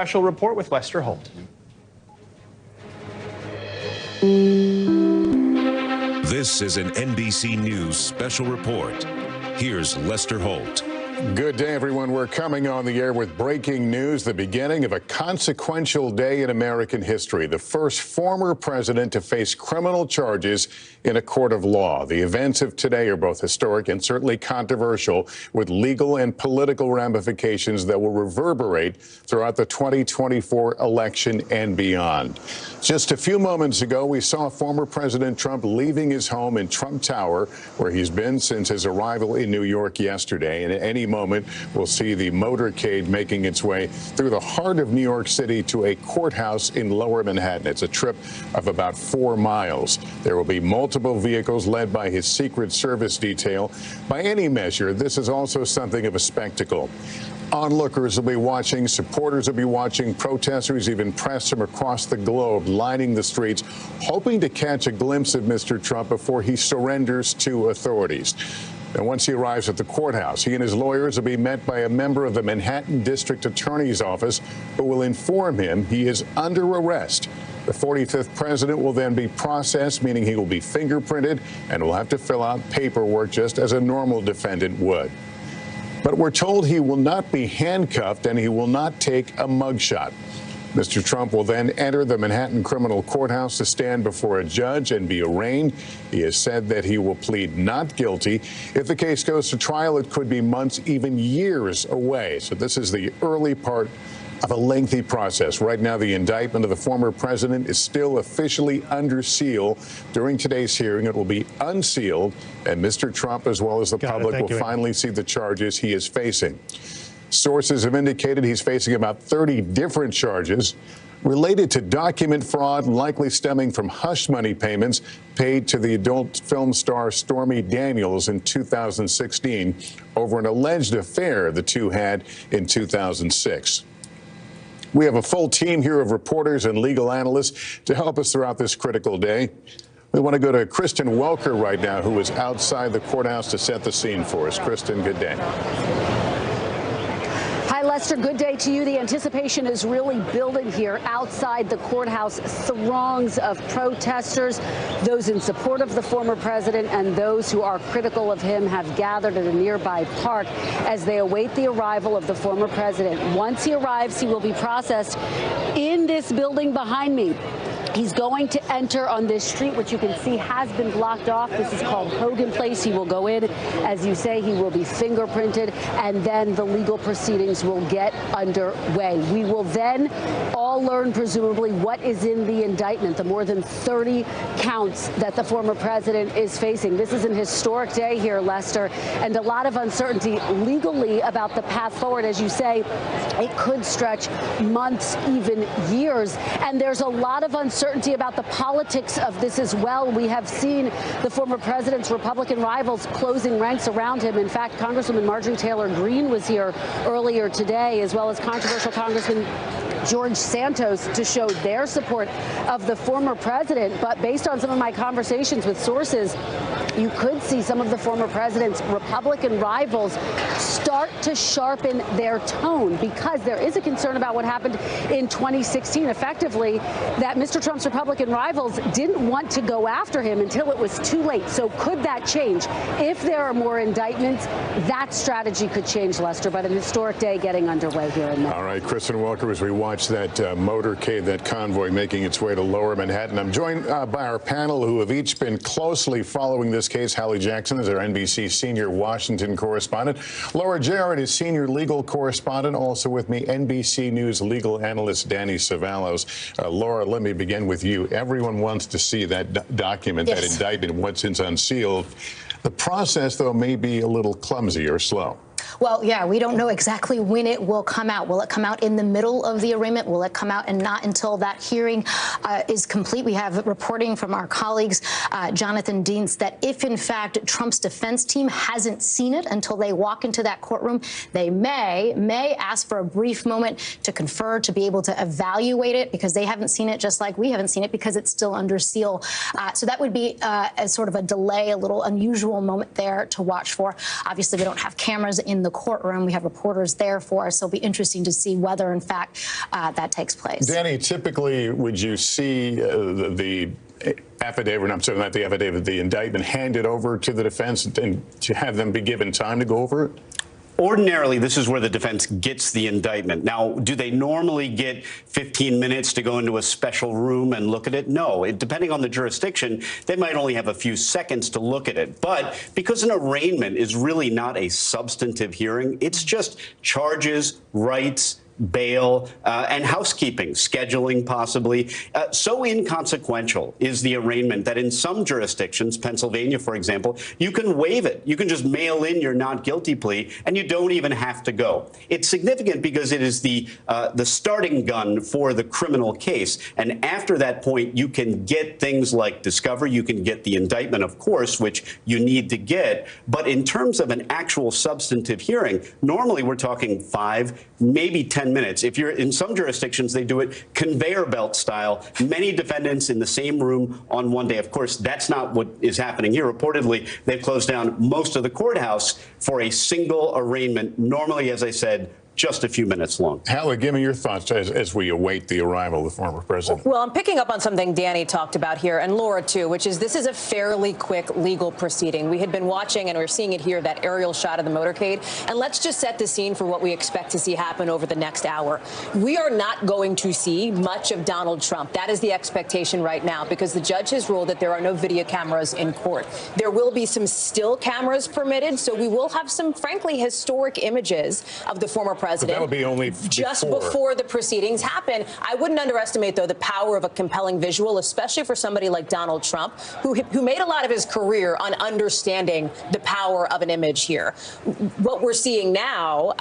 Special report with Lester Holt. This is an NBC News special report. Here's Lester Holt. Good day, everyone. We're coming on the air with breaking news, the beginning of a consequential day in American history. The first former president to face criminal charges in a court of law. The events of today are both historic and certainly controversial, with legal and political ramifications that will reverberate throughout the 2024 election and beyond. Just a few moments ago, we saw former President Trump leaving his home in Trump Tower, where he's been since his arrival in New York yesterday. And at any moment, we'll see the motorcade making its way through the heart of New York City to a courthouse in Lower Manhattan. It's a trip of about 4 miles. There will be multiple vehicles led by his Secret Service detail. By any measure, this is also something of a spectacle. Onlookers will be watching, supporters will be watching, protesters, even press from across the globe lining the streets, hoping to catch a glimpse of Mr. Trump before he surrenders to authorities. And once he arrives at the courthouse, he and his lawyers will be met by a member of the Manhattan District Attorney's Office who will inform him he is under arrest. The 45th president will then be processed, meaning he will be fingerprinted and will have to fill out paperwork just as a normal defendant would. But we're told he will not be handcuffed and he will not take a mugshot. Mr. Trump will then enter the Manhattan Criminal Courthouse to stand before a judge and be arraigned. He has said that he will plead not guilty. If the case goes to trial, it could be months, even years away. So this is the early part of a lengthy process. Right now, the indictment of the former president is still officially under seal. During today's hearing, it will be unsealed, and Mr. Trump, as well as the public, will finally see the charges he is facing. Sources have indicated he's facing about 30 different charges related to document fraud, likely stemming from hush money payments paid to the adult film star Stormy Daniels in 2016 over an alleged affair the two had in 2006. We have a full team here of reporters and legal analysts to help us throughout this critical day. We want to go to Kristen Welker right now, who is outside the courthouse to set the scene for us. Kristen, good day. Hi, Lester. Good day to you. The anticipation is really building here outside the courthouse. Throngs of protesters, those in support of the former president and those who are critical of him, have gathered at a nearby park as they await the arrival of the former president. Once he arrives, he will be processed in this building behind me. He's going to enter on this street, which you can see has been blocked off. This is called Hogan Place. He will go in. As you say, he will be fingerprinted, and then the legal proceedings will get underway. We will then all learn, presumably, what is in the indictment, the more than 30 counts that the former president is facing. This is an historic day here, Lester, and a lot of uncertainty legally about the path forward. As you say, it could stretch months, even years, and there's a lot of uncertainty about the politics of this as well. We have seen the former president's Republican rivals closing ranks around him. In fact, Congresswoman Marjorie Taylor Greene was here earlier today, as well as controversial Congressman George Santos, to show their support of the former president. But based on some of my conversations with sources, you could see some of the former president's Republican rivals start to sharpen their tone, because there is a concern about what happened in 2016, effectively, that Mr. Trump's Republican rivals didn't want to go after him until it was too late. So could that change? If there are more indictments, that strategy could change, Lester. But an historic day getting underway here in Manhattan. All right, Kristen Welker, as we watch that motorcade, that convoy making its way to Lower Manhattan, I'm joined by our panel who have each been closely following this case. Hallie Jackson is our NBC senior Washington correspondent. Laura Jarrett is senior legal correspondent. Also with me, NBC News legal analyst Danny Cevallos. Laura, let me begin with you. Everyone wants to see that document, that indictment, once it's unsealed. The process, though, may be a little clumsy or slow. Well, yeah, we don't know exactly when it will come out. Will it come out in the middle of the arraignment? Will it come out and not until that hearing is complete? We have reporting from our colleagues, Jonathan Dienst, that if, in fact, Trump's defense team hasn't seen it until they walk into that courtroom, they may ask for a brief moment to confer, to be able to evaluate it, because they haven't seen it, just like we haven't seen it, because it's still under seal. So that would be a sort of a delay, a little unusual moment there to watch for. Obviously, we don't have cameras in the the courtroom. We have reporters there for us, so it'll be interesting to see whether, in fact, that takes place. Danny, typically, would you see the affidavit, I'm sorry, not the affidavit, the indictment handed over to the defense and to have them be given time to go over it? Ordinarily, this is where the defense gets the indictment. Now, do they normally get 15 minutes to go into a special room and look at it? No. Depending on the jurisdiction, they might only have a few seconds to look at it. But because an arraignment is really not a substantive hearing, it's just charges, rights, bail, and housekeeping, scheduling possibly. So inconsequential is the arraignment that in some jurisdictions, Pennsylvania, for example, you can waive it. You can just mail in your not guilty plea, and you don't even have to go. It's significant because it is the starting gun for the criminal case. And after that point, you can get things like discovery. You can get the indictment, of course, which you need to get. But in terms of an actual substantive hearing, normally we're talking 5, maybe 10 minutes. If you're in some jurisdictions, they do it conveyor belt style, many defendants in the same room on one day. Of course, that's not what is happening here. Reportedly, they've closed down most of the courthouse for a single arraignment, normally, as I said, just a few minutes long. Hallie, give me your thoughts as we await the arrival of the former president. Well, I'm picking up on something Danny talked about here, and Laura too, which is this is a fairly quick legal proceeding. We had been watching, and we're seeing it here, that aerial shot of the motorcade. And let's just set the scene for what we expect to see happen over the next hour. We are not going to see much of Donald Trump. That is the expectation right now, because the judge has ruled that there are no video cameras in court. There will be some still cameras permitted, so we will have some, frankly, historic images of the former president. But that'll be only just before the proceedings happen. I wouldn't underestimate, though, the power of a compelling visual, especially for somebody like Donald Trump, who made a lot of his career on understanding the power of an image here. What we're seeing now,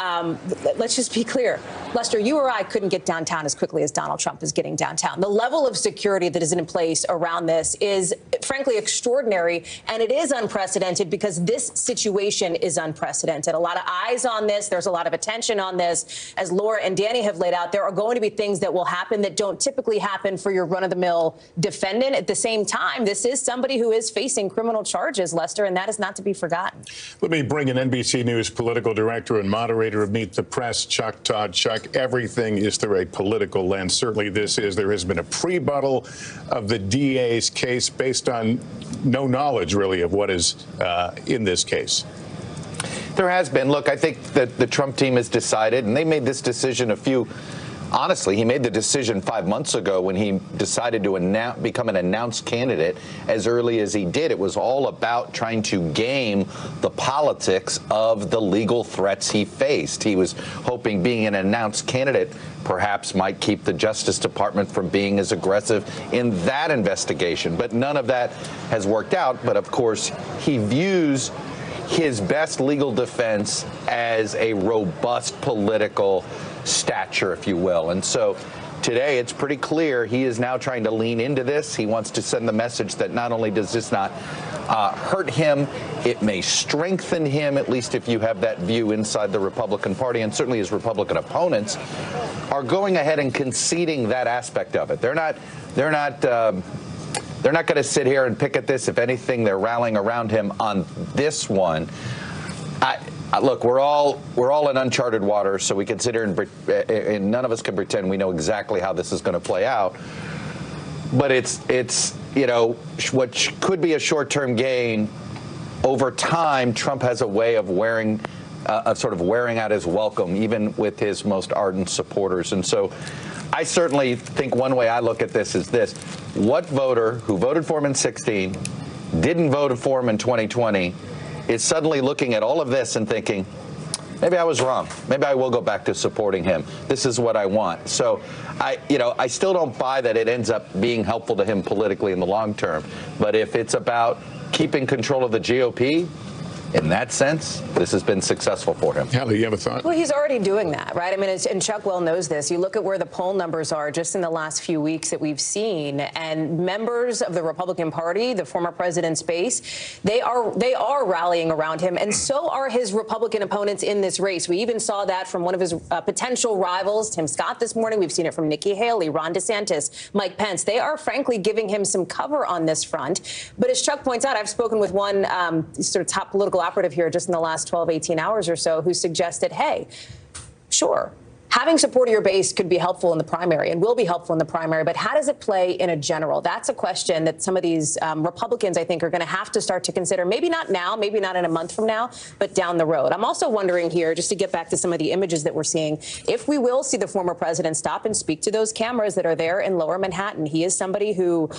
let's just be clear. Lester, you or I couldn't get downtown as quickly as Donald Trump is getting downtown. The level of security that is in place around this is, frankly, extraordinary, and it is unprecedented because this situation is unprecedented. A lot of eyes on this. There's a lot of attention on this. As Laura and Danny have laid out, there are going to be things that will happen that don't typically happen for your run-of-the-mill defendant. At the same time, this is somebody who is facing criminal charges, Lester, and that is not to be forgotten. Let me bring in NBC News political director and moderator of Meet the Press, Chuck Todd. Chuck, everything is through a political lens. Certainly this is. There has been a pre-buttal of the DA's case based on no knowledge, really, of what is in this case. There has been. Look, I think that the Trump team has decided, and they made this decision honestly, he made the decision 5 months ago when he decided to become an announced candidate as early as he did. It was all about trying to game the politics of the legal threats he faced. He was hoping being an announced candidate perhaps might keep the Justice Department from being as aggressive in that investigation. But none of that has worked out. But of course, he views his best legal defense as a robust political stature, if you will. And so today it's pretty clear he is now trying to lean into this. He wants to send the message that not only does this not hurt him, it may strengthen him, at least if you have that view inside the Republican Party, and certainly his Republican opponents are going ahead and conceding that aspect of it. They're not going to sit here and pick at this. If anything, they're rallying around him on this one. Look, we're all in uncharted waters, so we can sit here and none of us can pretend we know exactly how this is going to play out. But it's you know, what could be a short-term gain. Over time, Trump has a way of sort of wearing out his welcome, even with his most ardent supporters. And so I certainly think one way I look at this is this. What voter who voted for him in 2016, didn't vote for him in 2020, is suddenly looking at all of this and thinking, maybe I was wrong. Maybe I will go back to supporting him. This is what I want. So I still don't buy that it ends up being helpful to him politically in the long term. But if it's about keeping control of the GOP, in that sense, this has been successful for him. Hallie, you have a thought? Well, he's already doing that, right? I mean, and Chuck well knows this. You look at where the poll numbers are just in the last few weeks that we've seen, and members of the Republican Party, the former president's base, they are rallying around him, and so are his Republican opponents in this race. We even saw that from one of his potential rivals, Tim Scott, this morning. We've seen it from Nikki Haley, Ron DeSantis, Mike Pence. They are, frankly, giving him some cover on this front. But as Chuck points out, I've spoken with one sort of top political cooperative here just in the last 12, 18 hours or so who suggested, hey, sure, having support of your base could be helpful in the primary and will be helpful in the primary, but how does it play in a general? That's a question that some of these Republicans, I think, are going to have to start to consider. Maybe not now, maybe not in a month from now, but down the road. I'm also wondering here, just to get back to some of the images that we're seeing, if we will see the former president stop and speak to those cameras that are there in Lower Manhattan. He is somebody who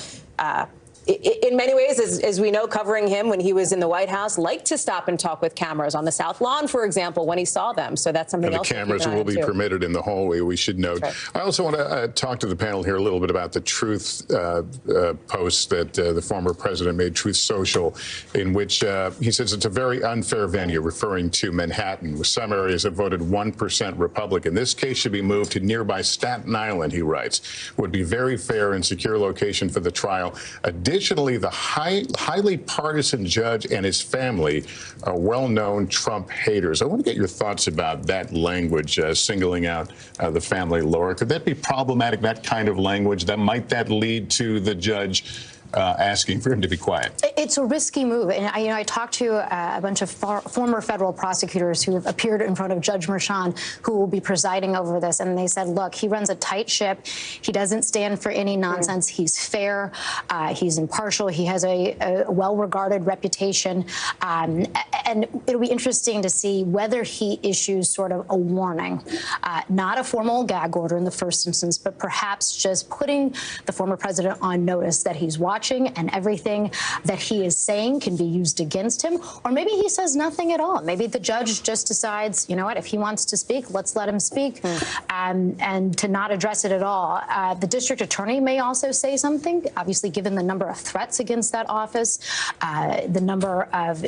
in many ways, as we know, covering him when he was in the White House, liked to stop and talk with cameras on the South Lawn, for example, when he saw them. So that's something else. The cameras will be permitted in the hallway, we should note. Right. I also want to talk to the panel here a little bit about the Truth post that the former president made, Truth Social, in which he says it's a very unfair venue, referring to Manhattan, with some areas that voted 1% Republican. This case should be moved to nearby Staten Island, he writes. Would be very fair and secure location for the trial. Additionally, the highly partisan judge and his family are well-known Trump haters. I want to get your thoughts about that language, singling out the family, Laura. Could that be problematic, that kind of language? Might that lead to the judge asking for him to be quiet? It's a risky move. And I talked to a bunch of former federal prosecutors who have appeared in front of Judge Merchan, who will be presiding over this. And they said, look, he runs a tight ship. He doesn't stand for any nonsense. He's fair. He's impartial. He has a well-regarded reputation. And it'll be interesting to see whether he issues sort of a warning, not a formal gag order in the first instance, but perhaps just putting the former president on notice that he's watching and everything that he is saying can be used against him. Or maybe he says nothing at all. Maybe the judge just decides, you know what, if he wants to speak, let's let him speak, and to not address it at all. The district attorney may also say something, obviously, given the number of threats against that office, the number of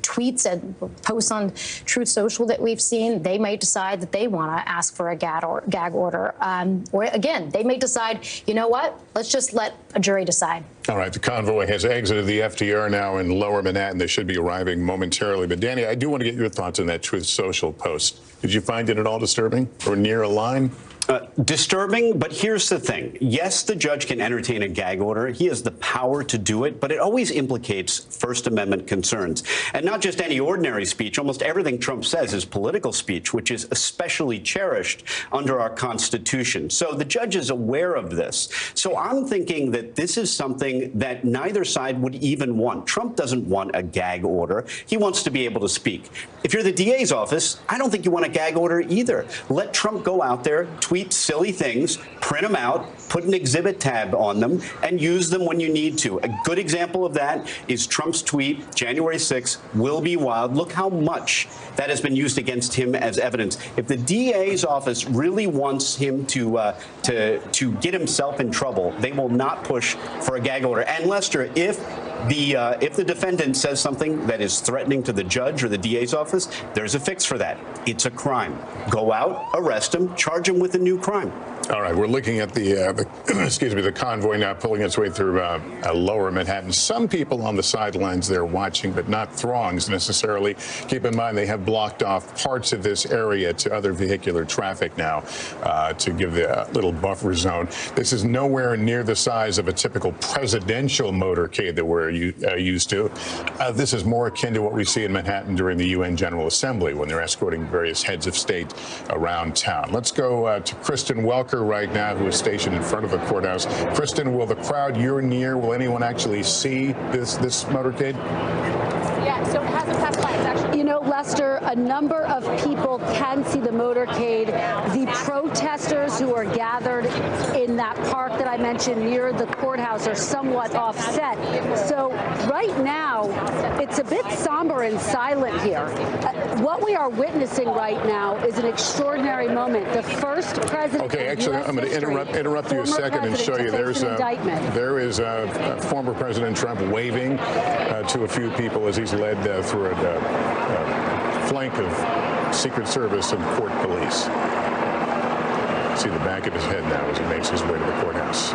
tweets and posts on Truth Social that we've seen. They may decide that they want to ask for a gag order. Or again, they may decide, you know what, let's just let a jury decide. All right, the convoy has exited the FDR now in Lower Manhattan. They should be arriving momentarily. But, Danny, I do want to get your thoughts on that Truth Social post. Did you find it at all disturbing or near a line? Disturbing, but here's the thing. Yes, the judge can entertain a gag order. He has the power to do it, but it always implicates First Amendment concerns. And not just any ordinary speech. Almost everything Trump says is political speech, which is especially cherished under our Constitution. So the judge is aware of this. So I'm thinking that this is something that neither side would even want. Trump doesn't want a gag order. He wants to be able to speak. If you're the DA's office, I don't think you want a gag order either. Let Trump go out there, tweet silly things, print them out, put an exhibit tab on them, and use them when you need to. A good example of that is Trump's tweet, January 6th, will be wild. Look how much that has been used against him as evidence. If the DA's office really wants him to get himself in trouble, they will not push for a gag order. And Lester, if the defendant says something that is threatening to the judge or the DA's office, there's a fix for that. It's a crime. Go out, arrest him, charge him with a new crime. All right, we're looking at the excuse me, the convoy now pulling its way through Lower Manhattan. Some people on the sidelines there watching, but not throngs necessarily. Keep in mind they have blocked off parts of this area to other vehicular traffic now to give the little buffer zone. This is nowhere near the size of a typical presidential motorcade that we're used to. This is more akin to what we see in Manhattan during the UN General Assembly when they're escorting various heads of state around town. Let's go to Kristen Welker right now, who is stationed in front of the courthouse. Kristen, will the crowd you're near, will anyone actually see this motorcade? Yeah, so it hasn't passed by. It's actually, you know, Lester, a number of people can see the motorcade. The protesters who are gathered in that park that I mentioned near the courthouse are somewhat offset. So right now, it's a bit somber and silent here. What we are witnessing right now is an extraordinary moment. The first president. Okay, actually, I'm going to interrupt you a second and show you. There is former President Trump waving to a few people as he's led through a flank of Secret Service and court police. See the back of his head now as he makes his way to the courthouse.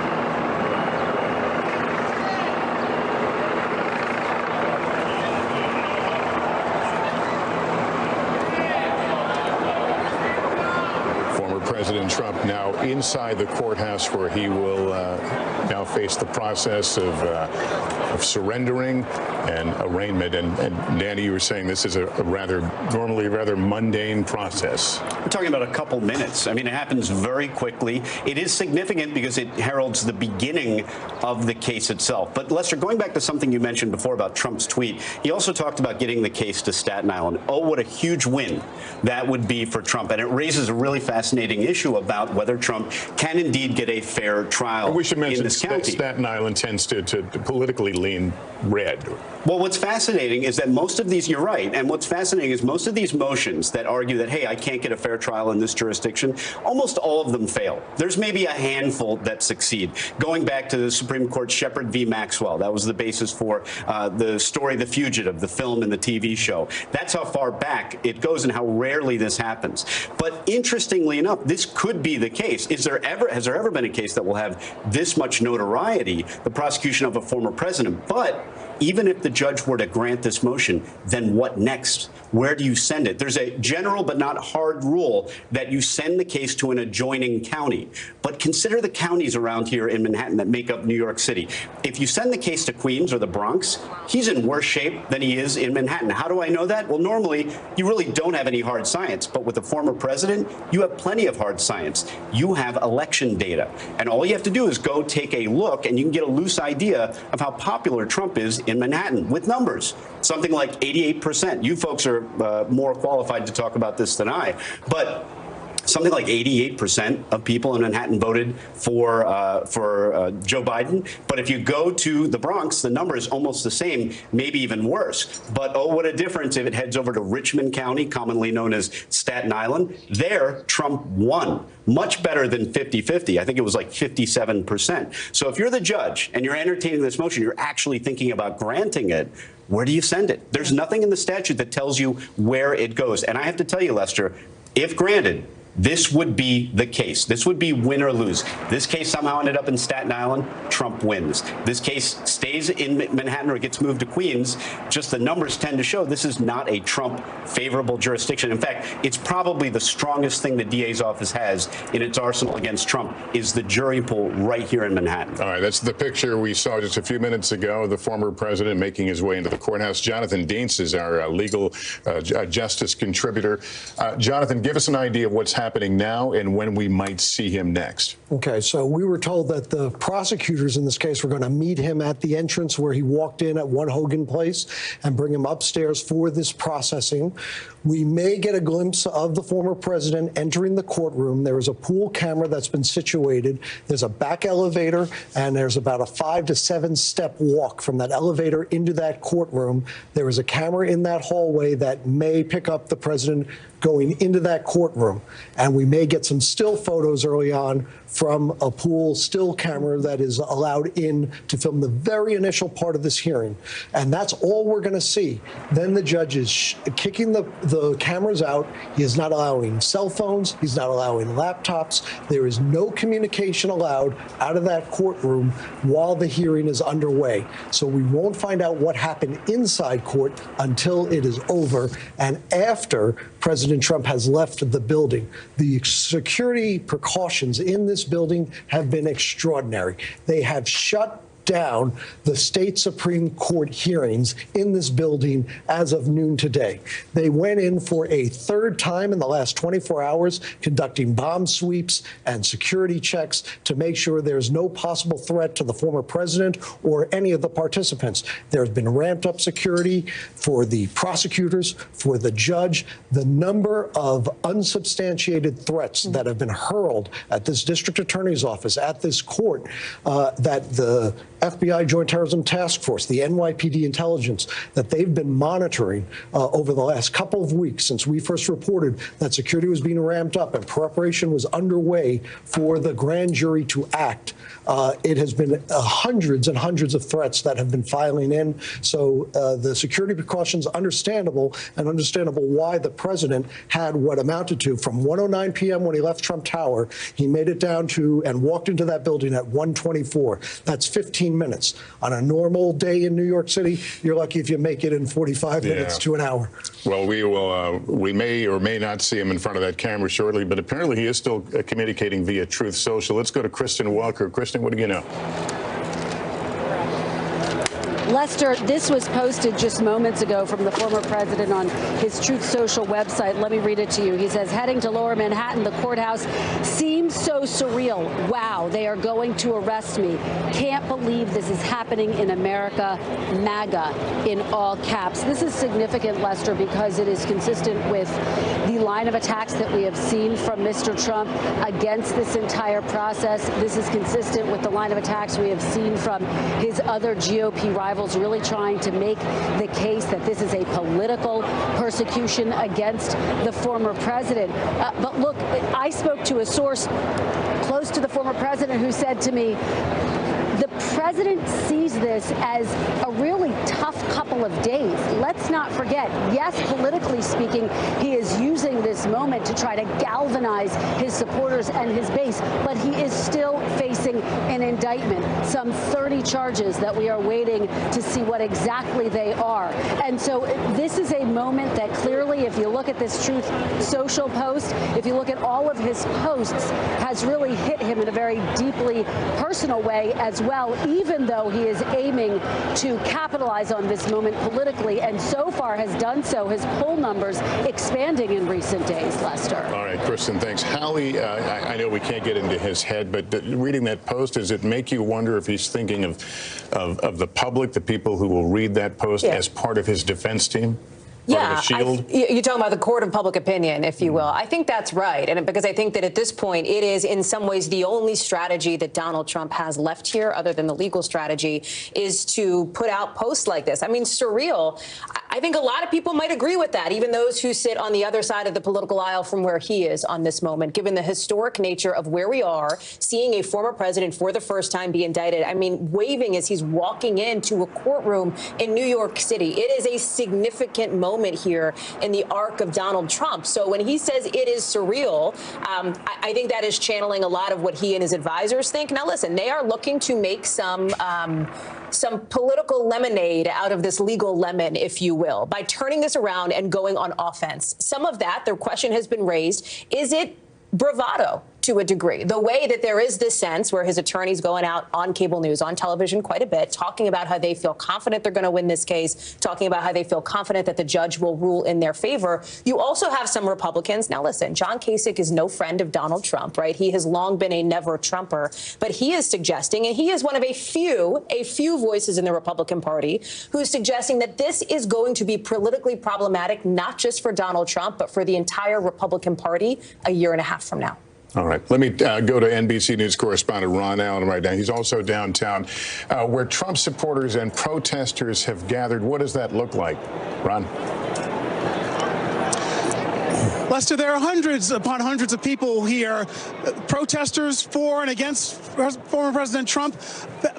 President Trump now inside the courthouse, where he will now face the process of surrendering and arraignment. And Danny, you were saying this is a normally rather mundane process. We're talking about a couple minutes. I mean, it happens very quickly. It is significant because it heralds the beginning of the case itself. But Lester, going back to something you mentioned before about Trump's tweet, he also talked about getting the case to Staten Island. Oh, what a huge win that would be for Trump. And it raises a really fascinating issue about whether Trump can indeed get a fair trial we should mention in this county. Staten Island tends to politically lean red. Well, what's fascinating is that most of these, you're right, and what's fascinating is most of these motions that argue that, hey, I can't get a fair trial in this jurisdiction, almost all of them fail. There's maybe a handful that succeed. Going back to the Supreme Court Shepard v. Maxwell, that was the basis for the story The Fugitive, the film and the TV show. That's how far back it goes and how rarely this happens. But interestingly enough, this could be the case. Has there ever been a case that will have this much notoriety, the prosecution of a former president? But even if the judge were to grant this motion, then what next? Where do you send it? There's a general but not hard rule that you send the case to an adjoining county. But consider the counties around here in Manhattan that make up New York City. If you send the case to Queens or the Bronx, he's in worse shape than he is in Manhattan. How do I know that? Well, normally, you really don't have any hard science. But with a former president, you have plenty of hard science. You have election data. And all you have to do is go take a look, and you can get a loose idea of how popular Trump is in Manhattan with numbers. Something like 88%. You folks are more qualified to talk about this than I. But something like 88% of people in Manhattan voted for Joe Biden. But if you go to the Bronx, the number is almost the same, maybe even worse. But oh, what a difference if it heads over to Richmond County, commonly known as Staten Island. There, Trump won. Much better than 50-50. I think it was like 57%. So if you're the judge and you're entertaining this motion, you're actually thinking about granting it, where do you send it? There's nothing in the statute that tells you where it goes. And I have to tell you, Lester, if granted, this would be the case. This would be win or lose. This case somehow ended up in Staten Island. Trump wins. This case stays in Manhattan or gets moved to Queens. Just the numbers tend to show this is not a Trump favorable jurisdiction. In fact, it's probably the strongest thing the DA's office has in its arsenal against Trump is the jury pool right here in Manhattan. All right, that's the picture we saw just a few minutes ago, the former president making his way into the courthouse. Jonathan Dienst is our legal justice contributor. Jonathan, give us an idea of what's happening now and when we might see him next. Okay, so we were told that the prosecutors in this case were going to meet him at the entrance where he walked in at 1 Hogan Place and bring him upstairs for this processing. We may get a glimpse of the former president entering the courtroom. There is a pool camera that's been situated. There's a back elevator, and there's about a 5 to 7 step walk from that elevator into that courtroom. There is a camera in that hallway that may pick up the president going into that courtroom. And we may get some still photos early on from a pool still camera that is allowed in to film the very initial part of this hearing. And that's all we're going to see. Then the judge is kicking the cameras out. He is not allowing cell phones. He's not allowing laptops. There is no communication allowed out of that courtroom while the hearing is underway. So we won't find out what happened inside court until it is over and after President Trump has left the building. The security precautions in this building have been extraordinary. They have shut down the state Supreme Court hearings in this building as of noon today. They went in for a third time in the last 24 hours, conducting bomb sweeps and security checks to make sure there's no possible threat to the former president or any of the participants. There's been ramped up security for the prosecutors, for the judge. The number of unsubstantiated threats that have been hurled at this district attorney's office, at this court, that the FBI Joint Terrorism Task Force, the NYPD intelligence, that they've been monitoring over the last couple of weeks since we first reported that security was being ramped up and preparation was underway for the grand jury to act. It has been hundreds and hundreds of threats that have been filing in. So the security precautions understandable, and understandable why the president had what amounted to from 1:09 p.m. when he left Trump Tower, he made it down to and walked into that building at 1:24. That's 15 15 minutes. On a normal day in New York City, you're lucky if you make it in 45 minutes to an hour. Well, we may or may not see him in front of that camera shortly, but apparently he is still communicating via Truth Social. Let's go to Kristen Walker. Kristen, what do you know? Lester, this was posted just moments ago from the former president on his Truth Social website. Let me read it to you. He says, heading to Lower Manhattan, the courthouse seems so surreal. Wow, they are going to arrest me. Can't believe this is happening in America. MAGA in all caps. This is significant, Lester, because it is consistent with the line of attacks that we have seen from Mr. Trump against this entire process. This is consistent with the line of attacks we have seen from his other GOP rivals, really trying to make the case that this is a political persecution against the former president. But look, I spoke to a source close to the former president who said to me, the president sees this as a really tough couple of days. Let's not forget, yes, politically speaking, he is using this moment to try to galvanize his supporters and his base, but he is still facing an indictment, some 30 charges that we are waiting to see what exactly they are. And so this is a moment that clearly, if you look at this Truth Social post, if you look at all of his posts, has really hit him in a very deeply personal way as well, even though he is aiming to capitalize on this moment politically, and so far has done so. His poll numbers expanding in recent days, Lester. All right, Kristen, thanks. Hallie, I know we can't get into his head, but reading that post, does it make you wonder if he's thinking of the public, the people who will read that post, as part of his defense team? Yeah, you're talking about the court of public opinion, if you will. I think that's right. And because I think that at this point, it is in some ways the only strategy that Donald Trump has left here, other than the legal strategy, is to put out posts like this. I mean, surreal. I think a lot of people might agree with that, even those who sit on the other side of the political aisle from where he is on this moment, given the historic nature of where we are, seeing a former president for the first time be indicted. I mean, waving as he's walking into a courtroom in New York City. It is a significant moment here in the arc of Donald Trump. So when he says it is surreal, I think that is channeling a lot of what he and his advisors think. Now, listen, they are looking to make some political lemonade out of this legal lemon, if you will, by turning this around and going on offense. Some of that, the question has been raised, is it bravado to a degree? The way that there is this sense where his attorney's going out on cable news, on television quite a bit, talking about how they feel confident they're going to win this case, talking about how they feel confident that the judge will rule in their favor. You also have some Republicans. Now, listen, John Kasich is no friend of Donald Trump, right? He has long been a never Trumper, but he is suggesting, and he is one of a few voices in the Republican Party who is suggesting that this is going to be politically problematic, not just for Donald Trump, but for the entire Republican Party a year and a half from now. All right. Let me go to NBC News correspondent Ron Allen right now. He's also downtown, where Trump supporters and protesters have gathered. What does that look like? Ron? Lester, there are hundreds upon hundreds of people here, protesters for and against former President Trump,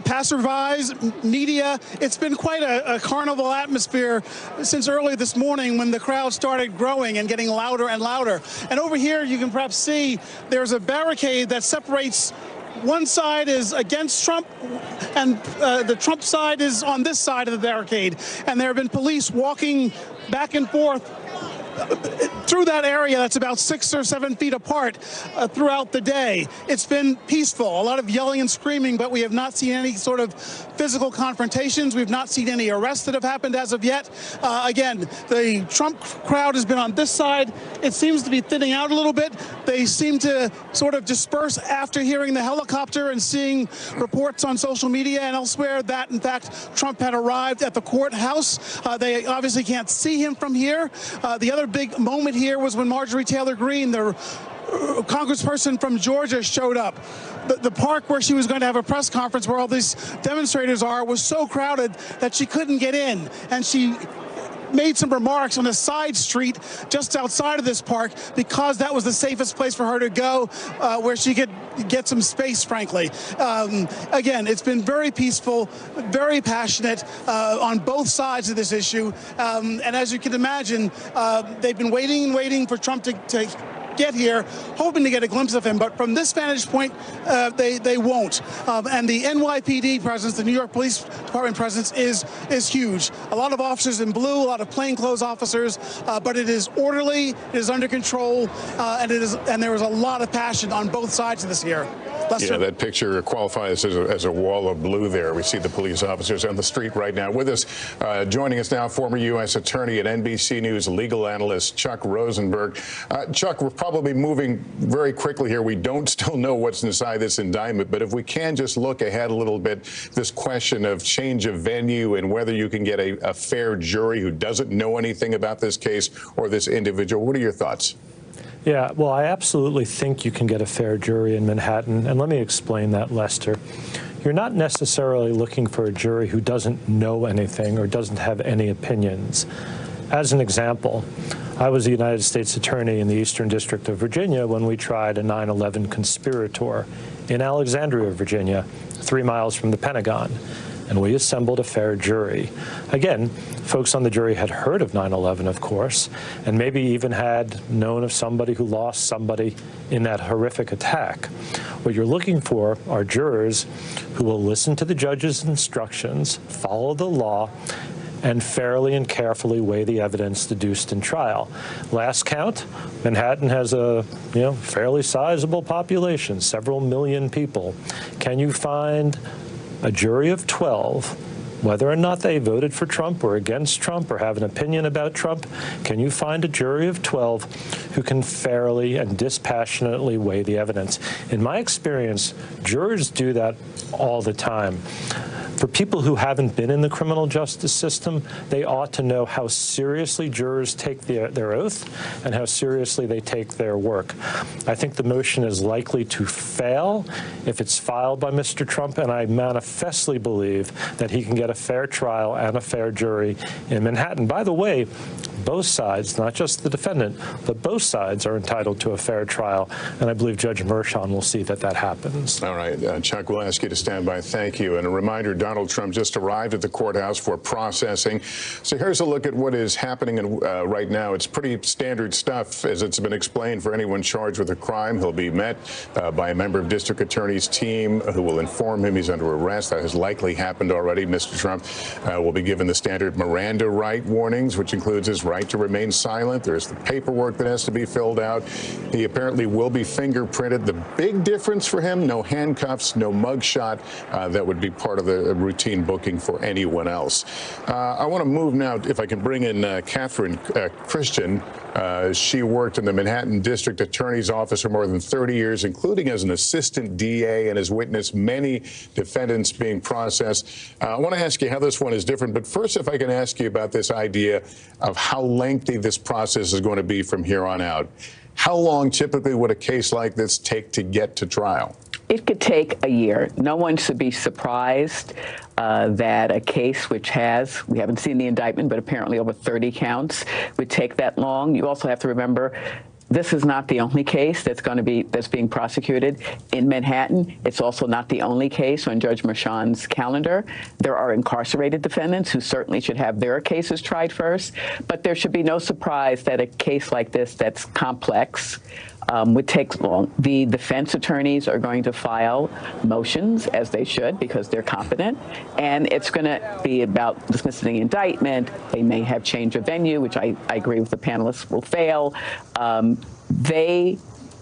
passersby, media. It's been quite a carnival atmosphere since early this morning when the crowd started growing and getting louder and louder. And over here, you can perhaps see there's a barricade that separates. One side is against Trump, and the Trump side is on this side of the barricade. And there have been police walking back and forth through that area that's about 6 or 7 feet apart throughout the day. It's been peaceful, a lot of yelling and screaming, but we have not seen any sort of physical confrontations. We've not seen any arrests that have happened as of yet. Again, the Trump crowd has been on this side. It seems to be thinning out a little bit. They seem to sort of disperse after hearing the helicopter and seeing reports on social media and elsewhere that, in fact, Trump had arrived at the courthouse. They obviously can't see him from here. The other big moment here was when Marjorie Taylor Greene, the congressperson from Georgia, showed up. The park where she was going to have a press conference where all these demonstrators are was so crowded that she couldn't get in. And she made some remarks on a side street just outside of this park because that was the safest place for her to go, where she could get some space, frankly. Again, it's been very peaceful, very passionate on both sides of this issue. And as you can imagine, they've been waiting and waiting for Trump to get here, hoping to get a glimpse of him. But from this vantage point, they won't. And the NYPD presence, the New York Police Department presence, is huge. A lot of officers in blue, a lot of plainclothes officers, but it is orderly, it is under control, and there is a lot of passion on both sides of this here. Lester? Yeah, that picture qualifies as a wall of blue there. We see the police officers on the street right now. With us, joining us now, former U.S. Attorney at NBC News, legal analyst Chuck Rosenberg. Chuck, we're probably moving very quickly here. We don't still know what's inside this indictment, but if we can just look ahead a little bit, this question of change of venue and whether you can get a fair jury who doesn't know anything about this case or this individual. What are your thoughts? Yeah, well, I absolutely think you can get a fair jury in Manhattan, and let me explain that, Lester. You're not necessarily looking for a jury who doesn't know anything or doesn't have any opinions. As an example, I was a United States attorney in the Eastern District of Virginia when we tried a 9/11 conspirator in Alexandria, Virginia, 3 miles from the Pentagon. And we assembled a fair jury. Again, folks on the jury had heard of 9/11, of course, and maybe even had known of somebody who lost somebody in that horrific attack. What you're looking for are jurors who will listen to the judge's instructions, follow the law, and fairly and carefully weigh the evidence deduced in trial. Last count, Manhattan has a fairly sizable population, several million people. Can you find a jury of 12, whether or not they voted for Trump or against Trump or have an opinion about Trump, can you find a jury of 12 who can fairly and dispassionately weigh the evidence? In my experience, jurors do that all the time. For people who haven't been in the criminal justice system, they ought to know how seriously jurors take their oath and how seriously they take their work. I think the motion is likely to fail if it's filed by Mr. Trump, and I manifestly believe that he can get a fair trial and a fair jury in Manhattan. By the way, both sides, not just the defendant, but both sides are entitled to a fair trial, and I believe Judge Mershon will see that that happens. All right, Chuck, we'll ask you to stand by. Thank you. And a reminder, Donald Trump just arrived at the courthouse for processing. So here's a look at what is happening right now. It's pretty standard stuff, as it's been explained, for anyone charged with a crime. He'll be met by a member of district attorney's team who will inform him he's under arrest. That has likely happened already. Mr. Trump will be given the standard Miranda right warnings, which includes his right to remain silent. There's the paperwork that has to be filled out. He apparently will be fingerprinted. The big difference for him, no handcuffs, no mugshot. That would be part of the routine booking for anyone else. I want to move now, if I can bring in Catherine Christian. She worked in the Manhattan District Attorney's Office for more than 30 years, including as an assistant DA, and has witnessed many defendants being processed. I want to ask you how this one is different, but first, if I can ask you about this idea of how lengthy this process is going to be from here on out. How long typically would a case like this take to get to trial? It could take a year. No one should be surprised that a case which has, we haven't seen the indictment, but apparently over 30 counts, would take that long. You also have to remember, this is not the only case that's being prosecuted in Manhattan. It's also not the only case on Judge Mershon's calendar. There are incarcerated defendants who certainly should have their cases tried first, but there should be no surprise that a case like this that's complex would take long. The defense attorneys are going to file motions, as they should, because they're competent, and it's going to be about dismissing the indictment. They may have change of venue, which I agree with the panelists will fail. They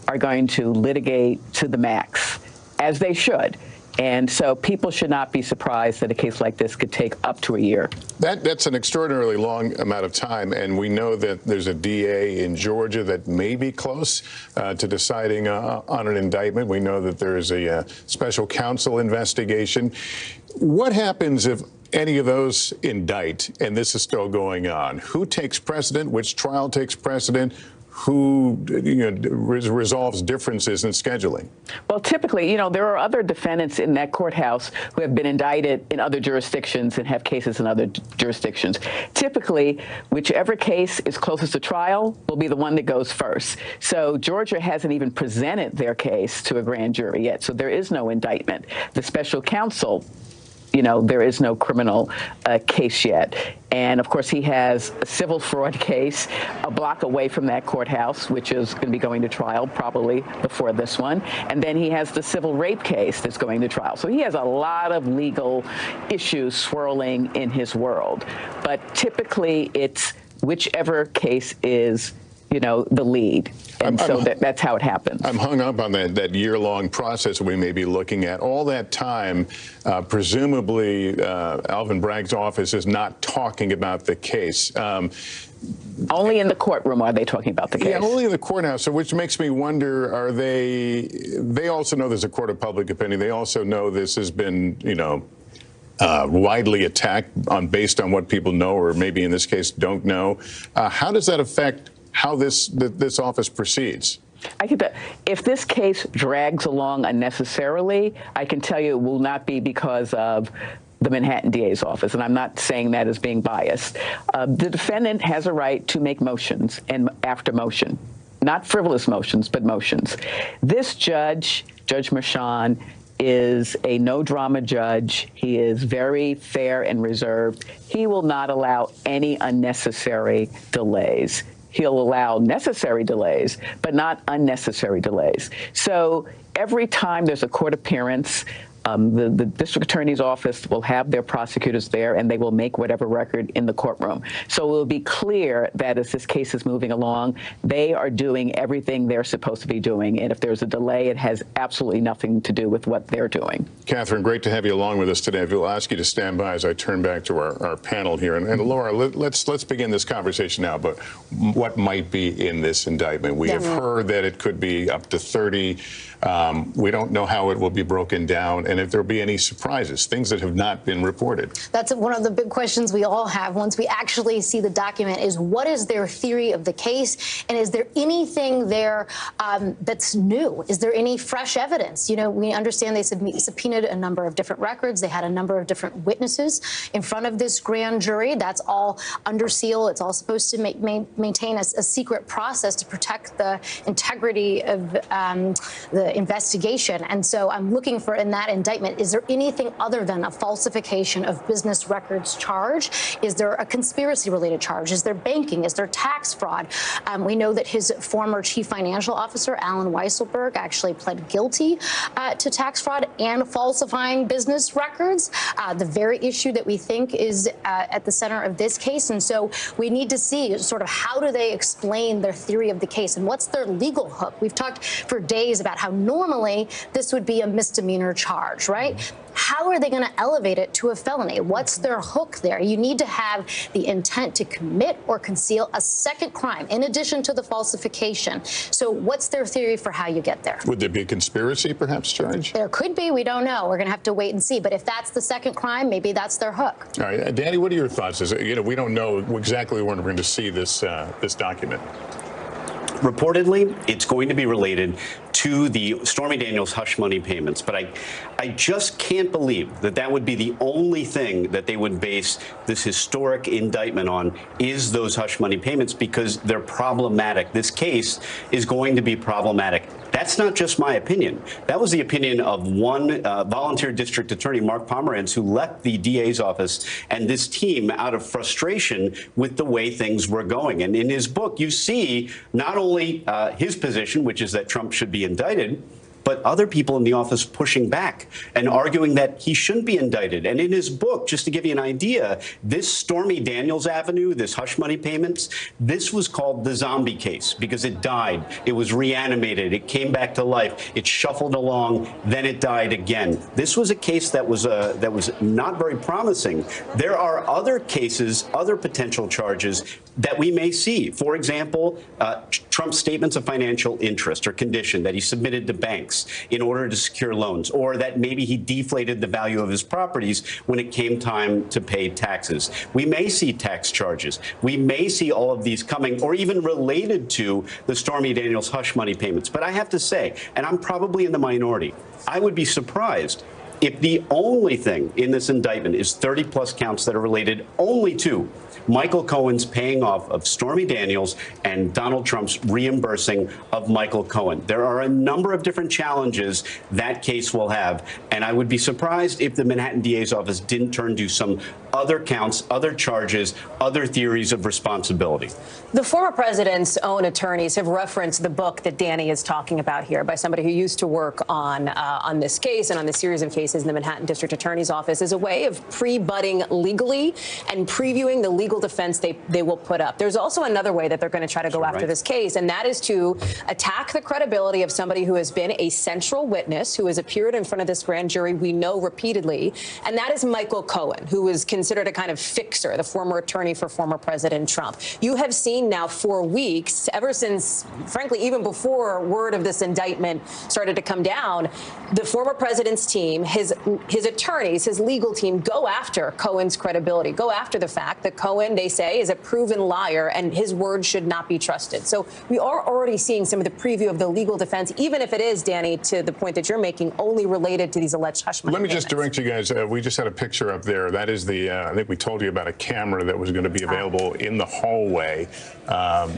are going to litigate to the max, as they should. And so people should not be surprised that a case like this could take up to a year. That's an extraordinarily long amount of time, and we know that there's a DA in Georgia that may be close to deciding on an indictment. We know that there's a special counsel investigation. What happens if any of those indict and this is still going on? Who takes precedent? Which trial takes precedent? Who resolves differences in scheduling? Well, typically, there are other defendants in that courthouse who have been indicted in other jurisdictions and have cases in other jurisdictions. Typically, whichever case is closest to trial will be the one that goes first. So Georgia hasn't even presented their case to a grand jury yet, so there is no indictment. The special counsel there is no criminal case yet. And of course, he has a civil fraud case a block away from that courthouse, which is going to be going to trial probably before this one. And then he has the civil rape case that's going to trial. So he has a lot of legal issues swirling in his world. But typically, it's whichever case is the lead. And that's how it happens. I'm hung up on that year-long process we may be looking at. All that time, presumably, Alvin Bragg's office is not talking about the case. Only in the courtroom are they talking about the case. Yeah, only in the courthouse. So which makes me wonder, are they also know there's a court of public opinion. They also know this has been, widely attacked based on what people know, or maybe in this case don't know. How does that affect how this office proceeds? I think that if this case drags along unnecessarily, I can tell you it will not be because of the Manhattan DA's office, and I'm not saying that as being biased. The defendant has a right to make motions and after motion, not frivolous motions, but motions. This judge, Judge Merchan, is a no-drama judge. He is very fair and reserved. He will not allow any unnecessary delays. He'll allow necessary delays, but not unnecessary delays. So every time there's a court appearance, the district attorney's office will have their prosecutors there, and they will make whatever record in the courtroom. So it will be clear that as this case is moving along, they are doing everything they're supposed to be doing. And if there's a delay, it has absolutely nothing to do with what they're doing. Catherine, great to have you along with us today. We'll ask you to stand by as I turn back to our panel here. And Laura, let's begin this conversation now. But what might be in this indictment? We have heard that it could be up to 30. We don't know how it will be broken down, and if there will be any surprises, things that have not been reported. That's one of the big questions we all have once we actually see the document is what is their theory of the case, and is there anything there that's new? Is there any fresh evidence? We understand they subpoenaed a number of different records. They had a number of different witnesses in front of this grand jury. That's all under seal. It's all supposed to maintain a secret process to protect the integrity of the investigation. And so I'm looking for in that indictment, is there anything other than a falsification of business records charge? Is there a conspiracy related charge? Is there banking? Is there tax fraud? We know that his former chief financial officer, Alan Weisselberg, actually pled guilty to tax fraud and falsifying business records, the very issue that we think is at the center of this case. And so we need to see sort of how do they explain their theory of the case and what's their legal hook. We've talked for days about how normally this would be a misdemeanor charge, right? How are they going to elevate it to a felony? What's their hook there? You need to have the intent to commit or conceal a second crime in addition to the falsification. So what's their theory for how you get there? Would there be a conspiracy perhaps charge? There could be. We don't know. We're going to have to wait and see. But if that's the second crime, maybe that's their hook. All right. Danny, what are your thoughts? We don't know exactly when we're going to see this document. Reportedly, it's going to be related to the Stormy Daniels hush money payments. But I just can't believe that that would be the only thing that they would base this historic indictment on is those hush money payments, because they're problematic. This case is going to be problematic. That's not just my opinion. That was the opinion of one volunteer district attorney, Mark Pomerantz, who left the DA's office and this team out of frustration with the way things were going. And in his book, you see not only his position, which is that Trump should be indicted, but other people in the office pushing back and arguing that he shouldn't be indicted. And in his book, just to give you an idea, this Stormy Daniels Avenue, this hush money payments, this was called the zombie case because it died. It was reanimated. It came back to life. It shuffled along. Then it died again. This was a case that was not very promising. There are other cases, other potential charges that we may see. For example, Trump's statements of financial interest or condition that he submitted to banks in order to secure loans, or that maybe he deflated the value of his properties when it came time to pay taxes. We may see tax charges. We may see all of these coming, or even related to the Stormy Daniels hush money payments. But I have to say, and I'm probably in the minority, I would be surprised if the only thing in this indictment is 30-plus counts that are related only to Michael Cohen's paying off of Stormy Daniels and Donald Trump's reimbursing of Michael Cohen, there are a number of different challenges that case will have. And I would be surprised if the Manhattan DA's office didn't turn to some other counts, other charges, other theories of responsibility. The former president's own attorneys have referenced the book that Danny is talking about here by somebody who used to work on this case and on this series of cases in the Manhattan District Attorney's Office as a way of pre-budding legally and previewing the legal defense they will put up. There's also another way that they're going to try to go after this case, and that is to attack the credibility of somebody who has been a central witness, who has appeared in front of this grand jury, we know repeatedly, and that is Michael Cohen, who is considered a kind of fixer, the former attorney for former President Trump. You have seen now for weeks, ever since, frankly, even before word of this indictment started to come down, the former president's team, his attorneys, his legal team go after Cohen's credibility, go after the fact that Cohen, they say, is a proven liar and his word should not be trusted. So we are already seeing some of the preview of the legal defense, even if it is, Danny, to the point that you're making, only related to these alleged hush money Let me payments. just direct you guys. We just had a picture up there. That is the, I think we told you about a camera that was going to be available in the hallway.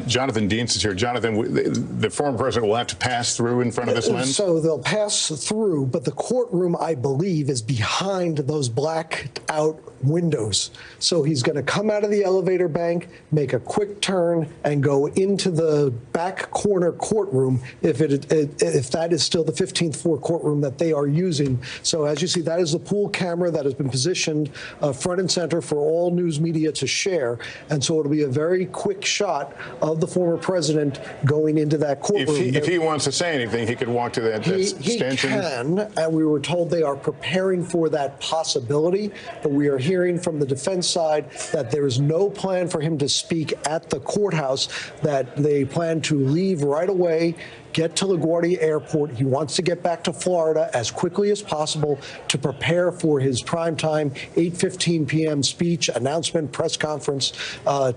Jonathan Dienst is here. Jonathan, the former president will have to pass through in front of this lens? So they'll pass through, but the courtroom, I believe, is behind those blacked out windows. So he's going to come out of the elevator bank, make a quick turn, and go into the back corner courtroom if that is still the 15th floor courtroom that they are using. So as you see, that is the pool camera that has been positioned front and center for all news media to share. And so it'll be a very quick shot of the former president going into that courtroom. If he wants to say anything, he could walk to that stanchion? He can, and we were told they are preparing for that possibility, but we are hearing from the defense side that there is no plan for him to speak at the courthouse, that they plan to leave right away, get to LaGuardia Airport. He wants to get back to Florida as quickly as possible to prepare for his primetime 8:15 p.m. speech, announcement, press conference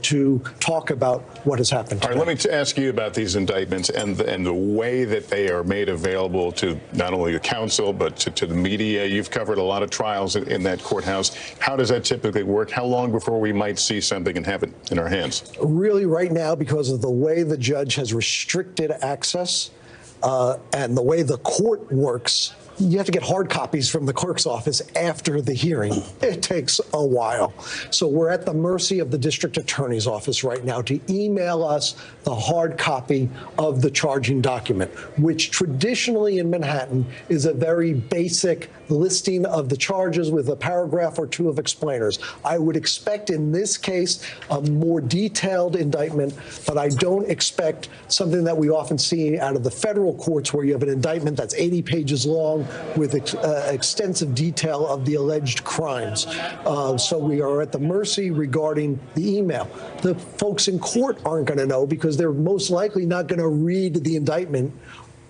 to talk about what has happened today. All right, let me ask you about these indictments and the way that they are made available to not only the counsel but to the media. You've covered a lot of trials in that courthouse. How does that typically work? How long before we might see something and have it in our hands? Really, right now, because of the way the judge has restricted access and the way the court works, you have to get hard copies from the clerk's office after the hearing. It takes a while. So we're at the mercy of the district attorney's office right now to email us the hard copy of the charging document, which traditionally in Manhattan is a very basic listing of the charges with a paragraph or two of explainers. I would expect in this case a more detailed indictment, but I don't expect something that we often see out of the federal courts where you have an indictment that's 80 pages long with extensive detail of the alleged crimes. So we are at the mercy regarding the email. The folks in court aren't going to know because they're most likely not going to read the indictment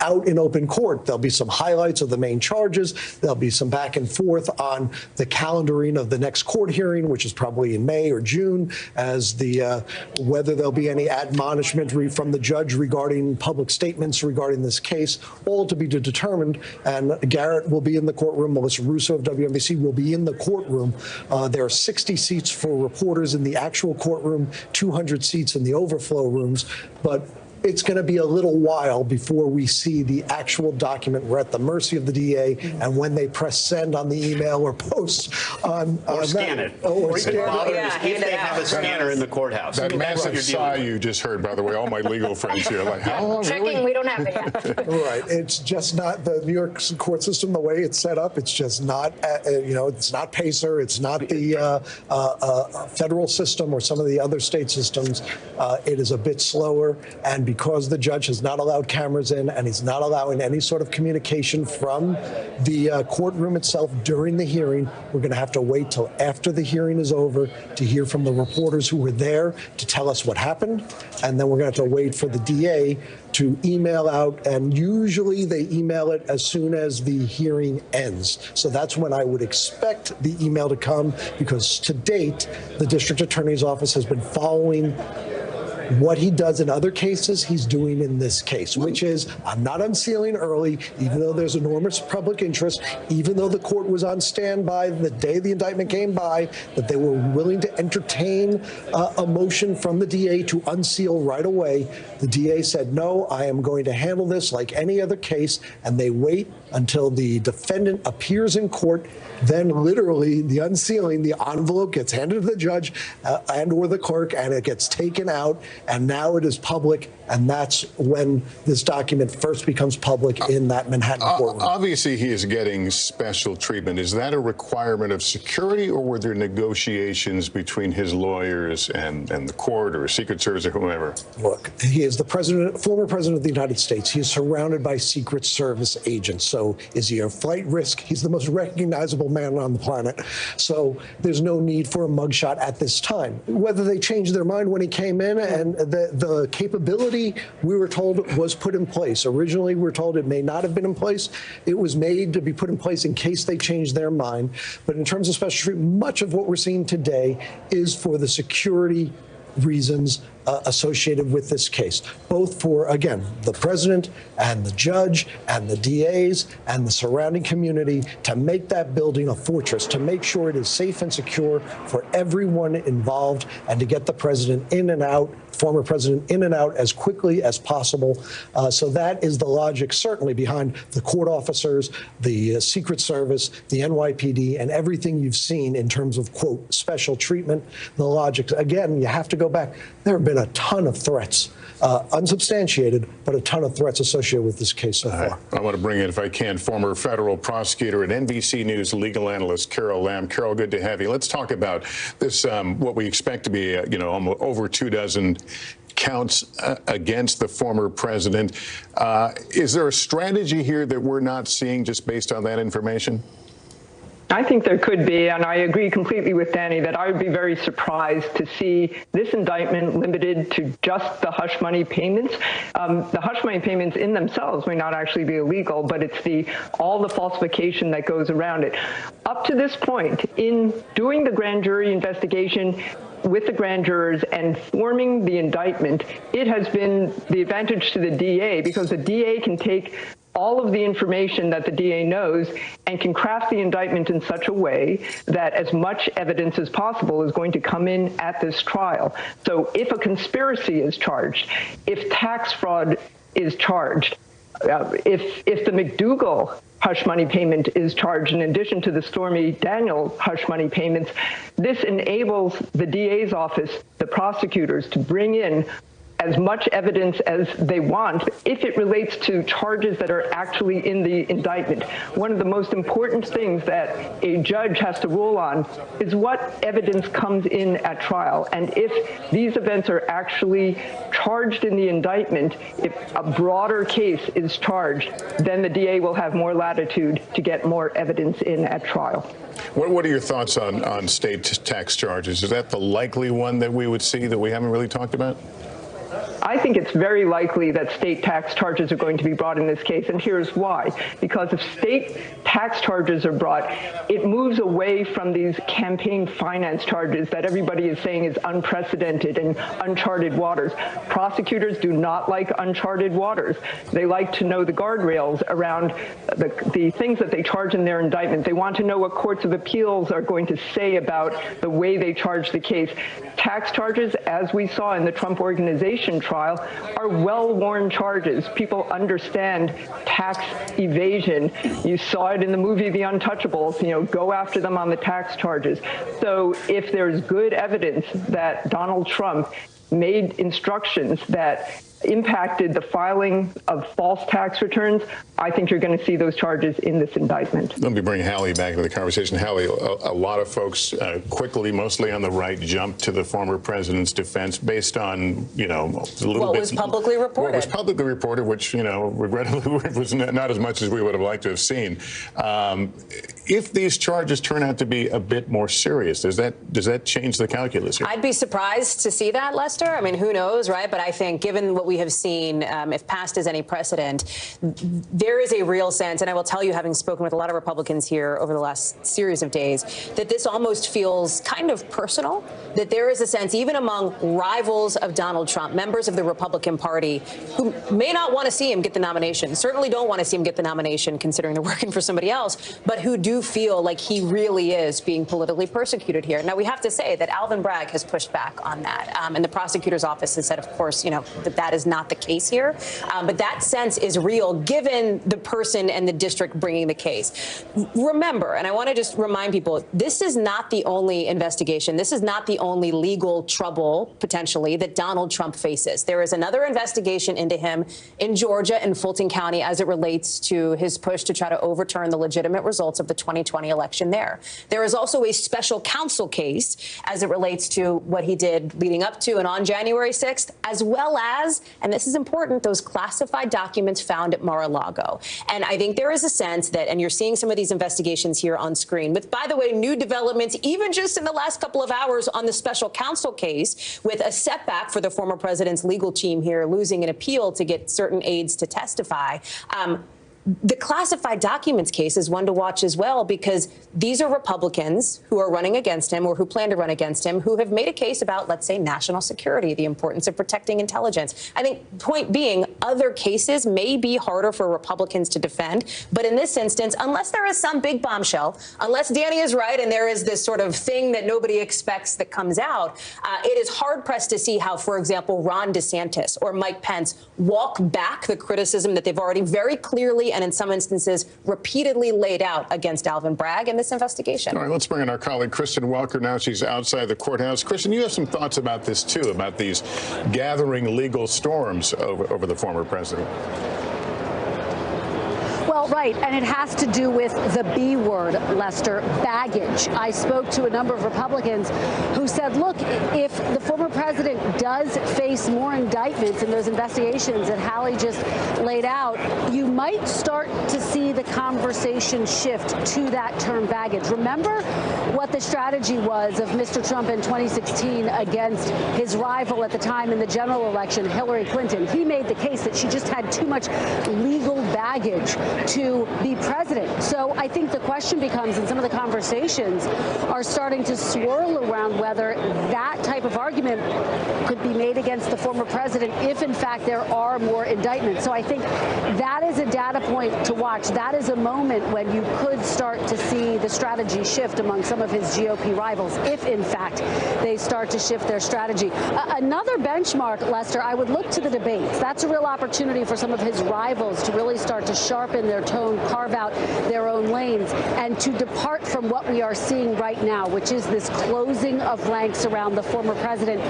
out in open court. There'll be some highlights of the main charges. There'll be some back and forth on the calendaring of the next court hearing, which is probably in May or June, as the whether there'll be any admonishment from the judge regarding public statements regarding this case, all to be determined. And Garrett will be in the courtroom. Melissa Russo of WNBC will be in the courtroom. There are 60 seats for reporters in the actual courtroom, 200 seats in the overflow rooms. But it's going to be a little while before we see the actual document. We're at the mercy of the DA, and when they press send on the email or post on or scan that, it. or If they have a scanner in the courthouse. That massive sigh you just heard, by the way, all my legal friends here, like, how long? Checking, really? we don't have it yet. Right. It's just not the New York court system, the way it's set up. It's just not, it's not PACER. It's not the federal system or some of the other state systems. It is a bit slower. And because the judge has not allowed cameras in and he's not allowing any sort of communication from the courtroom itself during the hearing, we're going to have to wait till after the hearing is over to hear from the reporters who were there to tell us what happened. And then we're going to have to wait for the DA to email out, and usually they email it as soon as the hearing ends. So that's when I would expect the email to come, because to date, the district attorney's office has been following what he does in other cases, he's doing in this case, which is, I'm not unsealing early, even though there's enormous public interest, even though the court was on standby the day the indictment came by, that they were willing to entertain a motion from the DA to unseal right away. The DA said, no, I am going to handle this like any other case, and they wait until the defendant appears in court. Then literally the unsealing, the envelope gets handed to the judge and or the clerk, and it gets taken out, and now it is public, and that's when this document first becomes public in that Manhattan courtroom. Obviously, he is getting special treatment. Is that a requirement of security, or were there negotiations between his lawyers and the court or Secret Service or whomever? Look, he is the former president of the United States. He is surrounded by Secret Service agents. So is he a flight risk? He's the most recognizable man on the planet. So there's no need for a mugshot at this time. Whether they changed their mind when he came in, and the capability, we were told, was put in place. Originally, we were told it may not have been in place. It was made to be put in place in case they changed their mind. But in terms of special treatment, much of what we're seeing today is for the security reasons associated with this case, both for, again, the president and the judge and the DAs and the surrounding community, to make that building a fortress, to make sure it is safe and secure for everyone involved, and to get the president in and out, former president in and out as quickly as possible. So that is the logic, certainly, behind the court officers, the Secret Service, the NYPD, and everything you've seen in terms of, quote, special treatment. The logic, again, you have to go back. There have been a ton of threats, unsubstantiated, but a ton of threats associated with this case so far. I want to bring in, if I can, former federal prosecutor and NBC News legal analyst Carol Lamb. Carol, good to have you. Let's talk about this, what we expect to be, almost over 24 counts against the former president. Is there a strategy here that we're not seeing just based on that information? I think there could be, and I agree completely with Danny that I would be very surprised to see this indictment limited to just the hush money payments. The hush money payments in themselves may not actually be illegal, but it's all the falsification that goes around it. Up to this point, in doing the grand jury investigation with the grand jurors and forming the indictment, it has been the advantage to the DA, because the DA can take all of the information that the DA knows and can craft the indictment in such a way that as much evidence as possible is going to come in at this trial. So if a conspiracy is charged, if tax fraud is charged, if the McDougal hush money payment is charged in addition to the Stormy Daniels hush money payments, this enables the DA's office, the prosecutors, to bring in as much evidence as they want if it relates to charges that are actually in the indictment. One of the most important things that a judge has to rule on is what evidence comes in at trial. And if these events are actually charged in the indictment, if a broader case is charged, then the DA will have more latitude to get more evidence in at trial. What are your thoughts on state tax charges? Is that the likely one that we would see that we haven't really talked about? I think it's very likely that state tax charges are going to be brought in this case, and here's why. Because if state tax charges are brought, it moves away from these campaign finance charges that everybody is saying is unprecedented and uncharted waters. Prosecutors do not like uncharted waters. They like to know the guardrails around the things that they charge in their indictment. They want to know what courts of appeals are going to say about the way they charge the case. Tax charges, as we saw in the Trump Organization trial, are well-worn charges. People understand tax evasion. You saw it in the movie The Untouchables, go after them on the tax charges. So if there's good evidence that Donald Trump made instructions that impacted the filing of false tax returns, I think you're going to see those charges in this indictment. Let me bring Hallie back into the conversation. Hallie, a lot of folks quickly, mostly on the right, jumped to the former president's defense based on, what was publicly reported. What was publicly reported, which, regrettably was not as much as we would have liked to have seen. if these charges turn out to be a bit more serious, does that change the calculus here? I'd be surprised to see that, Lester. I mean, who knows, right? But I think given what we have seen, if past is any precedent, there is a real sense, and I will tell you, having spoken with a lot of Republicans here over the last series of days, that this almost feels kind of personal, that there is a sense, even among rivals of Donald Trump, members of the Republican Party, who may not want to see him get the nomination, certainly don't want to see him get the nomination, considering they're working for somebody else, but who do feel like he really is being politically persecuted here. Now, we have to say that Alvin Bragg has pushed back on that, and the prosecutor's office has said, of course, you know, that is not the case here. But that sense is real, given the person and the district bringing the case. Remember, and I want to just remind people, this is not the only investigation. This is not the only legal trouble, potentially, that Donald Trump faces. There is another investigation into him in Georgia and Fulton County as it relates to his push to try to overturn the legitimate results of the 2020 election there. There is also a special counsel case as it relates to what he did leading up to and on January 6th, as well as, and this is important, those classified documents found at Mar-a-Lago. And I think there is a sense that, and you're seeing some of these investigations here on screen, with, by the way, new developments, even just in the last couple of hours on the special counsel case, with a setback for the former president's legal team here, losing an appeal to get certain aides to testify. The classified documents case is one to watch as well, because these are Republicans who are running against him or who plan to run against him, who have made a case about, let's say, national security, the importance of protecting intelligence. I think point being, other cases may be harder for Republicans to defend. But in this instance, unless there is some big bombshell, unless Danny is right and there is this sort of thing that nobody expects that comes out, it is hard pressed to see how, for example, Ron DeSantis or Mike Pence walk back the criticism that they've already very clearly and in some instances repeatedly laid out against Alvin Bragg in this investigation. All right, let's bring in our colleague Kristen Welker now. She's outside the courthouse. Kristen, you have some thoughts about this, too, about these gathering legal storms over the former president. Well, right, and it has to do with the B word, Lester, baggage. I spoke to a number of Republicans who said, look, if the former president does face more indictments in those investigations that Hallie just laid out, you might start to see the conversation shift to that term baggage. Remember what the strategy was of Mr. Trump in 2016 against his rival at the time in the general election, Hillary Clinton. He made the case that she just had too much legal baggage to be president. So I think the question becomes, and some of the conversations are starting to swirl around whether that type of argument could be made against the former president if, in fact, there are more indictments. So I think that is a data point to watch. That is a moment when you could start to see the strategy shift among some of his GOP rivals, if, in fact, they start to shift their strategy. Another benchmark, Lester, I would look to the debates. That's a real opportunity for some of his rivals to really start to sharpen their tone, carve out their own lanes, and to depart from what we are seeing right now, which is this closing of ranks around the former president,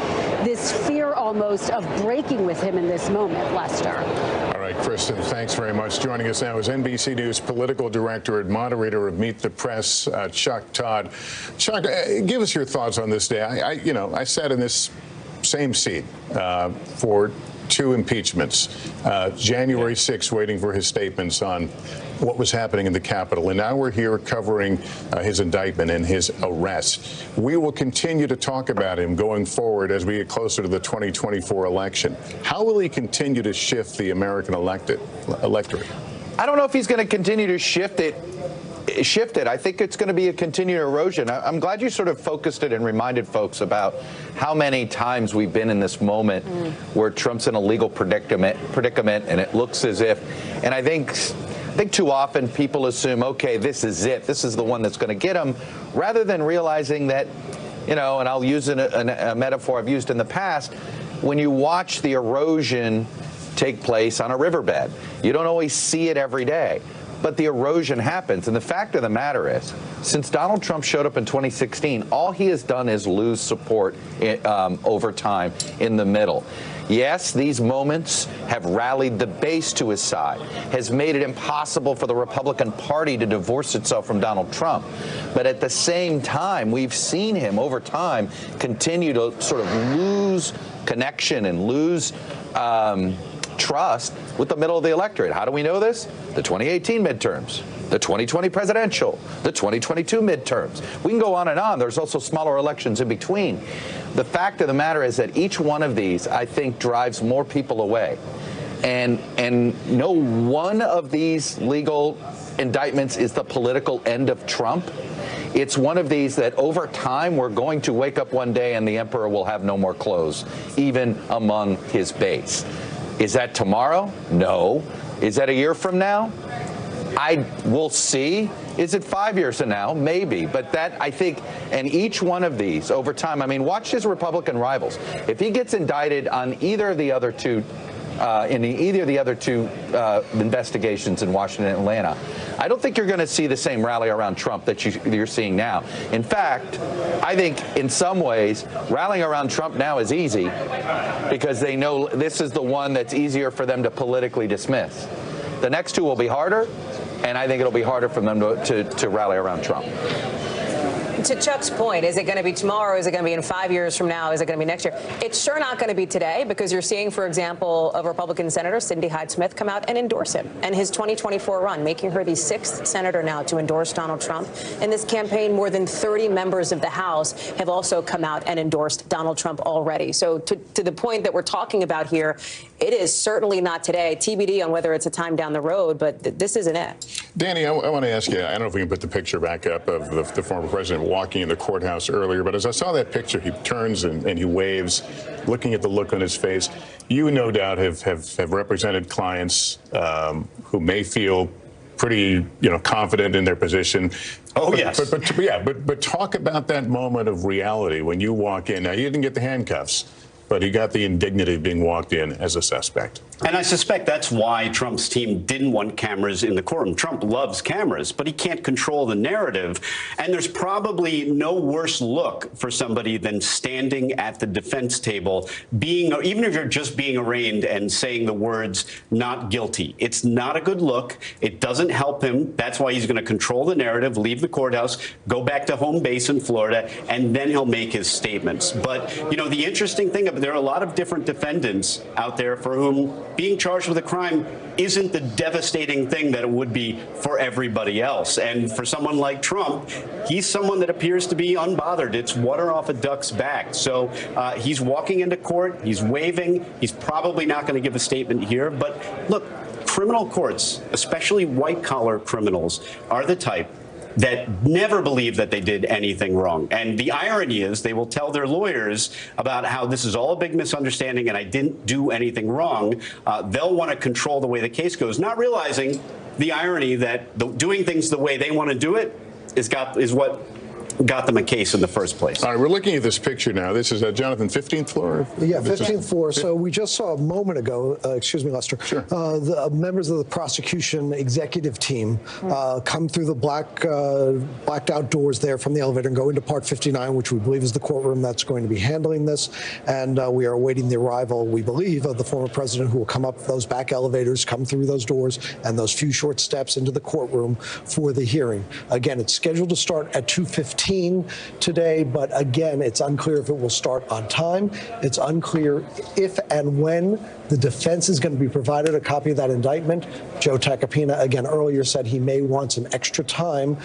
this fear almost of breaking with him in this moment, Lester. All right, Kristen, thanks very much. Joining us now is NBC News political director and moderator of Meet the Press, Chuck Todd. Chuck, give us your thoughts on this day. I sat in this same seat for two impeachments, January 6th, waiting for his statements on what was happening in the Capitol. And now we're here covering his indictment and his arrest. We will continue to talk about him going forward as we get closer to the 2024 election. How will he continue to shift the American electorate? I don't know if he's going to continue to shift it. I think it's going to be a continued erosion. I'm glad you sort of focused it and reminded folks about how many times we've been in this moment where Trump's in a legal predicament, and it looks as if, and I think too often people assume, okay, this is it. This is the one that's going to get him, rather than realizing that, and I'll use a metaphor I've used in the past, when you watch the erosion take place on a riverbed, you don't always see it every day. But the erosion happens. And the fact of the matter is, since Donald Trump showed up in 2016, all he has done is lose support over time in the middle. Yes, these moments have rallied the base to his side, has made it impossible for the Republican Party to divorce itself from Donald Trump. But at the same time, we've seen him over time continue to sort of lose connection and lose trust with the middle of the electorate. How do we know this? The 2018 midterms. the 2020 presidential, the 2022 midterms. We can go on and on. There's also smaller elections in between. The fact of the matter is that each one of these, I think, drives more people away. And no one of these legal indictments is the political end of Trump. It's one of these that over time we're going to wake up one day and the emperor will have no more clothes, even among his base. Is that tomorrow? No. Is that a year from now? We'll see. Is it 5 years from now? Maybe. But that, I think, and each one of these over time, I mean, watch his Republican rivals. If he gets indicted on either of the other two, investigations in Washington and Atlanta, I don't think you're going to see the same rally around Trump that you're seeing now. In fact, I think in some ways, rallying around Trump now is easy because they know this is the one that's easier for them to politically dismiss. The next two will be harder, and I think it'll be harder for them to rally around Trump. To Chuck's point, is it going to be tomorrow? Is it going to be in 5 years from now? Is it going to be next year? It's sure not going to be today because you're seeing, for example, a Republican Senator, Cindy Hyde-Smith, come out and endorse him and his 2024 run, making her the 6th senator now to endorse Donald Trump. In this campaign, more than 30 members of the House have also come out and endorsed Donald Trump already. So to the point that we're talking about here, it is certainly not today. TBD on whether it's a time down the road, but this isn't it. Danny, I want to ask you, I don't know if we can put the picture back up of the former president walking in the courthouse earlier, but as I saw that picture, he turns and he waves, looking at the look on his face. You no doubt have represented clients who may feel pretty, confident in their position. Oh, yes. But talk about that moment of reality when you walk in. Now, you didn't get the handcuffs, but he got the indignity of being walked in as a suspect. And I suspect that's why Trump's team didn't want cameras in the courtroom. Trump loves cameras, but he can't control the narrative. And there's probably no worse look for somebody than standing at the defense table, even if you're just being arraigned and saying the words "not guilty." It's not a good look. It doesn't help him. That's why he's going to control the narrative, leave the courthouse, go back to home base in Florida, and then he'll make his statements. But, the interesting thing, there are a lot of different defendants out there for whom being charged with a crime isn't the devastating thing that it would be for everybody else. And for someone like Trump, he's someone that appears to be unbothered. It's water off a duck's back. So he's walking into court. He's waving. He's probably not going to give a statement here. But look, criminal courts, especially white-collar criminals, are the type that never believe that they did anything wrong. And the irony is they will tell their lawyers about how this is all a big misunderstanding and I didn't do anything wrong. They'll want to control the way the case goes, not realizing the irony that doing things the way they want to do it is what got them a case in the first place. All right, we're looking at this picture now. This is, Jonathan, 15th floor? Yeah, 15th floor. So we just saw a moment ago, excuse me, Lester, sure. The members of the prosecution executive team come through the blacked out doors there from the elevator and go into Part 59, which we believe is the courtroom that's going to be handling this. And we are awaiting the arrival, we believe, of the former president, who will come up those back elevators, come through those doors, and those few short steps into the courtroom for the hearing. Again, it's scheduled to start at 2:15 today, but again, it's unclear if it will start on time. It's unclear if and when the defense is going to be provided a copy of that indictment. Joe Tacopina, again, earlier said he may want some extra time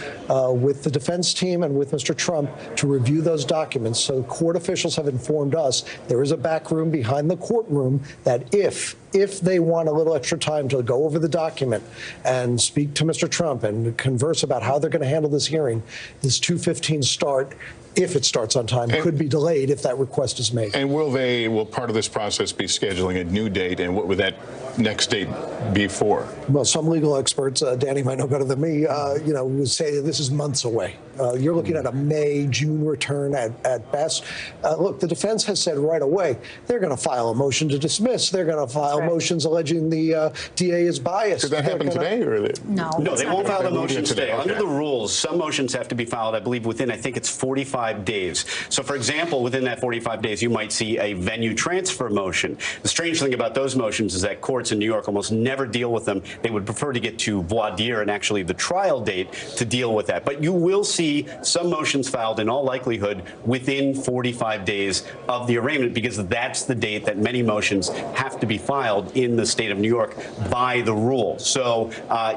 with the defense team and with Mr. Trump to review those documents. So court officials have informed us there is a back room behind the courtroom that if they want a little extra time to go over the document and speak to Mr. Trump and converse about how they're going to handle this hearing, this 2:15 start, if it starts on time, could be delayed if that request is made. And will part of this process be scheduling a new date, and what would that next date be for? Well, some legal experts, Danny might know better than me, would say that this is months away. You're looking at a May, June return at best. Look, the defense has said right away they're going to file a motion to dismiss. They're going to file motions alleging the DA is biased. Could that happen today? Or no, they won't file the motion today. Okay. Under the rules, some motions have to be filed, I believe, within, I think it's 45 45 days. So, for example, within that 45 days, you might see a venue transfer motion. The strange thing about those motions is that courts in New York almost never deal with them. They would prefer to get to voir dire and actually the trial date to deal with that. But you will see some motions filed in all likelihood within 45 days of the arraignment, because that's the date that many motions have to be filed in the state of New York by the rule. So,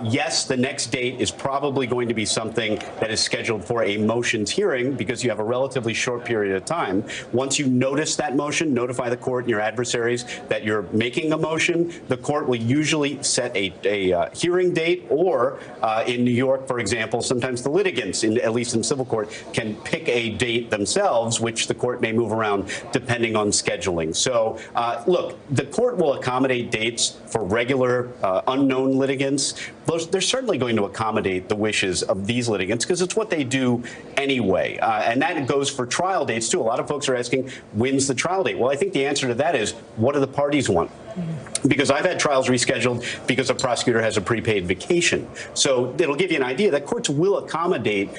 yes, the next date is probably going to be something that is scheduled for a motions hearing, because you have a relatively short period of time. Once you notice that motion, notify the court and your adversaries that you're making a motion. The court will usually set a hearing date, or in New York, for example, sometimes the litigants, at least in civil court, can pick a date themselves, which the court may move around depending on scheduling. So, look, the court will accommodate dates for regular unknown litigants. They're certainly going to accommodate the wishes of these litigants because it's what they do anyway. And that goes for trial dates, too. A lot of folks are asking, when's the trial date? Well, I think the answer to that is, what do the parties want? Because I've had trials rescheduled because a prosecutor has a prepaid vacation. So it'll give you an idea that courts will accommodate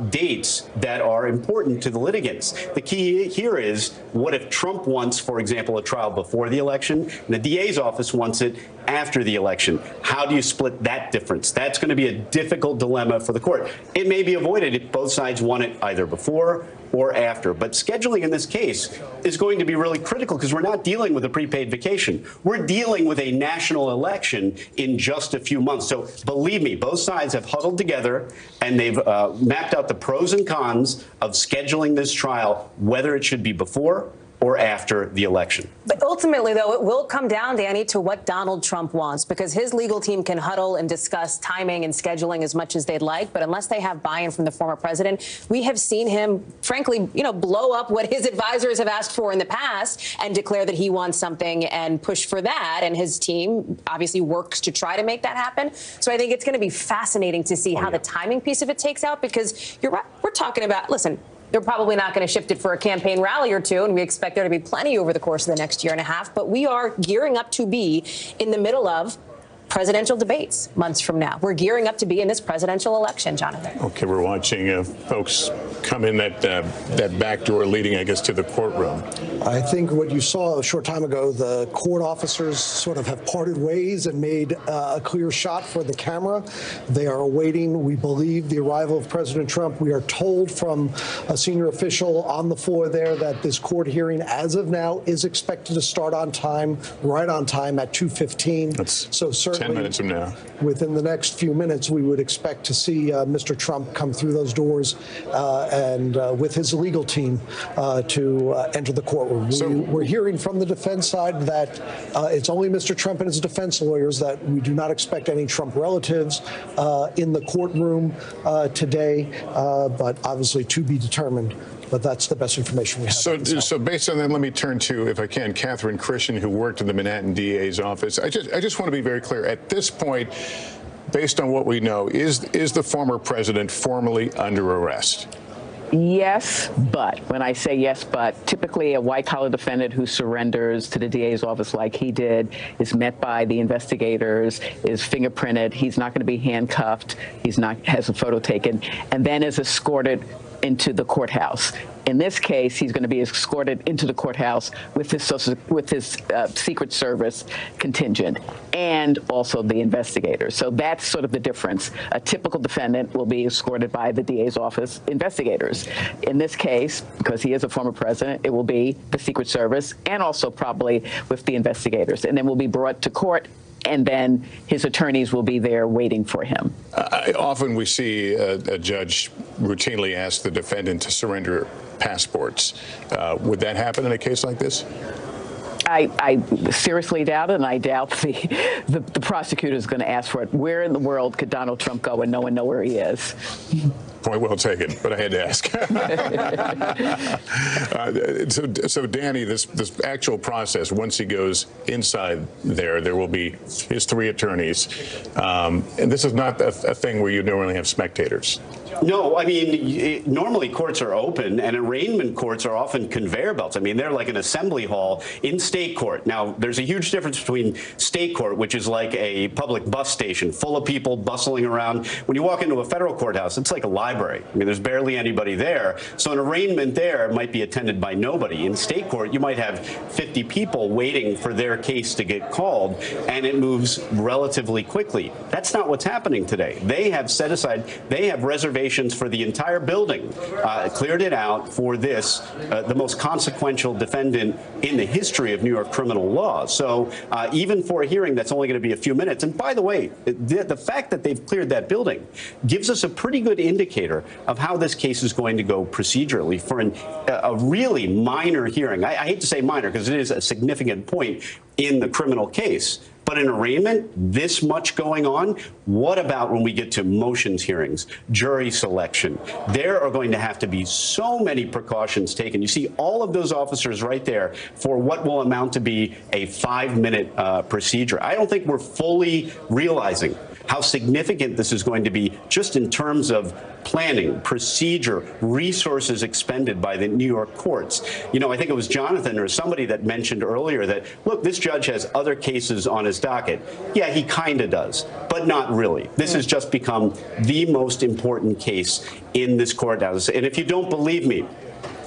dates that are important to the litigants. The key here is, what if Trump wants, for example, a trial before the election, and the DA's office wants it after the election? How do you split that difference? That's going to be a difficult dilemma for the court. It may be avoided if both sides want it either before or after. But scheduling in this case is going to be really critical, because we're not dealing with a prepaid vacation. We're dealing with a national election in just a few months. So believe me, both sides have huddled together and they've mapped out the pros and cons of scheduling this trial, whether it should be before or after the election. But ultimately, though, it will come down, Danny, to what Donald Trump wants, because his legal team can huddle and discuss timing and scheduling as much as they'd like. But unless they have buy-in from the former president, we have seen him, frankly, blow up what his advisors have asked for in the past and declare that he wants something and push for that. And his team obviously works to try to make that happen. So I think it's going to be fascinating to see how the timing piece of it takes out, because you're right. We're talking about, listen, they're probably not going to shift it for a campaign rally or two, and we expect there to be plenty over the course of the next year and a half. But we are gearing up to be in the middle of presidential debates months from now. We're gearing up to be in this presidential election, Jonathan. Okay, we're watching folks come in that back door leading, I guess, to the courtroom. I think what you saw a short time ago, the court officers sort of have parted ways and made a clear shot for the camera. They are awaiting, we believe, the arrival of President Trump. We are told from a senior official on the floor there that this court hearing, as of now, is expected to start on time, right on time at 2:15. So certainly 10 minutes from now. Within the next few minutes, we would expect to see Mr. Trump come through those doors and with his legal team to enter the courtroom. We're hearing from the defense side that it's only Mr. Trump and his defense lawyers, that we do not expect any Trump relatives in the courtroom today, but obviously to be determined. But that's the best information we have. So based on that, let me turn to, if I can, Catherine Christian, who worked in the Manhattan DA's office. I just want to be very clear. At this point, based on what we know, is the former president formally under arrest? Yes, but when I say yes, but typically a white-collar defendant who surrenders to the DA's office like he did is met by the investigators, is fingerprinted. He's not going to be handcuffed. Has a photo taken, and then is escorted into the courthouse. In this case, he's going to be escorted into the courthouse with his Secret Service contingent and also the investigators. So that's sort of the difference. A typical defendant will be escorted by the DA's office investigators. In this case, because he is a former president, it will be the Secret Service and also probably with the investigators, and then will be brought to court, and then his attorneys will be there waiting for him. Often we see a judge routinely ask the defendant to surrender passports. Would that happen in a case like this? I seriously doubt it, and I doubt the prosecutor is going to ask for it. Where in the world could Donald Trump go and no one know where he is? Point well taken, but I had to ask. So Danny, this actual process, once he goes inside there will be his three attorneys. And this is not a thing where you normally have spectators. No, I mean, normally courts are open, and arraignment courts are often conveyor belts. I mean, they're like an assembly hall in state court. Now, there's a huge difference between state court, which is like a public bus station full of people bustling around. When you walk into a federal courthouse, it's like a library. I mean, there's barely anybody there. So an arraignment there might be attended by nobody. In state court, you might have 50 people waiting for their case to get called, and it moves relatively quickly. That's not what's happening today. They have set aside, they have reservations for the entire building, cleared it out for this, the most consequential defendant in the history of New York criminal law. So even for a hearing that's only going to be a few minutes, and by the way, the fact that they've cleared that building gives us a pretty good indicator of how this case is going to go procedurally for a really minor hearing. I hate to say minor because it is a significant point in the criminal case. But in arraignment, this much going on, what about when we get to motions hearings, jury selection? There are going to have to be so many precautions taken. You see all of those officers right there for what will amount to be a 5-minute procedure. I don't think we're fully realizing how significant this is going to be just in terms of planning, procedure, resources expended by the New York courts. You know, I think it was Jonathan or somebody that mentioned earlier that, look, this judge has other cases on his docket. Yeah, he kind of does, but not really. This has just become the most important case in this courthouse. And if you don't believe me,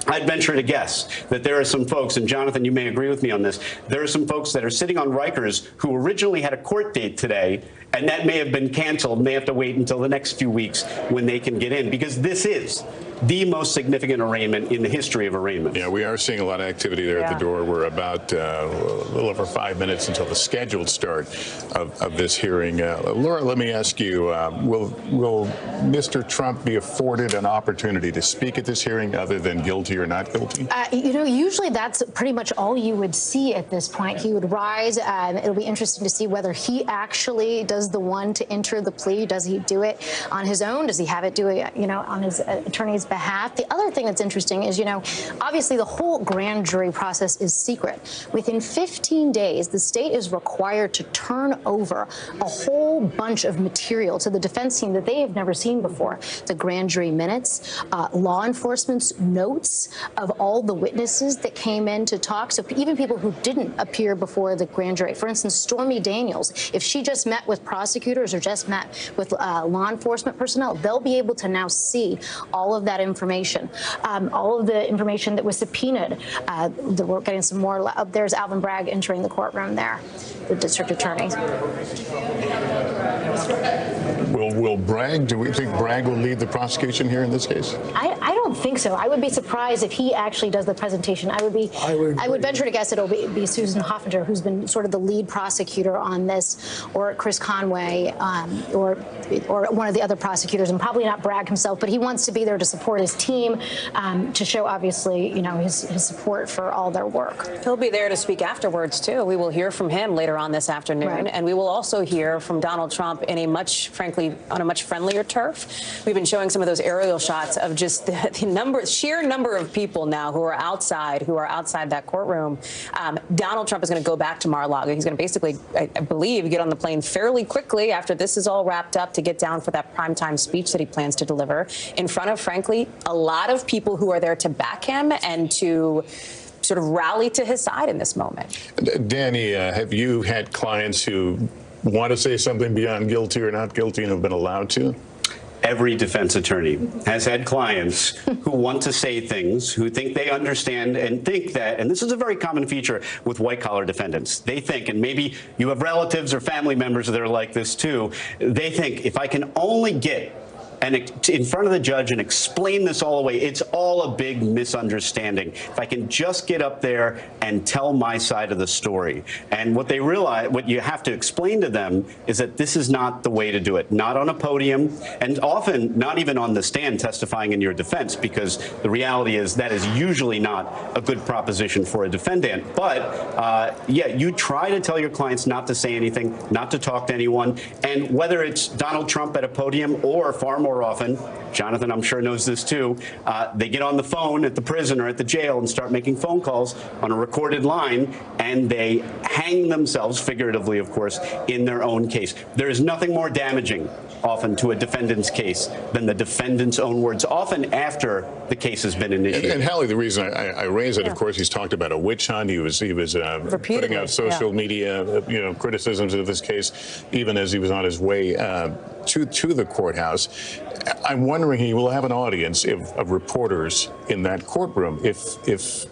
I'd venture to guess that there are some folks, and Jonathan, you may agree with me on this, there are some folks that are sitting on Rikers who originally had a court date today, and that may have been canceled, may have to wait until the next few weeks when they can get in, because this is the most significant arraignment in the history of arraignment. Yeah, we are seeing a lot of activity there at the door. We're about a little over 5 minutes until the scheduled start of this hearing. Laura, let me ask you, will Mr. Trump be afforded an opportunity to speak at this hearing other than guilty or not guilty? You know, usually that's pretty much all you would see at this point. He would rise. It'll be interesting to see whether he actually does the one to enter the plea. Does he do it on his own? Does he have it do it, you know, on his attorney's behalf? The other thing that's interesting is, you know, obviously the whole grand jury process is secret. Within 15 days, the state is required to turn over a whole bunch of material to the defense team that they have never seen before. The grand jury minutes, law enforcement's notes of all the witnesses that came in to talk. So even people who didn't appear before the grand jury. For instance, Stormy Daniels, if she just met with prosecutors or just met with law enforcement personnel, they'll be able to now see all of that information, all of the information that was subpoenaed. We're getting some more. There's Alvin Bragg entering the courtroom there, the district attorney. Will Bragg, do we think Bragg will lead the prosecution here in this case? I don't think so. I would be surprised if he actually does the presentation. I would venture to guess it'll be Susan Hoffinger, who's been sort of the lead prosecutor on this, or Chris Conway, or one of the other prosecutors, and probably not Bragg himself, but he wants to be there to support his team, to show, obviously, you know, his support for all their work. He'll be there to speak afterwards, too. We will hear from him later on this afternoon, and we will also hear from Donald Trump in a much, frankly, on a much friendlier turf. We've been showing some of those aerial shots of just the sheer number of people now who are outside that courtroom. Donald Trump is going to go back to Mar-a-Lago. He's going to basically, I believe, get on the plane fairly quickly after this is all wrapped up to get down for that primetime speech that he plans to deliver in front of, frankly, a lot of people who are there to back him and to sort of rally to his side in this moment. Danny, have you had clients who want to say something beyond guilty or not guilty and have been allowed to? Every defense attorney has had clients who want to say things, who think they understand and think that, and this is a very common feature with white-collar defendants. They think, and maybe you have relatives or family members that are like this too, they think if I can only get in front of the judge and explain this all away, it's all a big misunderstanding. If I can just get up there and tell my side of the story. And what they realize, what you have to explain to them is that this is not the way to do it. Not on a podium, and often not even on the stand testifying in your defense, because the reality is that is usually not a good proposition for a defendant. But yeah, you try to tell your clients not to say anything, not to talk to anyone, and whether it's Donald Trump at a podium or far more often, Jonathan, I'm sure, knows this too. They get on the phone at the prison or at the jail and start making phone calls on a recorded line, and they hang themselves, figuratively, of course, in their own case. There is nothing more damaging, often, to a defendant's case than the defendant's own words, often after the case has been initiated. And Hallie, the reason I raise it, of course, he's talked about a witch hunt. He was putting out social media, criticisms of this case, even as he was on his way to the courthouse. I'm wondering, he will have an audience of reporters in that courtroom if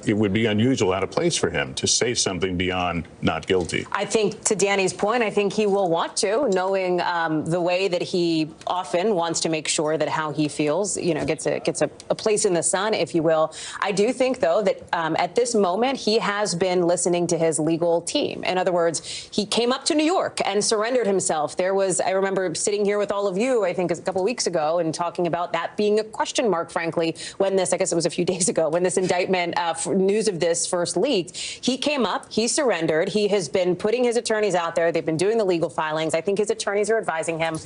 it would be unusual, out of place for him to say something beyond not guilty. I think, to Danny's point, I think he will want to, knowing the way that he often wants to make sure that how he feels, gets a place in the sun, if you will. I do think, though, that at this moment, he has been listening to his legal team. In other words, he came up to New York and surrendered himself. I remember sitting here with all of you, I think a couple weeks ago, and talking about that being a question mark, frankly, when this, I guess it was a few days ago, when this indictment, news of this first leaked. He came up, he surrendered. He has been putting his attorneys out there. They've been doing the legal filings. I think his attorneys are advising him,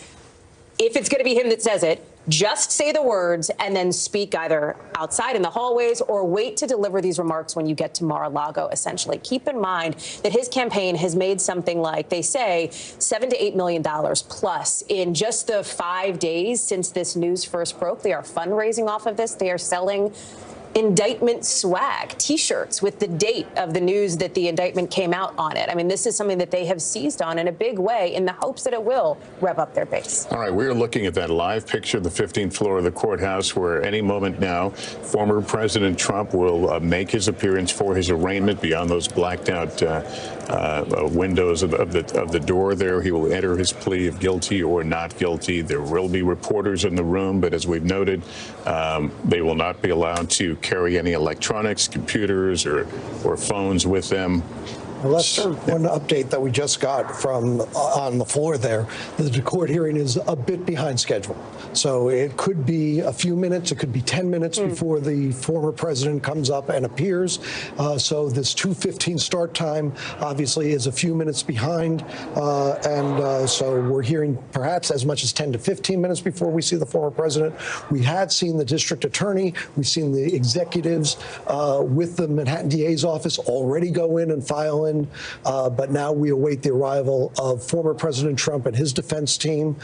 if it's going to be him that says it, just say the words and then speak either outside in the hallways or wait to deliver these remarks when you get to Mar-a-Lago, essentially. Keep in mind that his campaign has made something like, they say, $7 to $8 million plus in just the 5 days since this news first broke. They are fundraising off of this. They are selling indictment swag, T-shirts with the date of the news that the indictment came out on it. I mean, this is something that they have seized on in a big way in the hopes that it will rev up their base. All right, we're looking at that live picture of the 15th floor of the courthouse, where any moment now, former President Trump will make his appearance for his arraignment beyond those blacked out windows of the door there. He will enter his plea of guilty or not guilty. There will be reporters in the room, but as we've noted, they will not be allowed to carry any electronics, computers, or phones with them. Well, Lester, one update that we just got from on the floor there, the court hearing is a bit behind schedule. So it could be a few minutes, it could be 10 minutes before the former president comes up and appears. So this 2:15 start time obviously is a few minutes behind. So we're hearing perhaps as much as 10 to 15 minutes before we see the former president. We had seen the district attorney, we've seen the executives with the Manhattan DA's office already go in and file in. But now we await the arrival of former President Trump and his defense team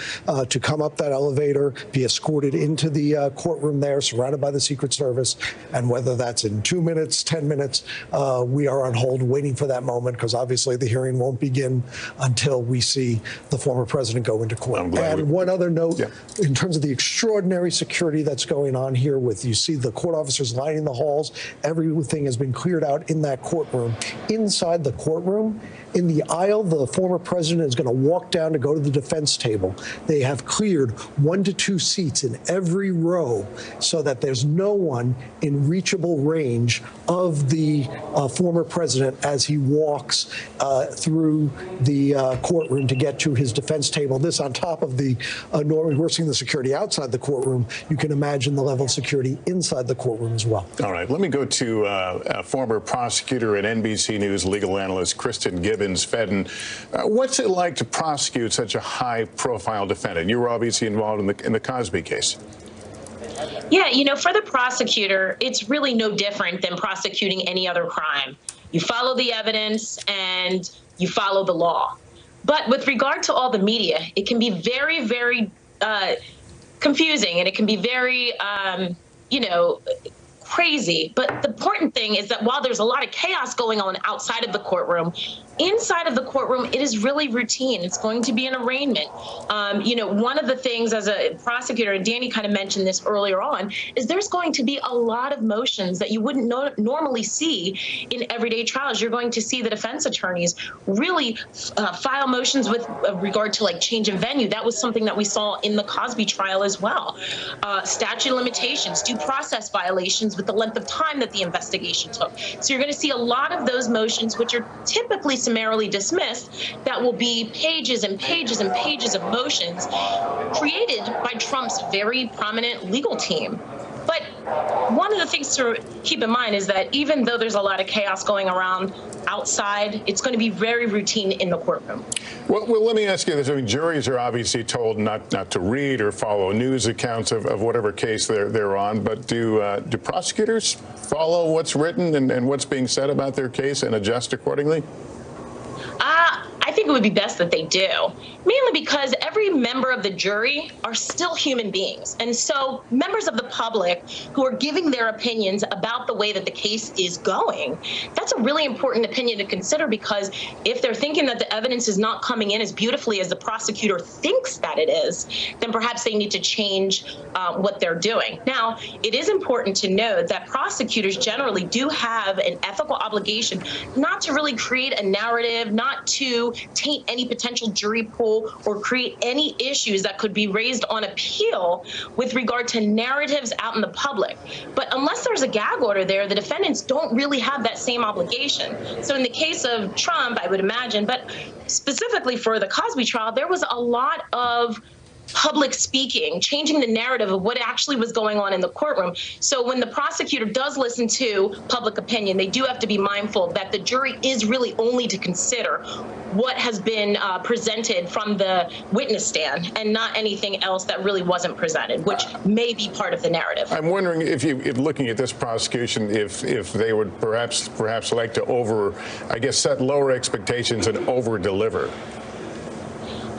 to come up that elevator, be escorted into the courtroom there, surrounded by the Secret Service. And whether that's in 2 minutes, 10 minutes, we are on hold waiting for that moment, because obviously the hearing won't begin until we see the former president go into court. And one other note, in terms of the extraordinary security that's going on here, with you see the court officers lining the halls, everything has been cleared out in that courtroom. Inside the courtroom, in the aisle, the former president is going to walk down to go to the defense table. They have cleared 1 to 2 seats in every row so that there's no one in reachable range of the former president as he walks through the courtroom to get to his defense table. This on top of the normally we're seeing the security outside the courtroom. You can imagine the level of security inside the courtroom as well. All right, let me go to a former prosecutor at NBC News legal analyst Kristen Gibbons-Fedden. What's it like to prosecute such a high-profile defendant? You were obviously involved in the Cosby case. Yeah, for the prosecutor, it's really no different than prosecuting any other crime. You follow the evidence and you follow the law. But with regard to all the media, it can be very, very confusing, and it can be very, crazy. But the important thing is that while there's a lot of chaos going on outside of the courtroom, inside of the courtroom, it is really routine. It's going to be an arraignment. One of the things as a prosecutor, and Danny kind of mentioned this earlier on, is there's going to be a lot of motions that you wouldn't normally see in everyday trials. You're going to see the defense attorneys really file motions with regard to like change in venue. That was something that we saw in the Cosby trial as well. Statute of limitations, due process violations with the length of time that the investigation took. So you're going to see a lot of those motions, which are typically summarily dismissed, that will be pages and pages and pages of motions created by Trump's very prominent legal team. But one of the things to keep in mind is that even though there's a lot of chaos going around outside, it's going to be very routine in the courtroom. Well, let me ask you this. I mean, juries are obviously told not to read or follow news accounts of whatever case they're on, but do prosecutors follow what's written and what's being said about their case and adjust accordingly? I think it would be best that they do, mainly because every member of the jury are still human beings. And so members of the public who are giving their opinions about the way that the case is going, that's a really important opinion to consider, because if they're thinking that the evidence is not coming in as beautifully as the prosecutor thinks that it is, then perhaps they need to change what they're doing. Now, it is important to note that prosecutors generally do have an ethical obligation not to really create a narrative, not to taint any potential jury pool or create any issues that could be raised on appeal with regard to narratives out in the public. But unless there's a gag order there, the defendants don't really have that same obligation. So in the case of Trump, I would imagine, but specifically for the Cosby trial, there was a lot of public speaking, changing the narrative of what actually was going on in the courtroom. So when the prosecutor does listen to public opinion, they do have to be mindful that the jury is really only to consider what has been presented from the witness stand and not anything else that really wasn't presented, which may be part of the narrative. I'm wondering if looking at this prosecution, if they would perhaps like to set lower expectations and over-deliver.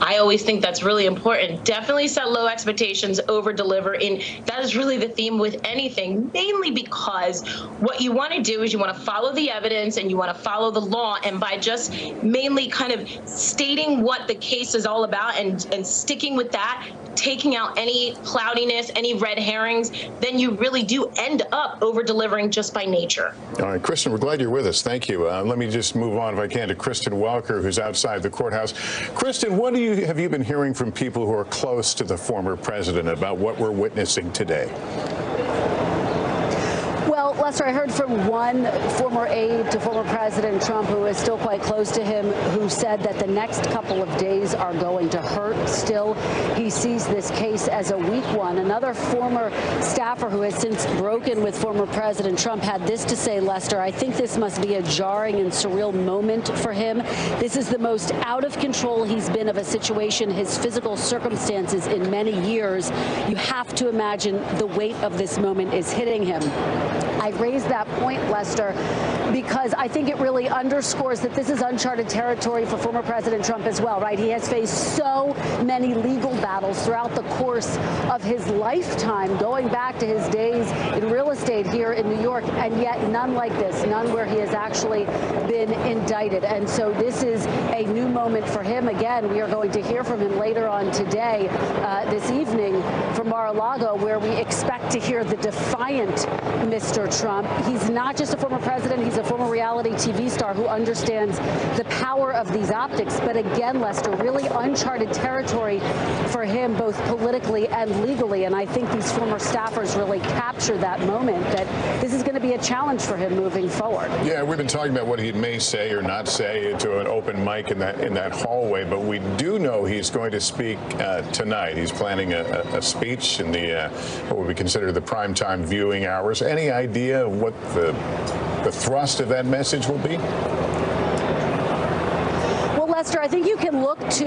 I always think that's really important. Definitely set low expectations, over deliver. And that is really the theme with anything, mainly because what you want to do is you want to follow the evidence and you want to follow the law. And by just mainly kind of stating what the case is all about and sticking with that, taking out any cloudiness, any red herrings, then you really do end up over-delivering just by nature. All right, Kristen, we're glad you're with us. Thank you. Let me just move on, if I can, to Kristen Welker, who's outside the courthouse. Kristen, what have you been hearing from people who are close to the former president about what we're witnessing today? Well, Lester, I heard from one former aide to former President Trump who is still quite close to him, who said that the next couple of days are going to hurt still. He sees this case as a weak one. Another former staffer who has since broken with former President Trump had this to say, Lester: I think this must be a jarring and surreal moment for him. This is the most out of control he's been of a situation, his physical circumstances, in many years. You have to imagine the weight of this moment is hitting him. I raised that point, Lester, because I think it really underscores that this is uncharted territory for former President Trump as well, right? He has faced so many legal battles throughout the course of his lifetime, going back to his days in real estate here in New York, and yet none like this, none where he has actually been indicted. And so this is a new moment for him. Again, we are going to hear from him later on today, this evening, from Mar-a-Lago, where we expect to hear the defiant Mr. Trump. He's not just a former president, he's a former reality TV star who understands the power of these optics. But again, Lester, really uncharted territory for him, both politically and legally. And I think these former staffers really capture that moment, that this is going to be a challenge for him moving forward. Yeah, we've been talking about what he may say or not say to an open mic in that hallway, but we do know he's going to speak tonight. He's planning a speech in the what would be considered the primetime viewing hours. Any idea of what the thrust of that message will be? Lester, I think you can look to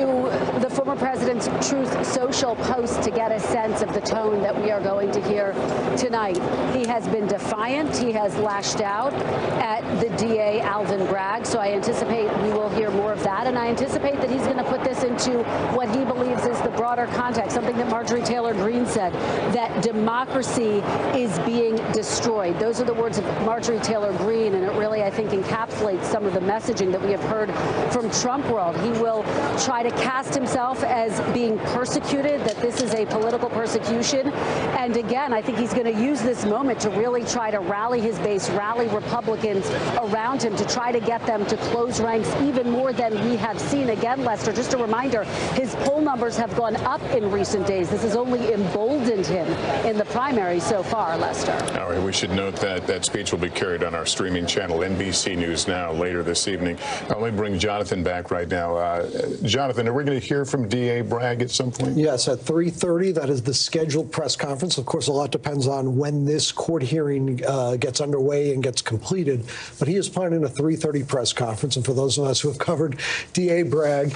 the former president's Truth Social post to get a sense of the tone that we are going to hear tonight. He has been defiant. He has lashed out at the DA, Alvin Bragg. So I anticipate we will hear more of that. And I anticipate that he's going to put this into what he believes is the broader context, something that Marjorie Taylor Greene said, that democracy is being destroyed. Those are the words of Marjorie Taylor Greene, and it really, I think, encapsulates some of the messaging that we have heard from Trump world. He will try to cast himself as being persecuted, that this is a political persecution. And again, I think he's going to use this moment to really try to rally his base, rally Republicans around him, to try to get them to close ranks even more than we have seen. Again, Lester, just a reminder, his poll numbers have gone up in recent days. This has only emboldened him in the primary so far, Lester. All right, we should note that that speech will be carried on our streaming channel, NBC News Now, later this evening. Let me bring Jonathan back right now. now. Jonathan, are we going to hear from D.A. Bragg at some point? Yes, at 3:30. That is the scheduled press conference. Of course, a lot depends on when this court hearing gets underway and gets completed. But he is planning a 3:30 press conference. And for those of us who have covered D.A. Bragg,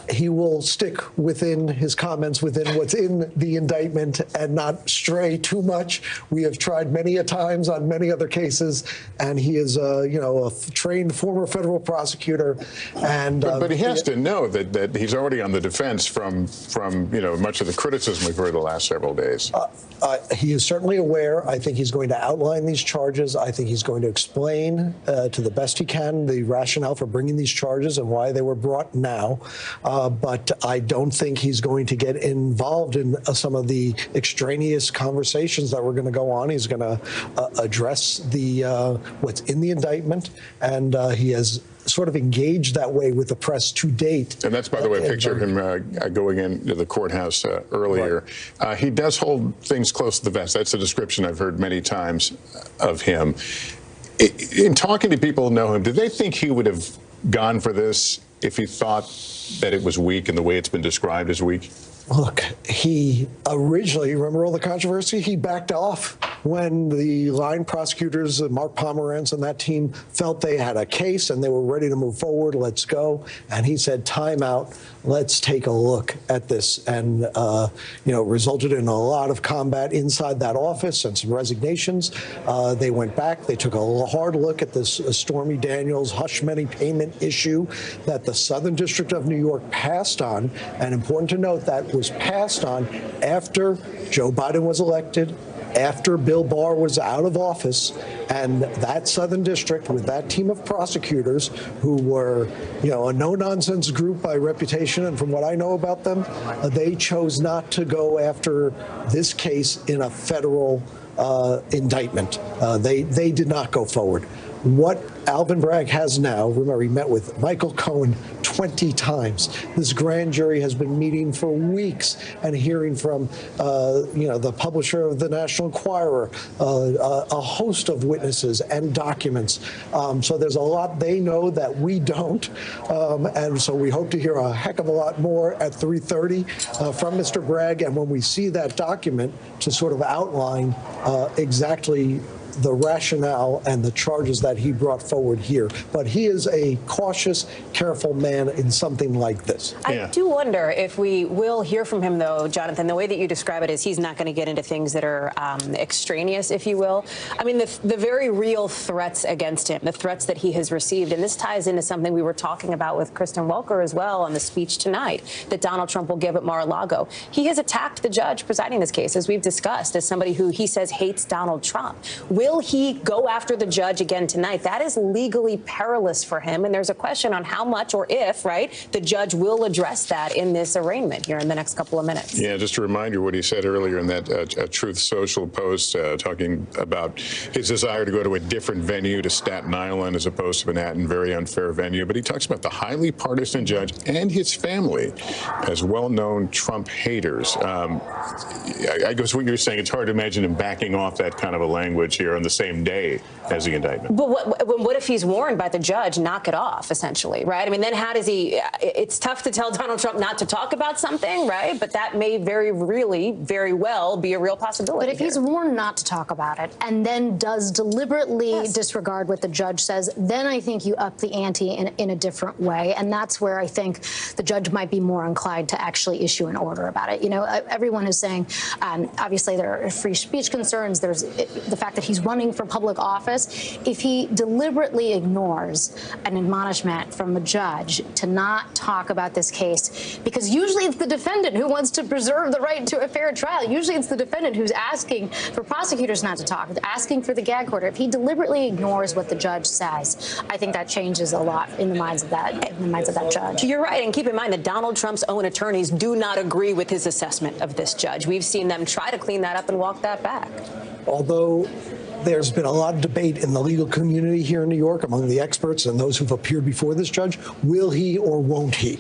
he will stick within his comments, within what's in the indictment, and not stray too much. We have tried many a times on many other cases, and he is, a trained former federal prosecutor. And but he has to know that he's already on the defense from much of the criticism we've heard the last several days. He is certainly aware. I think he's going to outline these charges. I think he's going to explain to the best he can the rationale for bringing these charges and why they were brought now. But I don't think he's going to get involved in some of the extraneous conversations that were going to go on. He's going to address the what's in the indictment, and he has sort of engaged that way with the press to date. And that's, by the way, a picture of him going into the courthouse earlier. Right. He does hold things close to the vest. That's a description I've heard many times of him. In talking to people who know him, did they think he would have gone for this if he thought that it was weak and the way it's been described as weak? Look, he originally, remember all the controversy? He backed off when the line prosecutors, Mark Pomerantz and that team, felt they had a case and they were ready to move forward. Let's go. And he said, time out. Let's take a look at this. And, resulted in a lot of combat inside that office and some resignations. They went back. They took a hard look at this Stormy Daniels hush money payment issue that the Southern District of New York passed on. And important to note, that was passed on after Joe Biden was elected, after Bill Barr was out of office, and that Southern District with that team of prosecutors who were, a no-nonsense group by reputation, and from what I know about them, they chose not to go after this case in a federal indictment. They did not go forward. What Alvin Bragg has now, remember, he met with Michael Cohen 20 times. This grand jury has been meeting for weeks and hearing from, the publisher of the National Enquirer, a host of witnesses and documents. So there's a lot they know that we don't. And so we hope to hear a heck of a lot more at 3:30 from Mr. Bragg. And when we see that document to sort of outline exactly the rationale and the charges that he brought forward here. But he is a cautious, careful man in something like this. I do wonder if we will hear from him, though, Jonathan. The way that you describe it is he's not going to get into things that are extraneous, if you will. I mean, the very real threats against him, the threats that he has received, and this ties into something we were talking about with Kristen Welker as well on the speech tonight that Donald Trump will give at Mar-a-Lago. He has attacked the judge presiding this case, as we've discussed, as somebody who he says hates Donald Trump. Will he go after the judge again tonight? That is legally perilous for him. And there's a question on how much or if, right, the judge will address that in this arraignment here in the next couple of minutes. Yeah, just a reminder what he said earlier in that Truth Social post, talking about his desire to go to a different venue, to Staten Island as opposed to Manhattan, very unfair venue. But he talks about the highly partisan judge and his family as well-known Trump haters. I guess what you're saying, it's hard to imagine him backing off that kind of a language here on the same day as the indictment. But what if he's warned by the judge, knock it off, essentially, right? I mean, then how does he, it's tough to tell Donald Trump not to talk about something, right? But that may very well be a real possibility. But if he's warned not to talk about it and then does deliberately disregard what the judge says, then I think you up the ante in a different way. And that's where I think the judge might be more inclined to actually issue an order about it. Everyone is saying, obviously there are free speech concerns. There's the fact that he's running for public office. If he deliberately ignores an admonishment from a judge to not talk about this case, because usually it's the defendant who wants to preserve the right to a fair trial. Usually it's the defendant who's asking for prosecutors not to talk, asking for the gag order. If he deliberately ignores what the judge says, I think that changes a lot in the minds of that judge. You're right, and keep in mind that Donald Trump's own attorneys do not agree with his assessment of this judge. We've seen them try to clean that up and walk that back. Although There's been a lot of debate in the legal community here in New York among the experts and those who've appeared before this judge. Will he or won't he?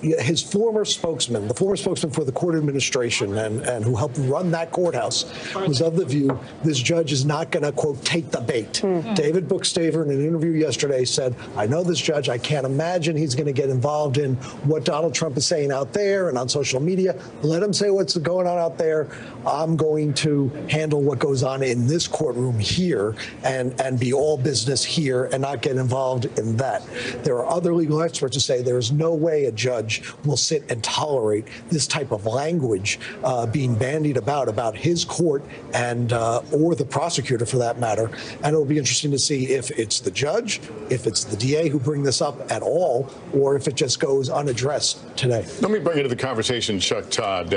His former spokesman, the former spokesman for the court administration and who helped run that courthouse, was of the view this judge is not going to, quote, take the bait. David Bookstaver, in an interview yesterday, said, I know this judge. I can't imagine he's going to get involved in what Donald Trump is saying out there and on social media. Let him say what's going on out there. I'm going to handle what goes on in this courtroom here and be all business here and not get involved in that. There are other legal experts who say there is no way a judge will sit and tolerate this type of language being bandied about his court and or the prosecutor for that matter. And it'll be interesting to see if it's the judge, if it's the DA who bring this up at all, or if it just goes unaddressed today. Let me bring into the conversation Chuck Todd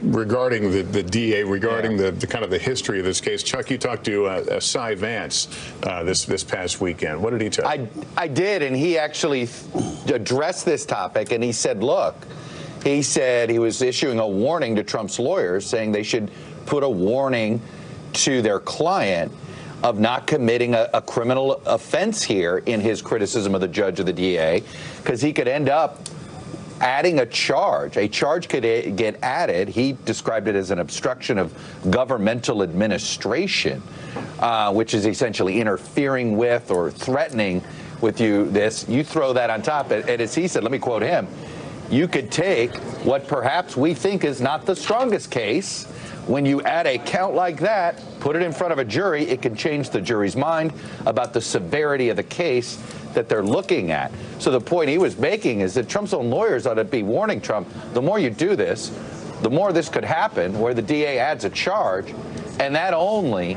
regarding the DA, regarding the kind of the history of this case. Chuck, you talked to Cy Vance this past weekend. What did he tell you? I did, and he actually addressed this topic, and he said, look, he said he was issuing a warning to Trump's lawyers saying they should put a warning to their client of not committing a criminal offense here in his criticism of the judge or the DA, because he could end up adding a charge. A charge could get added. He described it as an obstruction of governmental administration, which is essentially interfering with or threatening with you. You throw that on top, and as he said, let me quote him, you could take what perhaps we think is not the strongest case. When you add a count like that, put it in front of a jury, it can change the jury's mind about the severity of the case that they're looking at. So the point he was making is that Trump's own lawyers ought to be warning Trump, the more you do this, the more this could happen, where the DA adds a charge, and that only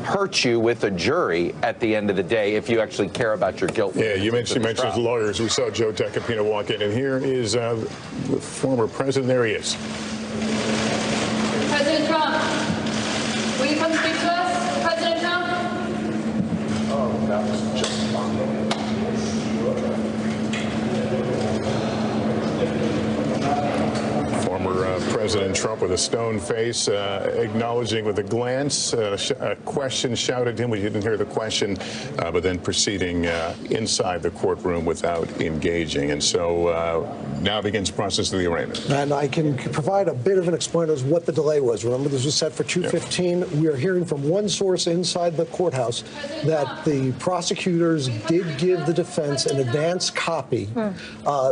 hurts you with a jury at the end of the day if you actually care about your guilt. Yeah, you mentioned lawyers. We saw Joe Tacopina walk in, and here is the former president. There he is. President Trump, will you come speak to us? President Trump? Oh, that was just fun. Former President Trump with a stone face, acknowledging with a glance, a question shouted at him. We didn't hear the question, but then proceeding inside the courtroom without engaging. And so now begins the process of the arraignment. And I can provide a bit of an explanation as what the delay was. Remember, this was set for 2:15. Yep. We are hearing from one source inside the courthouse that the prosecutors did give the defense an advance copy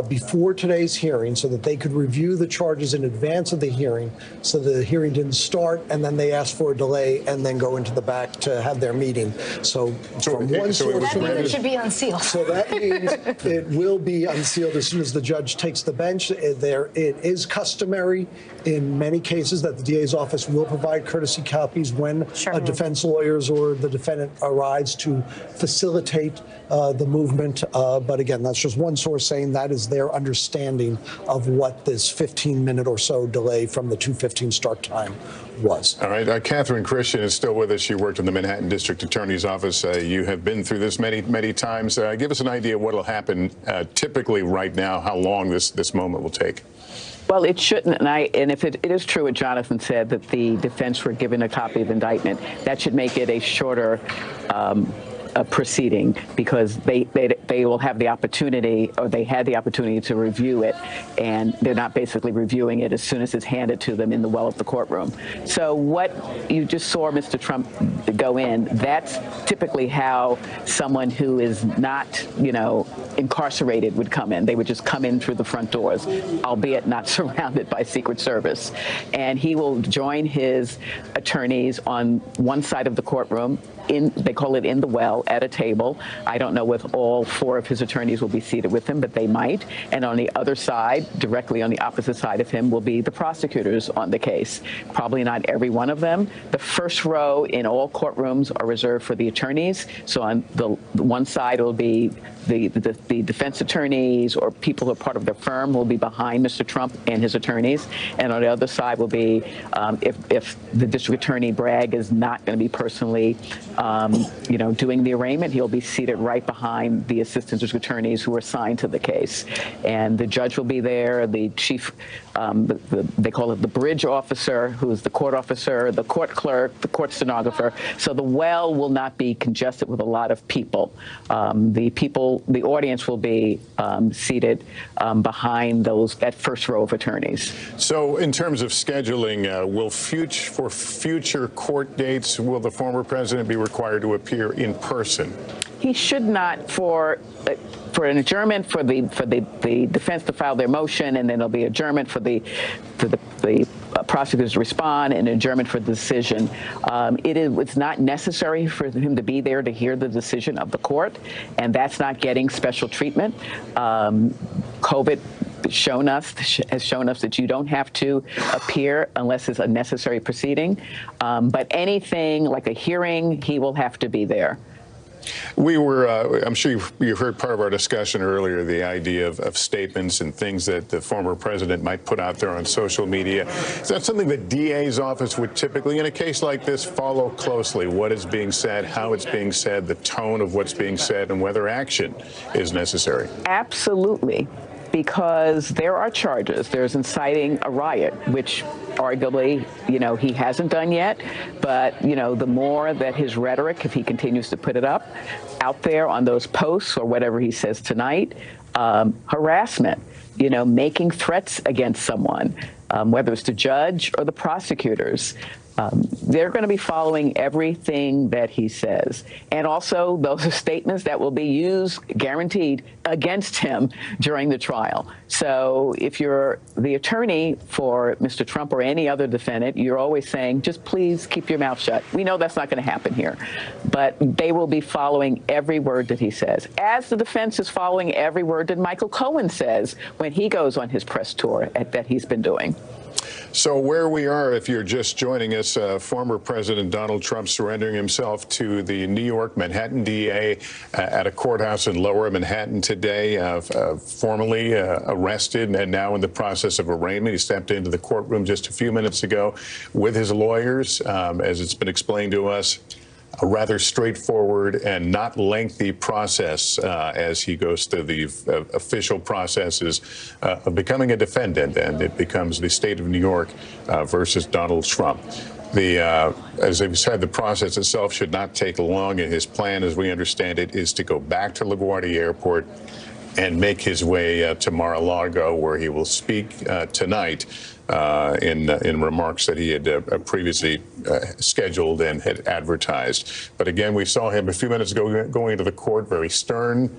before today's hearing so that they could review the charges in advance of the hearing, so the hearing didn't start, and then they asked for a delay and then go into the back to have their meeting. So from one source, that means it should be unsealed. So that means it will be unsealed as soon as the judge takes the bench. It is customary in many cases that the DA's office will provide courtesy copies when a defense lawyers or the defendant arrives to facilitate the movement. But again, that's just one source saying that is their understanding of what this 15-minute or so delay from the 2:15 start time was. All right. Catherine Christian is still with us. She worked in the Manhattan District Attorney's Office. You have been through this many times. Give us an idea of what will happen typically right now, how long this moment will take. Well, it shouldn't, and if it is true what Jonathan said, that the defense were given a copy of the indictment, that should make it a shorter proceeding, because they will have the opportunity, or they had the opportunity to review it, and they're not basically reviewing it as soon as it's handed to them in the well of the courtroom. So what you just saw Mr. Trump go in, that's typically how someone who is not, incarcerated would come in. They would just come in through the front doors, albeit not surrounded by Secret Service. And he will join his attorneys on one side of the courtroom, they call it in the well, at a table. I don't know if all 4 of his attorneys will be seated with him, but they might. And on the other side, directly on the opposite side of him, will be the prosecutors on the case. Probably not every one of them. The first row in all courtrooms are reserved for the attorneys. So on the one side, it'll be the defense attorneys or people who are part of their firm will be behind Mr. Trump and his attorneys. And on the other side will be, if the district attorney Bragg is not going to be personally doing the arraignment, he'll be seated right behind the assistant district attorneys who are assigned to the case. And the judge will be there, the chief they call it the bridge officer, who's the court officer, the court clerk, the court stenographer. So the well will not be congested with a lot of people. The audience will be seated behind that first row of attorneys. So in terms of scheduling, for future court dates, will the former president be required to appear in person? He should not. For an adjournment for the defense to file their motion, and then there'll be adjournment for the prosecutors to respond, and adjournment for the decision. It's not necessary for him to be there to hear the decision of the court, and that's not getting special treatment. COVID has shown us that you don't have to appear unless it's a necessary proceeding. But anything like a hearing, he will have to be there. I'm sure you heard part of our discussion earlier, the idea of statements and things that the former president might put out there on social media. Is that something the DA's office would typically, in a case like this, follow closely? What is being said, how it's being said, the tone of what's being said, and whether action is necessary? Absolutely. Because there are charges. There's inciting a riot, which arguably, he hasn't done yet. But, the more that his rhetoric, if he continues to put it out there on those posts or whatever he says tonight, harassment, making threats against someone, whether it's the judge or the prosecutors. They're going to be following everything that he says. And also, those are statements that will be used, guaranteed, against him during the trial. So if you're the attorney for Mr. Trump or any other defendant, you're always saying, just please keep your mouth shut. We know that's not going to happen here. But they will be following every word that he says, as the defense is following every word that Michael Cohen says when he goes on his press tour that he's been doing. So where we are, if you're just joining us, former President Donald Trump surrendering himself to the New York Manhattan DA at a courthouse in Lower Manhattan today, formally arrested and now in the process of arraignment. He stepped into the courtroom just a few minutes ago with his lawyers, as it's been explained to us. A rather straightforward and not lengthy process as he goes through the official processes of becoming a defendant, and it becomes the state of New York versus Donald Trump. As I've said, the process itself should not take long, and his plan, as we understand it, is to go back to LaGuardia Airport and make his way to Mar-a-Lago, where he will speak tonight in remarks that he had previously scheduled and had advertised. But again, we saw him a few minutes ago going into the court, very stern,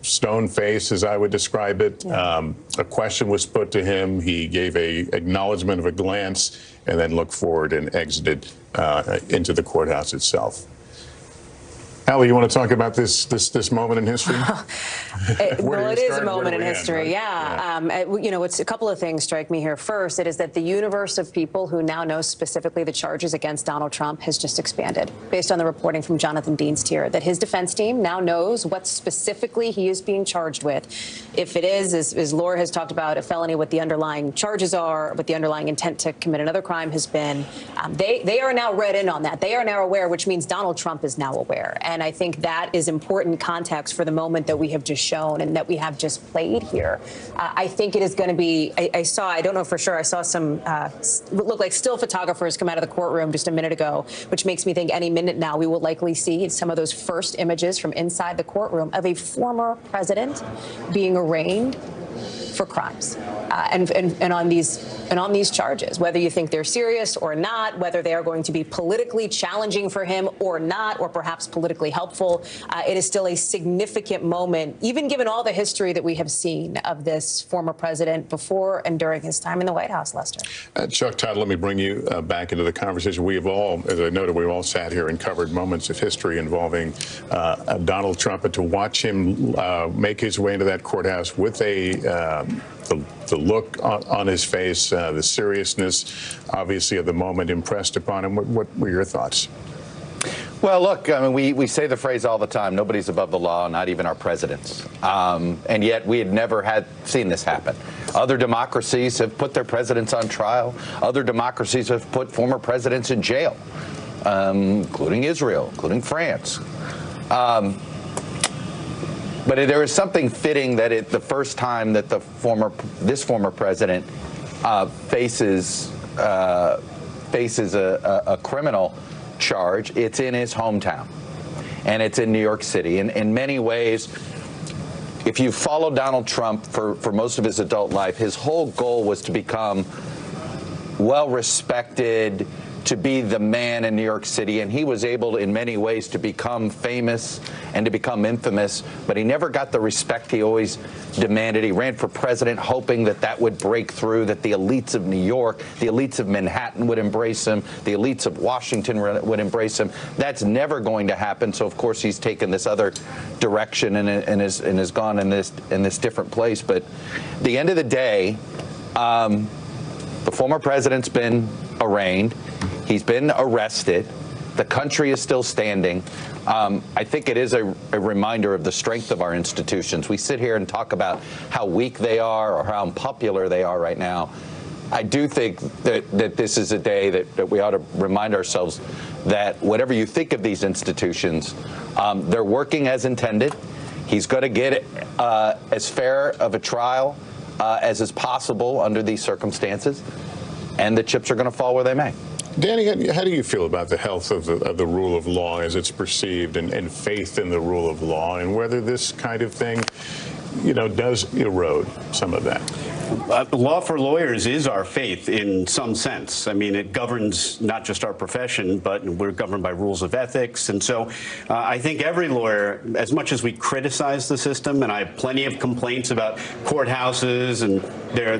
stone face, as I would describe it. A question was put to him. He gave a acknowledgement of a glance and then looked forward and exited into the courthouse itself. Allie, you want to talk about this moment in history? Well, it is a moment in history, yeah. It's a couple of things strike me here. First, it is that the universe of people who now know specifically the charges against Donald Trump has just expanded, based on the reporting from Jonathan Dienst here, that his defense team now knows what specifically he is being charged with. If it is, as Laura has talked about, a felony, what the underlying charges are, what the underlying intent to commit another crime has been, they are now read in on that. They are now aware, which means Donald Trump is now aware. And I think that is important context for the moment that we have just shown and that we have just played here. I think it is going to be, I don't know for sure, I saw some what looked like still photographers come out of the courtroom just a minute ago, which makes me think any minute now we will likely see some of those first images from inside the courtroom of a former president being arraigned for crimes and on these charges, whether you think they're serious or not, whether they are going to be politically challenging for him or not, or perhaps politically helpful. It is still a significant moment, even given all the history that we have seen of this former president before and during his time in the White House, Lester. Chuck Todd, let me bring you back into the conversation. We have all, as I noted, we've all sat here and covered moments of history involving Donald Trump, and to watch him make his way into that courthouse with the look on his face, the seriousness, obviously, of the moment impressed upon him. What were your thoughts? Well, look, I mean, we say the phrase all the time, nobody's above the law, not even our presidents. And yet we had never seen this happen. Other democracies have put their presidents on trial. Other democracies have put former presidents in jail, including Israel, including France. But there is something fitting that the first time that this former president faces a criminal charge, it's in his hometown, and it's in New York City. In many ways, if you follow Donald Trump for most of his adult life, his whole goal was to become well-respected, to be the man in New York City, and he was able in many ways to become famous and to become infamous, but he never got the respect he always demanded. He ran for president hoping that would break through, that the elites of New York, the elites of Manhattan would embrace him, the elites of Washington would embrace him. That's never going to happen, so of course he's taken this other direction and has gone in this different place. But at the end of the day, the former president's been arraigned. He's been arrested. The country is still standing. I think it is a reminder of the strength of our institutions. We sit here and talk about how weak they are or how unpopular they are right now. I do think that this is a day that we ought to remind ourselves that whatever you think of these institutions, they're working as intended. He's going to get as fair of a trial as is possible under these circumstances, and the chips are going to fall where they may. Danny, how do you feel about the health of the rule of law as it's perceived and faith in the rule of law, and whether this kind of thing, does erode some of that? Law for lawyers is our faith in some sense. I mean, it governs not just our profession, but we're governed by rules of ethics. And so I think every lawyer, as much as we criticize the system, and I have plenty of complaints about courthouses and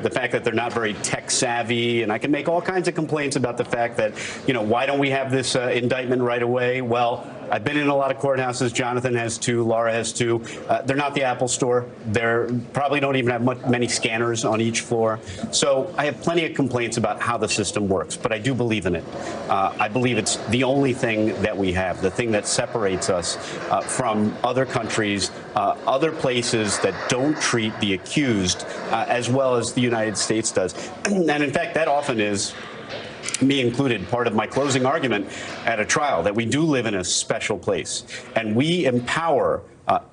the fact that they're not very tech savvy, and I can make all kinds of complaints about the fact that, why don't we have this indictment right away? Well, I've been in a lot of courthouses. Jonathan has too. Laura has too. They're not the Apple Store. They probably don't even have many scanners on each floor. So I have plenty of complaints about how the system works, but I do believe in it. I believe it's the only thing that we have, the thing that separates us from other countries, other places that don't treat the accused as well as the United States does. And in fact, that often is, me included, part of my closing argument at a trial, that we do live in a special place. And we empower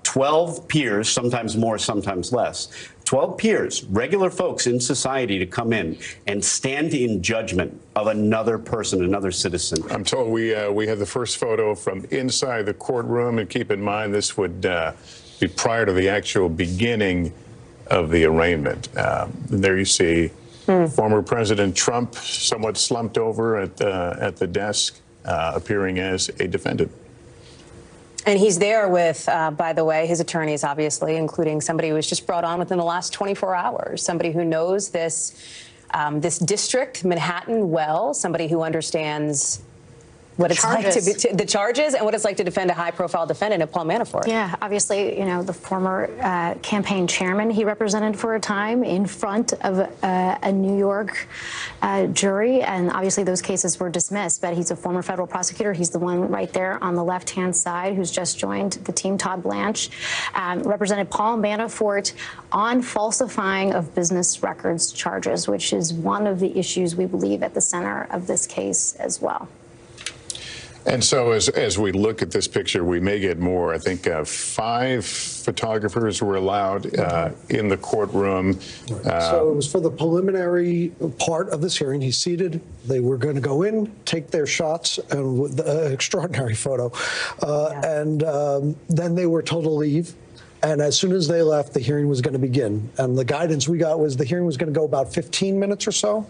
12 peers, sometimes more, sometimes less, 12 peers, regular folks in society, to come in and stand in judgment of another person, another citizen. I'm told we have the first photo from inside the courtroom, and keep in mind this would be prior to the actual beginning of the arraignment. And there you see former President Trump, somewhat slumped over at the desk, appearing as a defendant. And he's there with, by the way, his attorneys, obviously, including somebody who was just brought on within the last 24 hours, somebody who knows this district, Manhattan, well, somebody who understands what it's like to the charges and what it's like to defend a high-profile defendant of Paul Manafort. Yeah, obviously, the former campaign chairman he represented for a time in front of a New York jury, and obviously those cases were dismissed, but he's a former federal prosecutor. He's the one right there on the left-hand side who's just joined the team, Todd Blanche, represented Paul Manafort on falsifying of business records charges, which is one of the issues we believe at the center of this case as well. And so as we look at this picture, we may get more. I think 5 photographers were allowed in the courtroom. So it was for the preliminary part of this hearing. He's seated. They were going to go in, take their shots, and with the extraordinary photo. And then they were told to leave. And as soon as they left, the hearing was going to begin. And the guidance we got was the hearing was going to go about 15 minutes or so.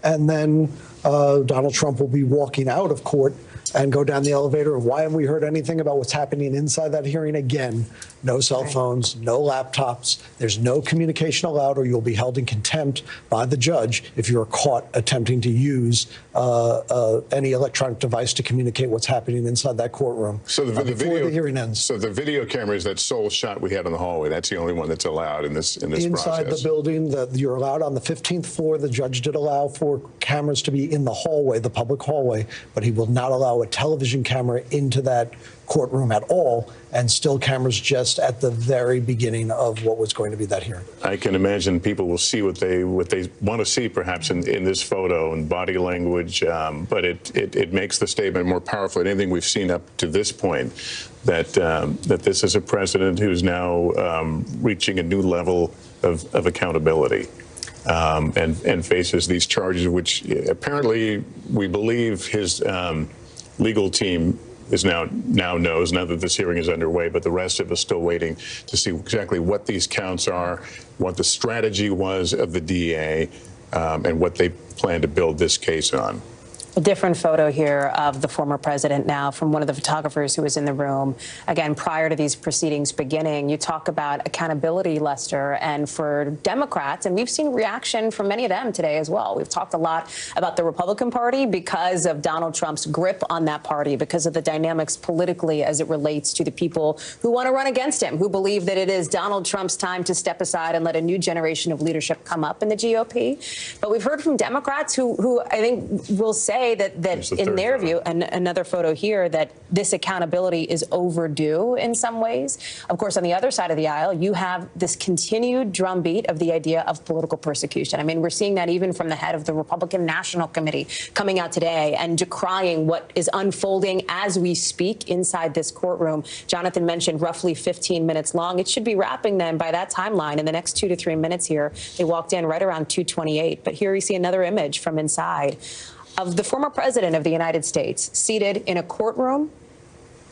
And then Donald Trump will be walking out of court and go down the elevator. Why haven't we heard anything about what's happening inside that hearing? Again, no cell phones, no laptops. There's no communication allowed, or you'll be held in contempt by the judge if you're caught attempting to use any electronic device to communicate what's happening inside that courtroom. So the before the hearing ends. So the video cameras, that sole shot we had in the hallway, that's the only one that's allowed in this inside process. the building, that you're allowed on the 15th floor. The judge did allow for cameras to be in the hallway, the public hallway, but he will not allow allow a television camera into that courtroom at all, and still cameras just at the very beginning of what was going to be that hearing. I can imagine people will see what they want to see, perhaps in this photo and body language, but it makes the statement more powerful than anything we've seen up to this point. That this is a president who's now reaching a new level of accountability. And faces these charges, which apparently we believe his legal team is now knows, now that this hearing is underway, but the rest of us still waiting to see exactly what these counts are, what the strategy was of the DA, and what they plan to build this case on. A different photo here of the former president now from one of the photographers who was in the room. Again, prior to these proceedings beginning, you talk about accountability, Lester, and for Democrats, and we've seen reaction from many of them today as well. We've talked a lot about the Republican Party because of Donald Trump's grip on that party, because of the dynamics politically as it relates to the people who want to run against him, who believe that it is Donald Trump's time to step aside and let a new generation of leadership come up in the GOP. But we've heard from Democrats who I think will say that in their view, and another photo here, that this accountability is overdue in some ways. Of course, on the other side of the aisle, you have this continued drumbeat of the idea of political persecution. I mean, we're seeing that even from the head of the Republican National Committee coming out today and decrying what is unfolding as we speak inside this courtroom. Jonathan mentioned roughly 15 minutes long. It should be wrapping then by that timeline in the next 2 to 3 minutes here. They walked in right around 2:28. But here we see another image from inside of the former president of the United States seated in a courtroom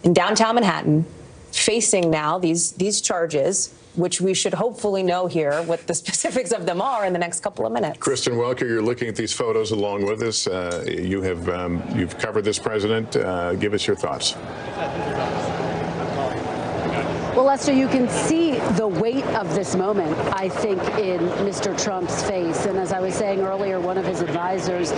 in downtown Manhattan, facing now these charges, which we should hopefully know here what the specifics of them are in the next couple of minutes. Kristen Welker, you're looking at these photos along with us. You've covered this president. Give us your thoughts. Well, Lester, you can see the weight of this moment, I think, in Mr. Trump's face. And as I was saying earlier, one of his advisors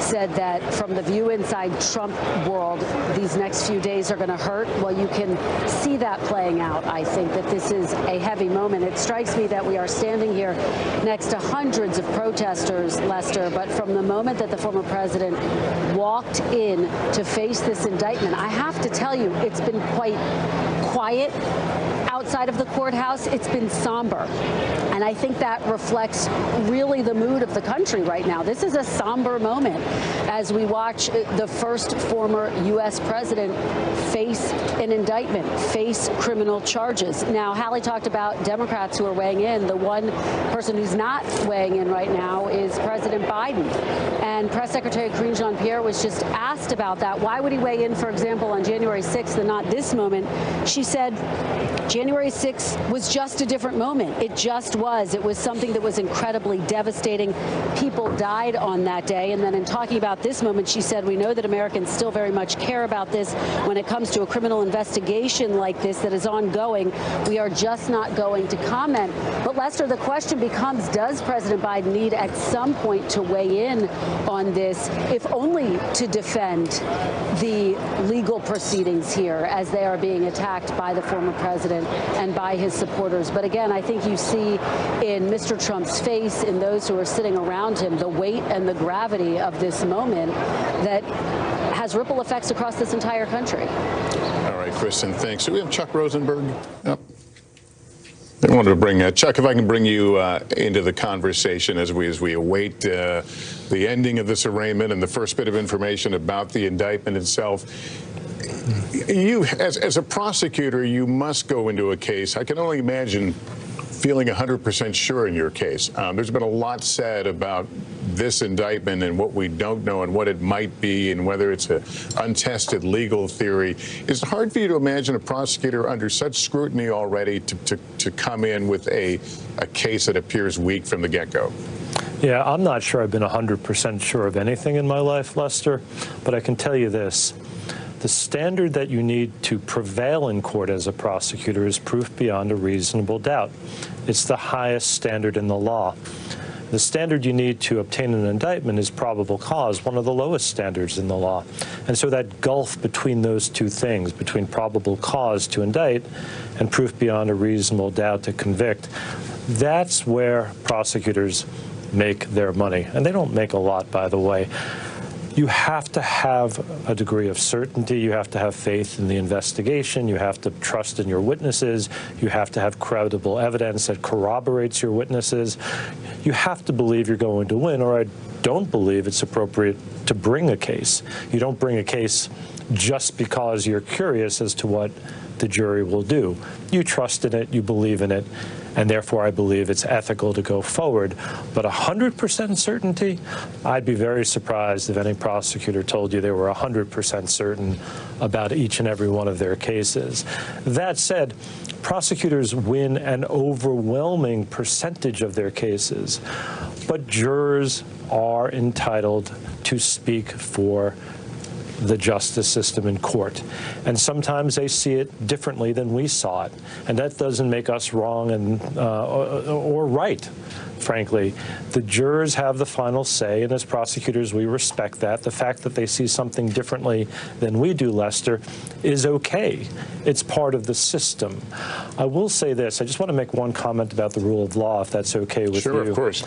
said that from the view inside Trump world, these next few days are going to hurt. Well, you can see that playing out. I think that this is a heavy moment. It strikes me that we are standing here next to hundreds of protesters, Lester, but from the moment that the former president walked in to face this indictment, I have to tell you, it's been quite quiet outside of the courthouse. It's been somber. And I think that reflects really the mood of the country right now. This is a somber moment as we watch the first former U.S. president face an indictment, face criminal charges. Now, Hallie talked about Democrats who are weighing in. The one person who's not weighing in right now is President Biden. And Press Secretary Karine Jean-Pierre was just asked about that. Why would he weigh in, for example, on January 6th and not this moment? She said January 6th was just a different moment. It just was. It was something that was incredibly devastating. People died on that day. And then in talking about this moment, she said, we know that Americans still very much care about this when it comes to a criminal investigation like this that is ongoing. We are just not going to comment. But Lester, the question becomes, does President Biden need at some point to weigh in on this, if only to defend the legal proceedings here as they are being attacked by the former president and by his supporters? But again, I think you see in Mr. Trump's face, in those who are sitting around him, the weight and the gravity of this moment that has ripple effects across this entire country. All right, Kristen, thanks. So we have Chuck Rosenberg. Yep. I wanted to bring Chuck, if I can bring you into the conversation as we await the ending of this arraignment and the first bit of information about the indictment itself. You, as a prosecutor, you must go into a case. I can only imagine feeling 100% sure in your case. There's been a lot said about this indictment and what we don't know and what it might be and whether it's an untested legal theory. Is it hard for you to imagine a prosecutor under such scrutiny already to come in with a case that appears weak from the get-go? Yeah, I'm not sure I've been 100% sure of anything in my life, Lester, but I can tell you this. The standard that you need to prevail in court as a prosecutor is proof beyond a reasonable doubt. It's the highest standard in the law. The standard you need to obtain an indictment is probable cause, one of the lowest standards in the law. And so that gulf between those two things, between probable cause to indict and proof beyond a reasonable doubt to convict, that's where prosecutors make their money. And they don't make a lot, by the way. You have to have a degree of certainty. You have to have faith in the investigation. You have to trust in your witnesses. You have to have credible evidence that corroborates your witnesses. You have to believe you're going to win, or I don't believe it's appropriate to bring a case. You don't bring a case just because you're curious as to what the jury will do. You trust in it, you believe in it, and therefore I believe it's ethical to go forward. But 100% certainty, I'd be very surprised if any prosecutor told you they were 100% certain about each and every one of their cases. That said, prosecutors win an overwhelming percentage of their cases, but jurors are entitled to speak for the justice system in court. And sometimes they see it differently than we saw it. And that doesn't make us wrong or right, frankly. The jurors have the final say, and as prosecutors, we respect that. The fact that they see something differently than we do, Lester, is okay. It's part of the system. I will say this. I just want to make one comment about the rule of law, if that's okay with you. Sure, of course.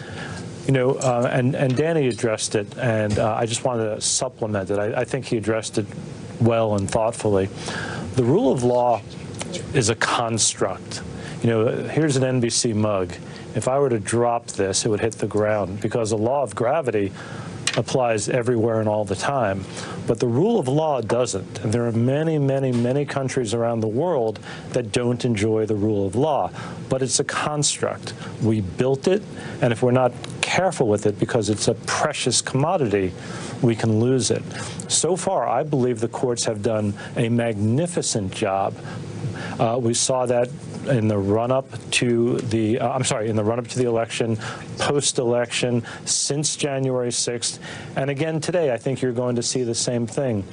You know, and Danny addressed it, and I just wanted to supplement it. I think he addressed it well and thoughtfully. The rule of law is a construct. You know, here's an NBC mug. If I were to drop this, it would hit the ground because the law of gravity applies everywhere and all the time. But the rule of law doesn't. And there are many, many, many countries around the world that don't enjoy the rule of law. But it's a construct. We built it, and if we're not careful with it because it's a precious commodity, we can lose it. So far, I believe the courts have done a magnificent job. We saw that in the run-up to the, in the run-up to the election, post-election, since January 6th, and again today, I think you're going to see the same thing.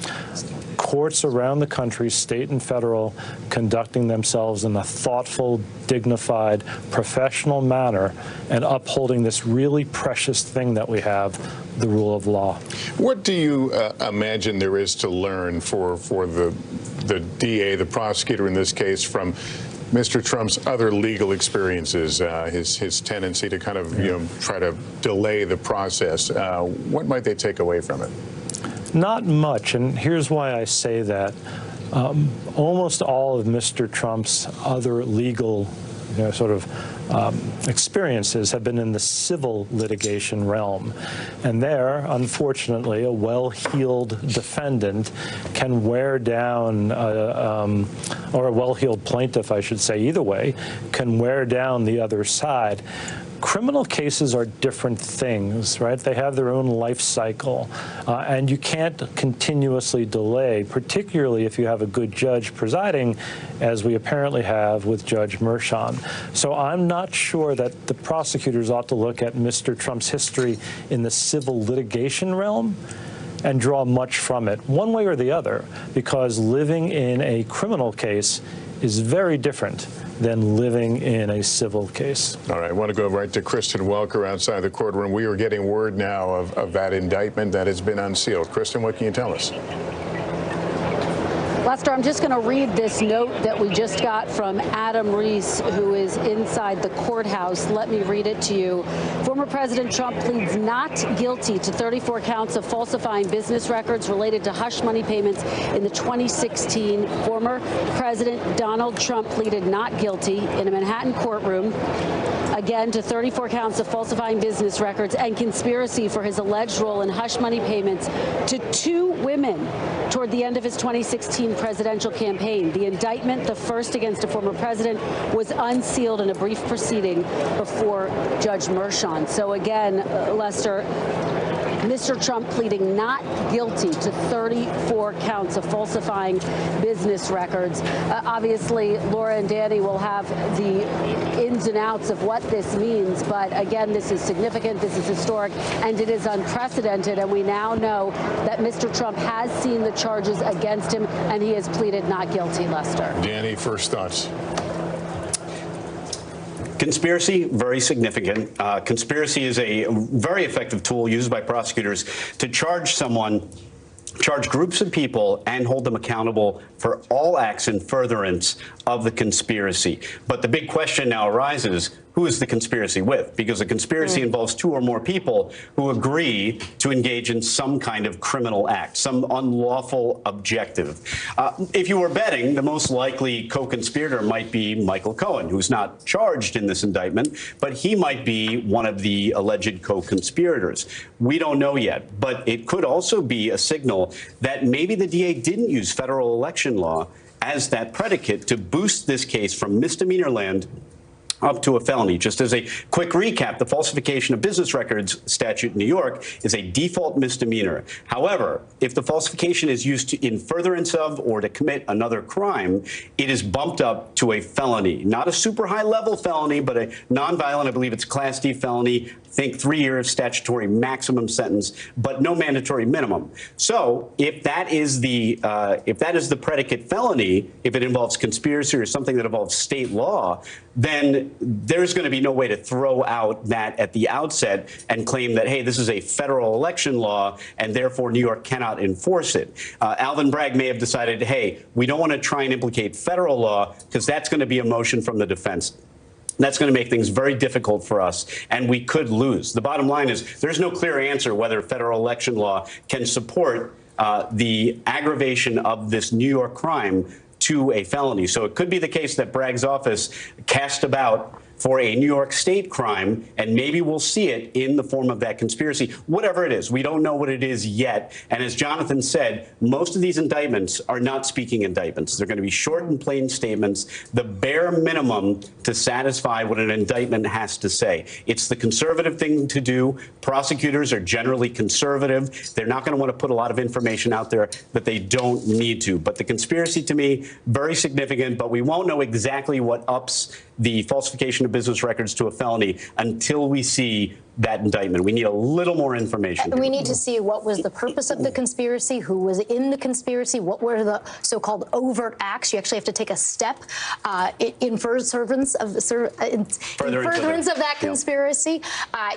Courts around the country, state and federal, conducting themselves in a thoughtful, dignified, professional manner and upholding this really precious thing that we have, the rule of law. What do you imagine there is to learn for the DA, the prosecutor in this case, from Mr. Trump's other legal experiences, his tendency to kind of, try to delay the process? What might they take away from it? Not much, and here's why I say that. Almost all of Mr. Trump's other legal experiences have been in the civil litigation realm. And there, unfortunately, a well-heeled defendant can wear down, or a well-heeled plaintiff, I should say, either way, can wear down the other side. Criminal cases are different things, right? They have their own life cycle, and you can't continuously delay, particularly if you have a good judge presiding, as we apparently have with Judge Merchan. So I'm not sure that the prosecutors ought to look at Mr. Trump's history in the civil litigation realm and draw much from it, one way or the other, because living in a criminal case is very different than living in a civil case. All right, I want to go right to Kristen Welker outside the courtroom. We are getting word now of that indictment that has been unsealed. Kristen, what can you tell us? Lester, I'm just going to read this note that we just got from Adam Reese, who is inside the courthouse. Let me read it to you. Former President Trump pleads not guilty to 34 counts of falsifying business records related to hush money payments in the 2016. Former President Donald Trump pleaded not guilty in a Manhattan courtroom, again, to 34 counts of falsifying business records and conspiracy for his alleged role in hush money payments to 2 women toward the end of his 2016 presidential campaign. The indictment, the first against a former president, was unsealed in a brief proceeding before Judge Merchan. So again, Lester, Mr. Trump pleading not guilty to 34 counts of falsifying business records. Obviously, Laura and Danny will have the ins and outs of what this means. But again, this is significant, this is historic, and it is unprecedented. And we now know that Mr. Trump has seen the charges against him, and he has pleaded not guilty, Lester. Danny, first thoughts. Conspiracy, very significant. Conspiracy is a very effective tool used by prosecutors to charge someone, charge groups of people, and hold them accountable for all acts in furtherance of the conspiracy. But the big question now arises, who is the conspiracy with? Because a conspiracy involves two or more people who agree to engage in some kind of criminal act, some unlawful objective. If you were betting, the most likely co-conspirator might be Michael Cohen, who's not charged in this indictment, but he might be one of the alleged co-conspirators. We don't know yet, but it could also be a signal that maybe the DA didn't use federal election law as that predicate to boost this case from misdemeanor land up to a felony. Just as a quick recap, the falsification of business records statute in New York is a default misdemeanor. However, if the falsification is used in furtherance of or to commit another crime, it is bumped up to a felony. Not a super high level felony, but a nonviolent, I believe it's Class D felony. Think 3 years statutory maximum sentence, but no mandatory minimum. So if that is the predicate felony, if it involves conspiracy or something that involves state law, then there's going to be no way to throw out that at the outset and claim that, hey, this is a federal election law and therefore New York cannot enforce it. Alvin Bragg may have decided, hey, we don't want to try and implicate federal law because that's going to be a motion from the defense. That's going to make things very difficult for us, and we could lose. The bottom line is there's no clear answer whether federal election law can support the aggravation of this New York crime to a felony. So it could be the case that Bragg's office cast about for a New York State crime, and maybe we'll see it in the form of that conspiracy. Whatever it is, we don't know what it is yet. And as Jonathan said, most of these indictments are not speaking indictments. They're going to be short and plain statements, the bare minimum to satisfy what an indictment has to say. It's the conservative thing to do. Prosecutors are generally conservative. They're not going to want to put a lot of information out there that they don't need to. But the conspiracy, to me, very significant, but we won't know exactly what ups the falsification of business records to a felony until we see that indictment. We need a little more information. And we need to see what was the purpose of the conspiracy, who was in the conspiracy, what were the so-called overt acts. You actually have to take a step in furtherance of that conspiracy.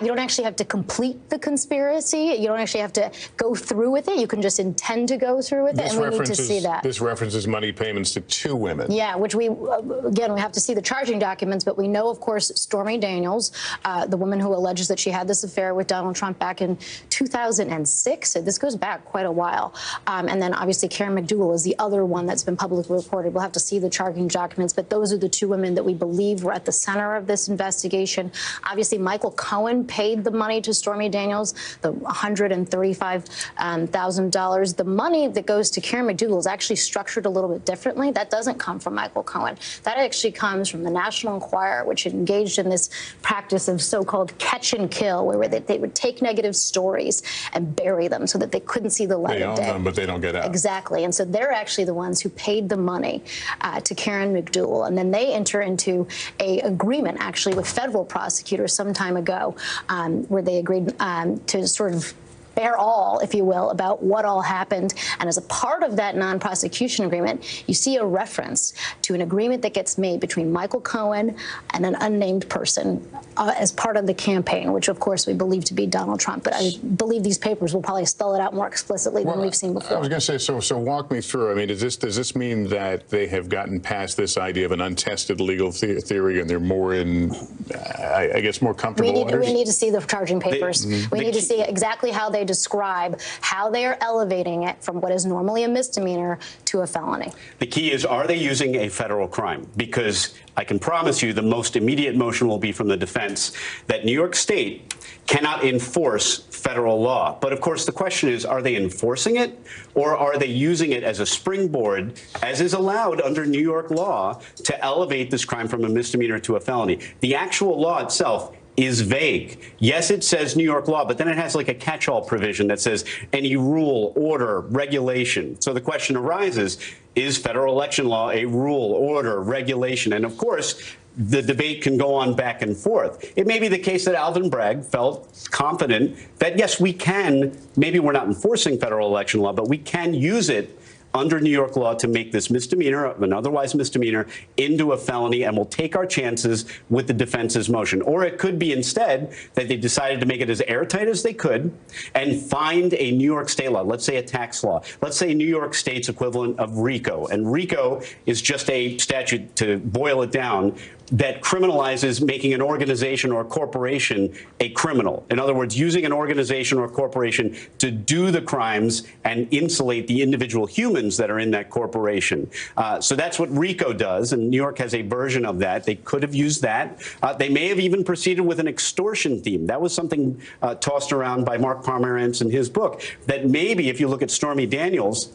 You don't actually have to complete the conspiracy. You don't actually have to go through with it. You can just intend to go through with it, and we need to see that. This references money payments to 2 women. Yeah, which we have to see the charging documents, but we know, of course, Stormy Daniels, the woman who alleges that she had this affair with Donald Trump back in 2006. So this goes back quite a while. And then obviously Karen McDougal is the other one that's been publicly reported. We'll have to see the charging documents, but those are the 2 women that we believe were at the center of this investigation. Michael Cohen paid the money to Stormy Daniels, the $135,000. The money that goes to Karen McDougal is actually structured a little bit differently. That doesn't come from Michael Cohen. That actually comes from the National Enquirer, which engaged in this practice of so-called catch and kill, where they would take negative stories and bury them so that they couldn't see the light of day. They own them, but they don't get out. Exactly. And so they're actually the ones who paid the money to Karen McDougal. And then they enter into an agreement, actually, with federal prosecutors some time ago, where they agreed to sort of bear all, if you will, about what all happened. And as a part of that non-prosecution agreement, you see a reference to an agreement that gets made between Michael Cohen and an unnamed person as part of the campaign, which, of course, we believe to be Donald Trump. But I believe these papers will probably spell it out more explicitly than we've seen before. I was going to say, so walk me through. I mean, does this mean that they have gotten past this idea of an untested legal theory and they're more in, I guess, more comfortable waters? We need to see the charging papers. We need to see exactly how they describe how they are elevating it from what is normally a misdemeanor to a felony. The key is, are they using a federal crime? Because I can promise you the most immediate motion will be from the defense that New York State cannot enforce federal law. But of course, the question is, are they enforcing it, or are they using it as a springboard, as is allowed under New York law, to elevate this crime from a misdemeanor to a felony? The actual law itself is vague. Yes, it says New York law, but then it has like a catch-all provision that says any rule, order, regulation. So the question arises, is federal election law a rule, order, regulation? And of course, the debate can go on back and forth. It may be the case that Alvin Bragg felt confident that, yes, we can, maybe we're not enforcing federal election law, but we can use it under New York law to make this misdemeanor, an otherwise misdemeanor, into a felony, and we'll take our chances with the defense's motion. Or it could be instead that they decided to make it as airtight as they could and find a New York state law, let's say a tax law, let's say New York State's equivalent of RICO. And RICO is just a statute, to boil it down, that criminalizes making an organization or a corporation a criminal. In other words, using an organization or a corporation to do the crimes and insulate the individual humans that are in that corporation. So that's what RICO does, and New York has a version of that. They could have used that. They may have even proceeded with an extortion theme. That was something tossed around by Mark Pomerantz in his book, that maybe if you look at Stormy Daniels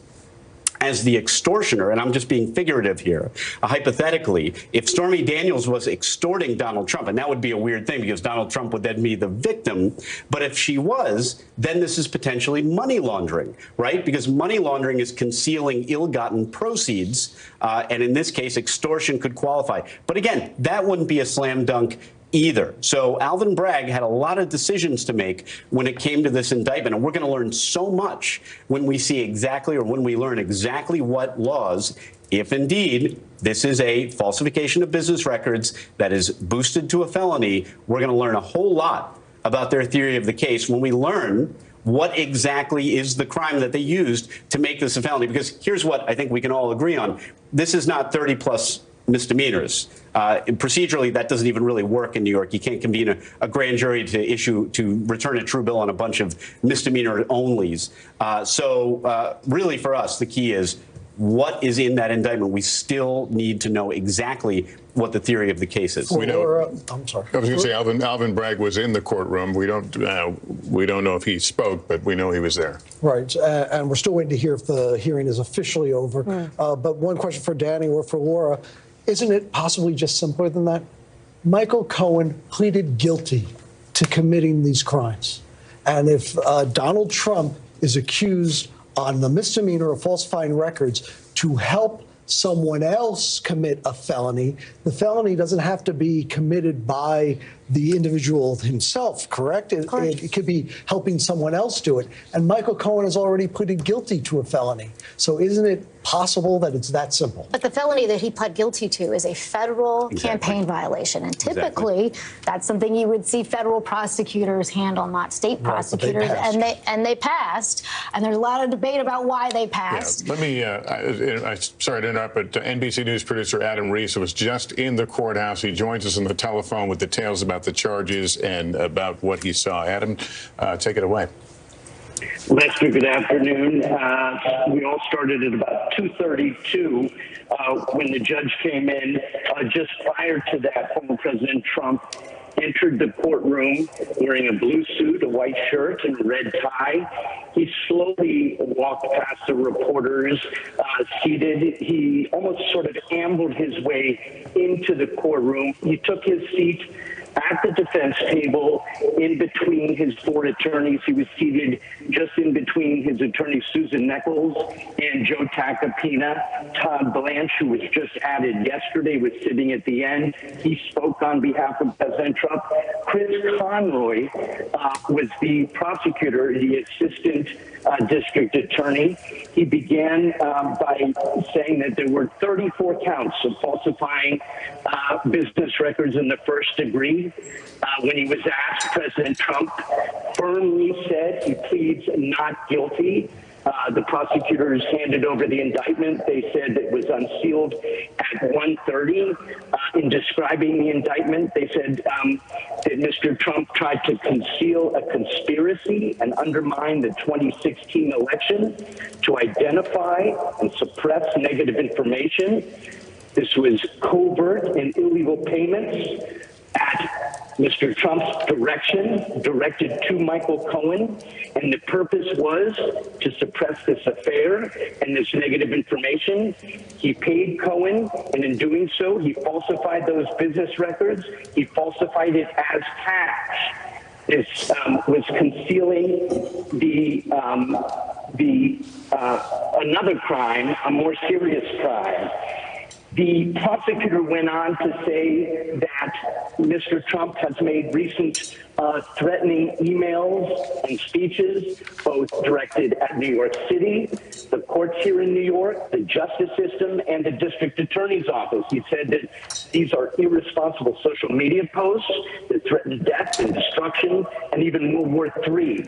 as the extortioner, and I'm just being figurative here, hypothetically, if Stormy Daniels was extorting Donald Trump, and that would be a weird thing because Donald Trump would then be the victim, but if she was, then this is potentially money laundering, right? Because money laundering is concealing ill-gotten proceeds, and in this case, extortion could qualify. But again, that wouldn't be a slam dunk either. So Alvin Bragg had a lot of decisions to make when it came to this indictment, and we're going to learn so much when we see exactly, or when we learn exactly what laws, if indeed this is a falsification of business records that is boosted to a felony, we're going to learn a whole lot about their theory of the case when we learn what exactly is the crime that they used to make this a felony. Because here's what I think we can all agree on. This is not 30+ misdemeanors. Procedurally, that doesn't even really work in New York. You can't convene a grand jury to return a true bill on a bunch of misdemeanor onlys. So really, for us, the key is what is in that indictment. We still need to know exactly what the theory of the case is. We know. I'm sorry. I was going to say Alvin Bragg was in the courtroom. We don't know if he spoke, but we know he was there. Right, and we're still waiting to hear if the hearing is officially over. But one question for Danny or for Laura. Isn't it possibly just simpler than that? Michael Cohen pleaded guilty to committing these crimes. And if Donald Trump is accused on the misdemeanor of falsifying records to help someone else commit a felony, the felony doesn't have to be committed by the individual himself, correct? It could be helping someone else do it. And Michael Cohen has already pleaded guilty to a felony. So isn't it possible that it's that simple? But the felony that he pled guilty to is a federal campaign violation. And typically, that's something you would see federal prosecutors handle, not state prosecutors. And they passed. And there's a lot of debate about why they passed. Yeah, let me, sorry to interrupt, but NBC News producer Adam Reese was just in the courthouse. He joins us on the telephone with details about the charges and about what he saw. Adam, take it away. Lester, good afternoon. We all started at about 2:32 when the judge came in. Just prior to that, former President Trump entered the courtroom wearing a blue suit, a white shirt, and a red tie. He slowly walked past the reporters seated. He almost sort of ambled his way into the courtroom. He took his seat at the defense table in between his four attorneys. He was seated just in between his attorney, Susan Nichols, and Joe Tacopina. Todd Blanche, who was just added yesterday, was sitting at the end. He spoke on behalf of President Trump. Chris Conroy was the prosecutor, the assistant district attorney. He began by saying that there were 34 counts of falsifying business records in the first degree. When he was asked, President Trump firmly said he pleads not guilty. The prosecutors handed over the indictment. They said it was unsealed at 1:30. In describing the indictment, they said that Mr. Trump tried to conceal a conspiracy and undermine the 2016 election to identify and suppress negative information. This was covert and illegal payments at Mr. Trump's direction, directed to Michael Cohen, and the purpose was to suppress this affair and this negative information. He paid Cohen, and in doing so, he falsified those business records. He falsified it as cash. This was concealing another crime, a more serious crime. The prosecutor went on to say that Mr. Trump has made recent threatening emails and speeches, both directed at New York City, the courts here in New York, the justice system, and the district attorney's office. He said that these are irresponsible social media posts that threaten death and destruction and even World War III.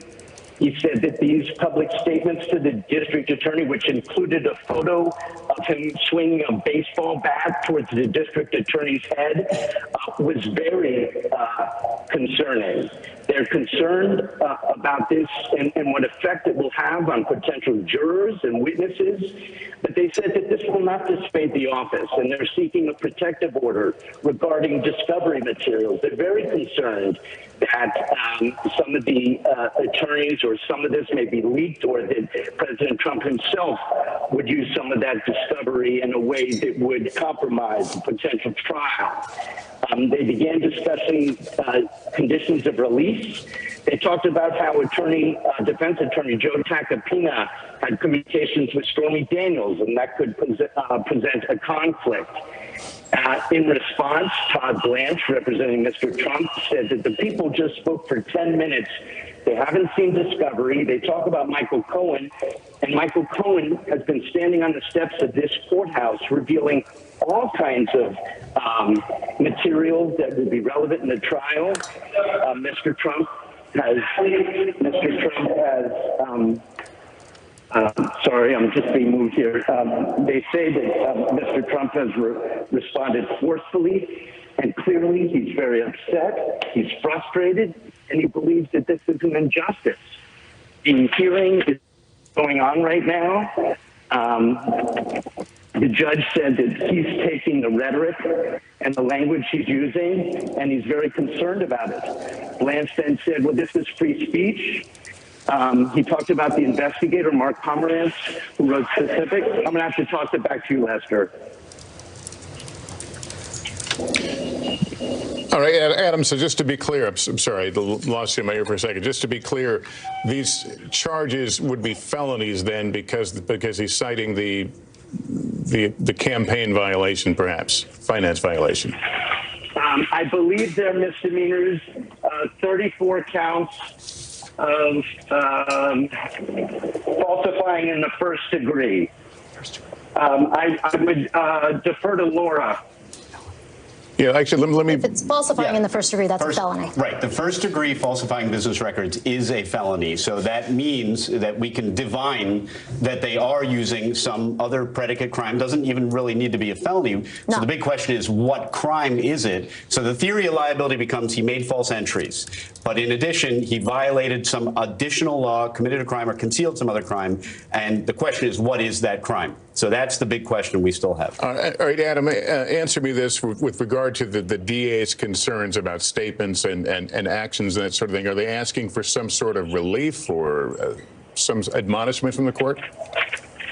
He said that these public statements to the district attorney, which included a photo of him swinging a baseball bat towards the district attorney's head, was very concerning. They're concerned about this and what effect it will have on potential jurors and witnesses. But they said that this will not dissuade the office, and they're seeking a protective order regarding discovery materials. They're very concerned that some of the attorneys or some of this may be leaked, or that President Trump himself would use some of that discovery in a way that would compromise the potential trial. They began discussing conditions of release. They talked about how defense attorney Joe Tacopina had communications with Stormy Daniels, and that could present a conflict. In response, Todd Blanche, representing Mr. Trump, said that the people just spoke for 10 minutes. They haven't seen discovery. They talk about Michael Cohen, and Michael Cohen has been standing on the steps of this courthouse revealing all kinds of material that will be relevant in the trial. Mr. Trump has sorry, I'm just being moved here. They say that Mr. Trump has responded forcefully and clearly. He's very upset, he's frustrated, and he believes that this is an injustice. The hearing is going on right now. The judge said that he's taking the rhetoric and the language he's using, and he's very concerned about it. Blanche then said, well, this is free speech. He talked about the investigator, Mark Pomerantz, who wrote specifics. I'm going to have to toss it back to you, Lester. All right, Adam, so just to be clear, I'm sorry, I lost you in my ear for a second. Just to be clear, these charges would be felonies then because he's citing the campaign violation, perhaps, finance violation. I believe they're misdemeanors, 34 counts of falsifying in the first degree. I would defer to Laura. Yeah, actually, let me. If it's falsifying in the first degree, that's a felony. Right. The first degree falsifying business records is a felony. So that means that we can divine that they are using some other predicate crime. Doesn't even really need to be a felony. No. So the big question is, what crime is it? So the theory of liability becomes he made false entries. But in addition, he violated some additional law, committed a crime, or concealed some other crime. And the question is, what is that crime? So that's the big question we still have. All right, Adam, answer me this with regard to the DA's concerns about statements and actions and that sort of thing. Are they asking for some sort of relief or some admonishment from the court?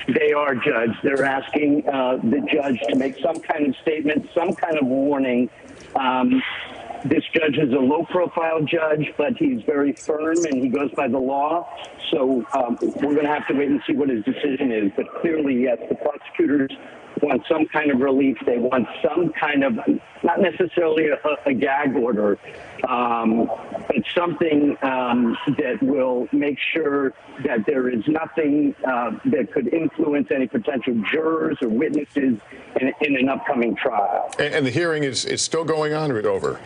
They are, Judge. They're asking the judge to make some kind of statement, some kind of warning. This judge is a low-profile judge, but he's very firm and he goes by the law. So we're going to have to wait and see what his decision is. But clearly, yes, the prosecutors want some kind of relief. They want some kind of, not necessarily a gag order, but something that will make sure that there is nothing that could influence any potential jurors or witnesses in an upcoming trial. And the hearing is still going on, or is it over?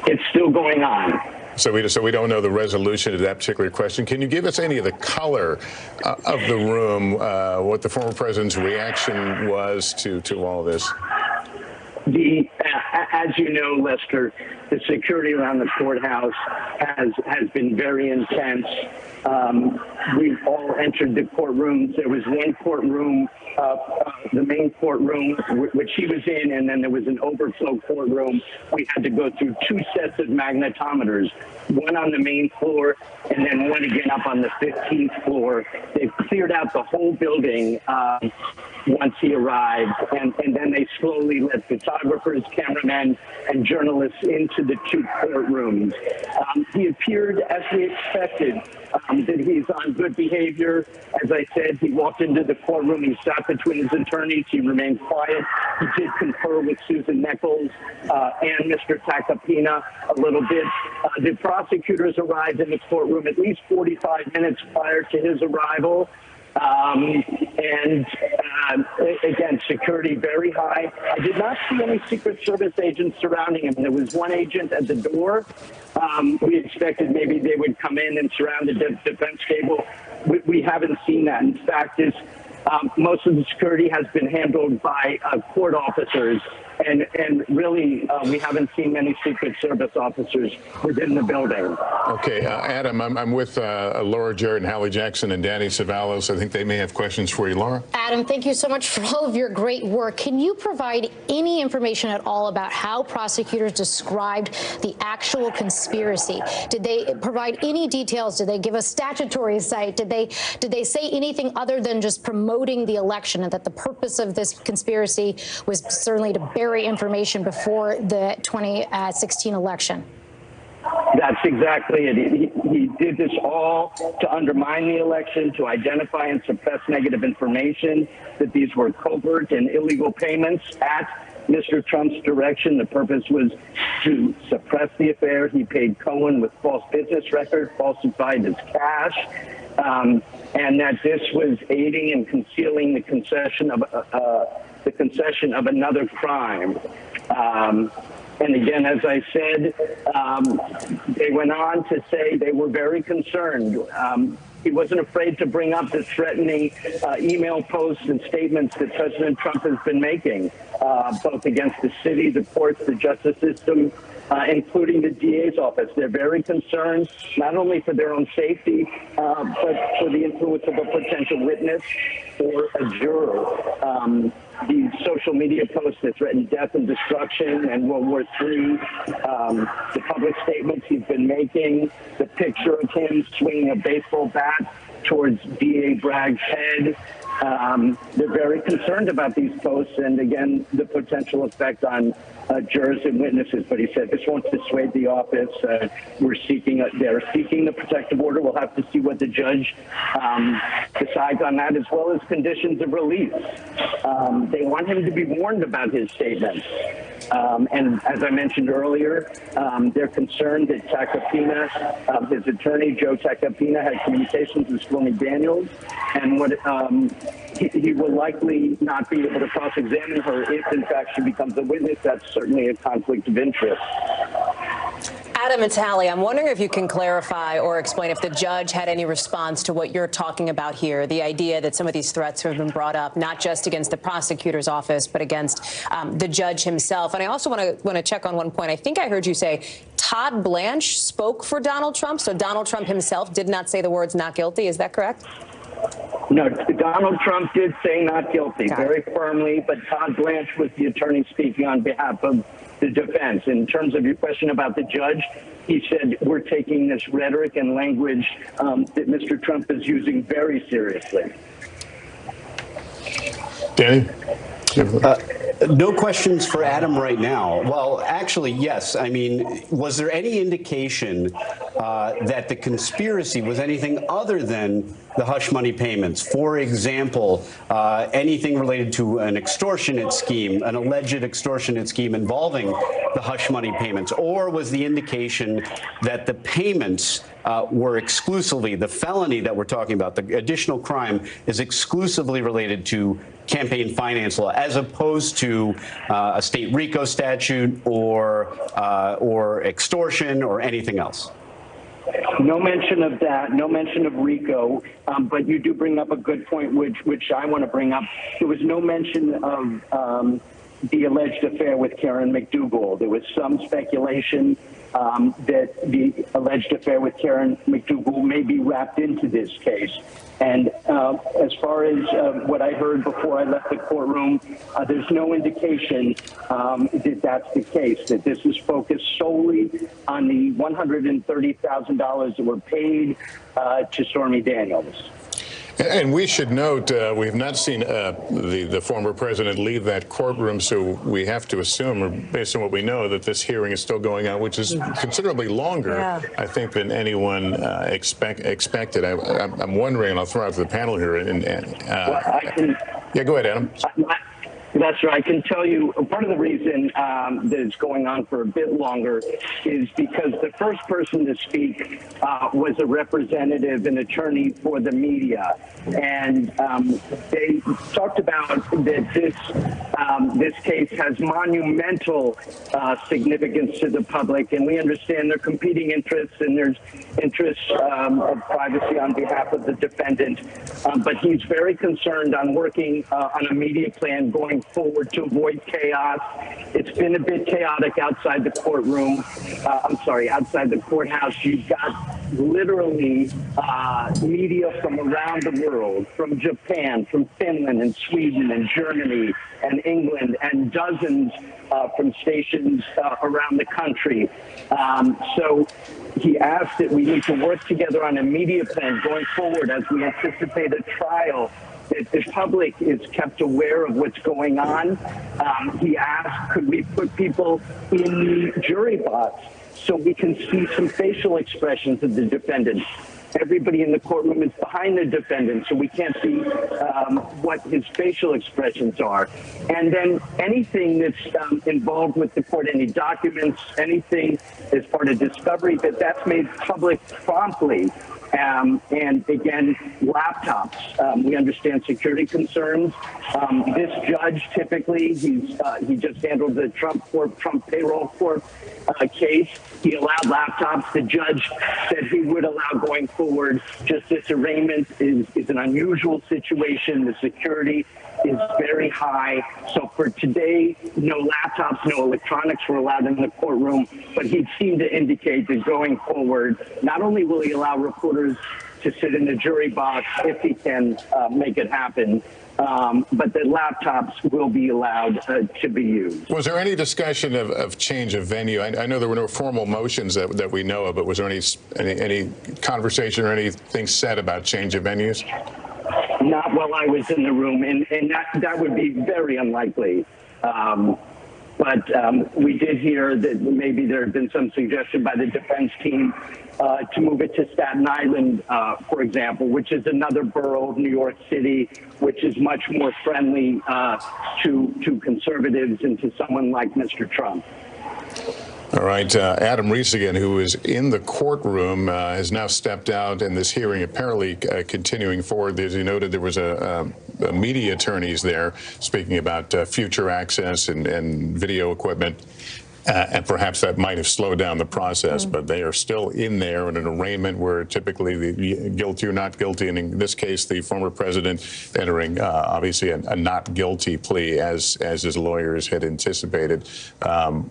It's still going on. So we don't know the resolution of that particular question. Can you give us any of the color of the room, what the former president's reaction was to all this? As you know, Lester, the security around the courthouse has been very intense. We've all entered the courtrooms. There was one courtroom, the main courtroom, which he was in, and then there was an overflow courtroom. We had to go through 2 sets of magnetometers, one on the main floor and then one again up on the 15th floor. They've cleared out the whole building once he arrived, and then they slowly let photographers, cameramen, and journalists into into the two courtrooms. He appeared, as we expected, that he's on good behavior. As I said, he walked into the courtroom, he sat between his attorneys, he remained quiet. He did confer with Susan Nichols and Mr. Tacopina a little bit. The prosecutors arrived in the courtroom at least 45 minutes prior to his arrival. Again, security very high. I did not see any Secret Service agents surrounding him. There was one agent at the door. We expected maybe they would come in and surround the defense table. We haven't seen that. In fact, most of the security has been handled by court officers. And really, we haven't seen many Secret Service officers within the building. Okay, Adam, I'm with Laura Jarrett and Hallie Jackson and Danny Savalos. I think they may have questions for you, Laura. Adam, thank you so much for all of your great work. Can you provide any information at all about how prosecutors described the actual conspiracy? Did they provide any details? Did they give a statutory site? Did they say anything other than just promoting the election, and that the purpose of this conspiracy was certainly to bury information before the 2016 election? That's exactly it. He did this all to undermine the election, to identify and suppress negative information, that these were covert and illegal payments at Mr. Trump's direction. The purpose was to suppress the affair. He paid Cohen with false business records, falsified his cash, and that this was aiding and concealing the concession of another crime. And again, as I said, they went on to say they were very concerned. He wasn't afraid to bring up the threatening email posts and statements that President Trump has been making, both against the city, the courts, the justice system, including the DA's office. They're very concerned, not only for their own safety, but for the influence of a potential witness or a juror. These social media posts that threaten death and destruction and World War III, the public statements he's been making, the picture of him swinging a baseball bat towards DA Bragg's head. They're very concerned about these posts and, again, the potential effect on jurors and witnesses. But he said this won't dissuade the office. They're seeking the protective order. We'll have to see what the judge decides on that, as well as conditions of release. They want him to be warned about his statements. And as I mentioned earlier, they're concerned that Tacopina, his attorney, Joe Tacopina, had communications with Stormy Daniels, and he will likely not be able to cross-examine her if, in fact, she becomes a witness. That's certainly a conflict of interest. Adam, it's Hallie. I'm wondering if you can clarify or explain if the judge had any response to what you're talking about here, the idea that some of these threats have been brought up, not just against the prosecutor's office, but against the judge himself. And I also want to check on one point. I think I heard you say Todd Blanche spoke for Donald Trump, so Donald Trump himself did not say the words not guilty. Is that correct? No, Donald Trump did say not guilty very firmly, but Todd Blanche was the attorney speaking on behalf of the defense. In terms of your question about the judge, he said we're taking this rhetoric and language that Mr. Trump is using very seriously. Danny? No questions for Adam right now. Well, actually, yes. I mean, was there any indication that the conspiracy was anything other than the hush money payments? For example, anything related to an extortionate scheme, an alleged extortionate scheme involving the hush money payments? Or was the indication that the payments were exclusively, the felony that we're talking about, the additional crime, is exclusively related to campaign finance law, as opposed to a state RICO statute or extortion or anything else? No mention of that, no mention of RICO, but you do bring up a good point, which I want to bring up. There was no mention of the alleged affair with Karen McDougal. There was some speculation that the alleged affair with Karen McDougal may be wrapped into this case. And as far as what I heard before I left the courtroom, there's no indication that that's the case, that this is focused solely on the $130,000 that were paid to Stormy Daniels. And we should note, we have not seen the former president leave that courtroom, so we have to assume, or based on what we know, that this hearing is still going on, which is considerably longer, I think, than anyone expected. I'm wondering, and I'll throw out to the panel here. Yeah, go ahead, Adam. That's right. I can tell you part of the reason that it's going on for a bit longer is because the first person to speak was a representative, an attorney for the media. And they talked about that this case has monumental significance to the public. And we understand there are competing interests, and there's interests of privacy on behalf of the defendant. But he's very concerned on working on a media plan going forward to avoid chaos. It's been a bit chaotic outside the courtroom. Outside the courthouse. You've got literally media from around the world, from Japan, from Finland and Sweden and Germany and England, and dozens from stations around the country. So he asked that we need to work together on a media plan going forward as we anticipate a trial. If the public is kept aware of what's going on, he asked, could we put people in the jury box so we can see some facial expressions of the defendant? Everybody in the courtroom is behind the defendant, so we can't see what his facial expressions are. And then anything that's involved with the court, any documents, anything as part of discovery, that's made public promptly. And again, laptops. We understand security concerns. This judge typically, he just handled the Trump payroll court case. He allowed laptops. The judge said he would allow going forward. Just this arraignment is an unusual situation. The security is very high. So for today, no laptops, no electronics were allowed in the courtroom, but he seemed to indicate that going forward, not only will he allow reporters to sit in the jury box if he can make it happen, but that laptops will be allowed to be used. Was there any discussion of change of venue? I know there were no formal motions that we know of, but was there any conversation or anything said about change of venues? Not while I was in the room, and that would be very unlikely. But we did hear that maybe there had been some suggestion by the defense team to move it to Staten Island, for example, which is another borough of New York City, which is much more friendly to conservatives and to someone like Mr. Trump. All right, Adam Reese again, who was in the courtroom, has now stepped out, and this hearing apparently continuing forward. As you noted, there was a media attorneys there speaking about future access and video equipment. And perhaps that might have slowed down the process, but they are still in there in an arraignment where typically the guilty or not guilty, and in this case, the former president entering obviously a not guilty plea as his lawyers had anticipated.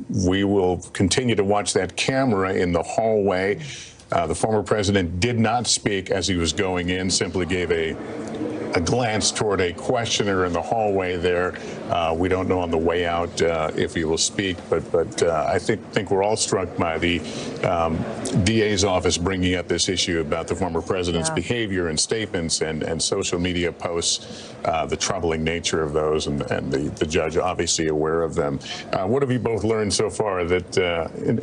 We will continue to watch that camera in the hallway. The former president did not speak as he was going in, simply gave a glance toward a questioner in the hallway there. We don't know on the way out if he will speak, but I think we're all struck by the DA's office bringing up this issue about the former president's behavior and statements and social media posts, the troubling nature of those, and the judge obviously aware of them. What have you both learned so far that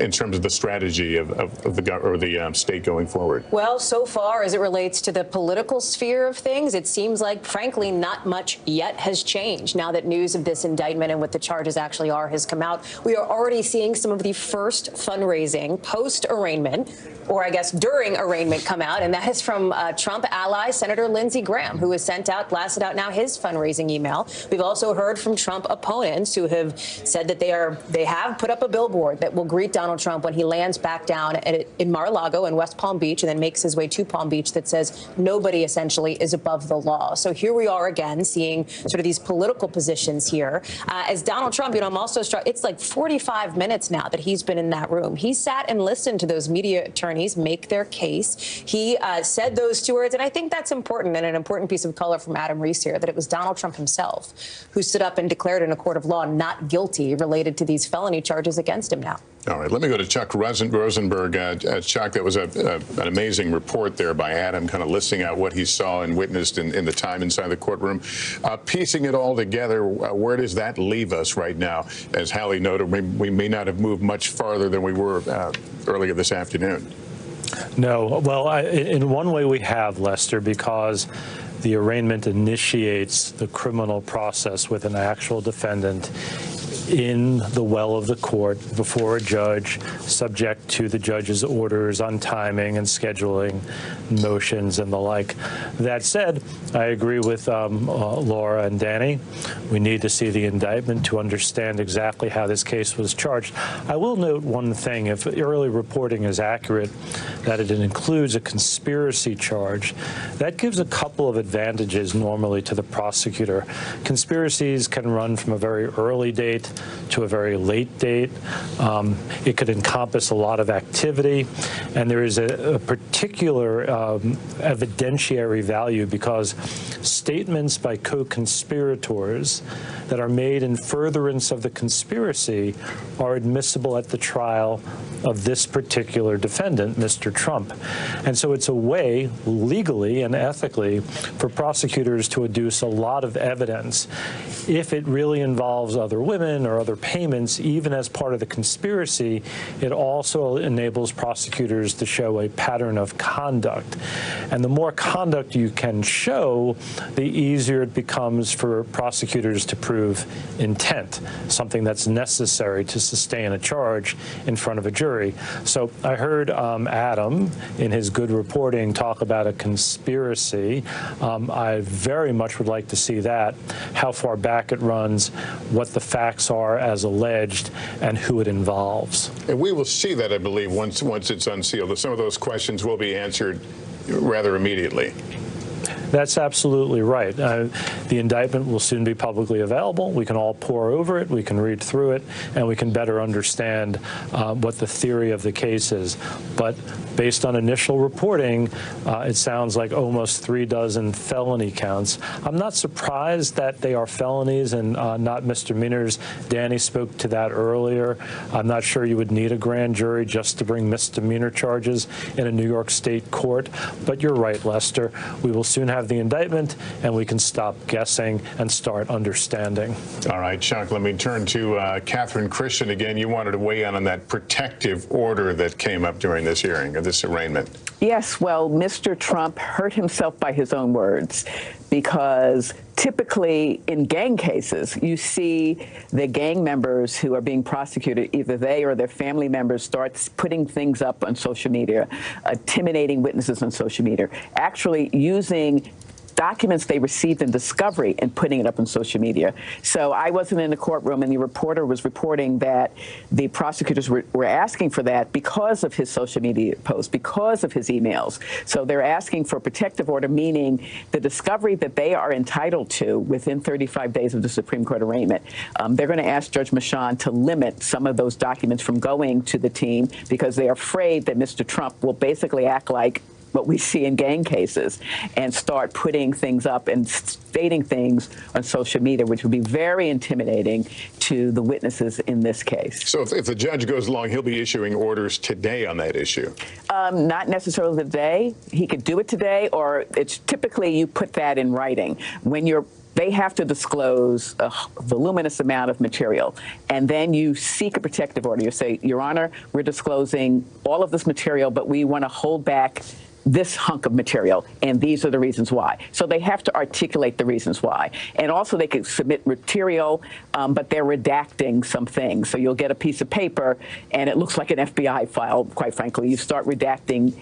in terms of the strategy of the state going forward? Well, so far as it relates to the political sphere of things, it seems like, frankly, not much yet has changed. Now that news of this indictment and what the charges actually are has come out, we are already seeing some of the first fundraising post-arraignment, or I guess during arraignment, come out, and that is from Trump ally Senator Lindsey Graham, who has blasted out now his fundraising email. We've also heard from Trump opponents who have said that they have put up a billboard that will greet Donald Trump when he lands back down in Mar-a-Lago in West Palm Beach and then makes his way to Palm Beach, that says nobody essentially is above the law. So here we are again seeing sort of these political positions here. As Donald Trump, I'm also struck, it's like 45 minutes now that he's been in that room. He sat and listened to those media attorneys make their case. He said those two words, and I think that's important, and an important piece of color from Adam Reese here, that it was Donald Trump himself who stood up and declared in a court of law not guilty related to these felony charges against him now. All right, let me go to Chuck Rosenberg. Chuck, that was an amazing report there by Adam, kind of listing out what he saw and witnessed in the time inside the courtroom. Piecing it all together, where does that leave us right now? As Hallie noted, we may not have moved much farther than we were earlier this afternoon. No, well, in one way we have, Lester, because the arraignment initiates the criminal process with an actual defendant in the well of the court before a judge, subject to the judge's orders on timing and scheduling motions and the like. That said, I agree with Laura and Danny. We need to see the indictment to understand exactly how this case was charged. I will note one thing. If early reporting is accurate, that it includes a conspiracy charge, that gives a couple of advantages normally to the prosecutor. Conspiracies can run from a very early date to a very late date. It could encompass a lot of activity, and there is a particular evidentiary value because statements by co-conspirators that are made in furtherance of the conspiracy are admissible at the trial of this particular defendant, Mr. Trump. And so it's a way, legally and ethically, for prosecutors to adduce a lot of evidence. If it really involves other women or other payments, even as part of the conspiracy, it also enables prosecutors to show a pattern of conduct. And the more conduct you can show, the easier it becomes for prosecutors to prove intent, something that's necessary to sustain a charge in front of a jury. So I heard Adam, in his good reporting, talk about a conspiracy. I very much would like to see that, how far back it runs, what the facts are as alleged, and who it involves. And we will see that, I believe, once it's unsealed. Some of those questions will be answered rather immediately. That's absolutely right. The indictment will soon be publicly available. We can all pore over it, we can read through it, and we can better understand what the theory of the case is. But based on initial reporting, it sounds like almost 36 felony counts. I'm not surprised that they are felonies and not misdemeanors. Danny spoke to that earlier. I'm not sure you would need a grand jury just to bring misdemeanor charges in a New York State court. But you're right, Lester. We will soon have the indictment, and we can stop guessing and start understanding. All right, Chuck, let me turn to Catherine Christian again. You wanted to weigh in on that protective order that came up during this hearing, or this arraignment. Yes, well, Mr. Trump hurt himself by his own words, because typically in gang cases, you see the gang members who are being prosecuted, either they or their family members start putting things up on social media, intimidating witnesses on social media, actually using documents they received in discovery and putting it up on social media. So I wasn't in the courtroom, and the reporter was reporting that the prosecutors were asking for that because of his social media posts, because of his emails. So they're asking for a protective order, meaning the discovery that they are entitled to within 35 days of the Supreme Court arraignment. They're going to ask Judge Manhatten to limit some of those documents from going to the team because they are afraid that Mr. Trump will basically act like what we see in gang cases and start putting things up and stating things on social media, which would be very intimidating to the witnesses in this case. So if the judge goes along, he'll be issuing orders today on that issue? Not necessarily today. He could do it today, or it's typically you put that in writing. When they have to disclose a voluminous amount of material, and then you seek a protective order. You say, Your Honor, we're disclosing all of this material, but we want to hold back this hunk of material, and these are the reasons why. So they have to articulate the reasons why. And also they could submit material, but they're redacting some things. So you'll get a piece of paper, and it looks like an FBI file, quite frankly. You start redacting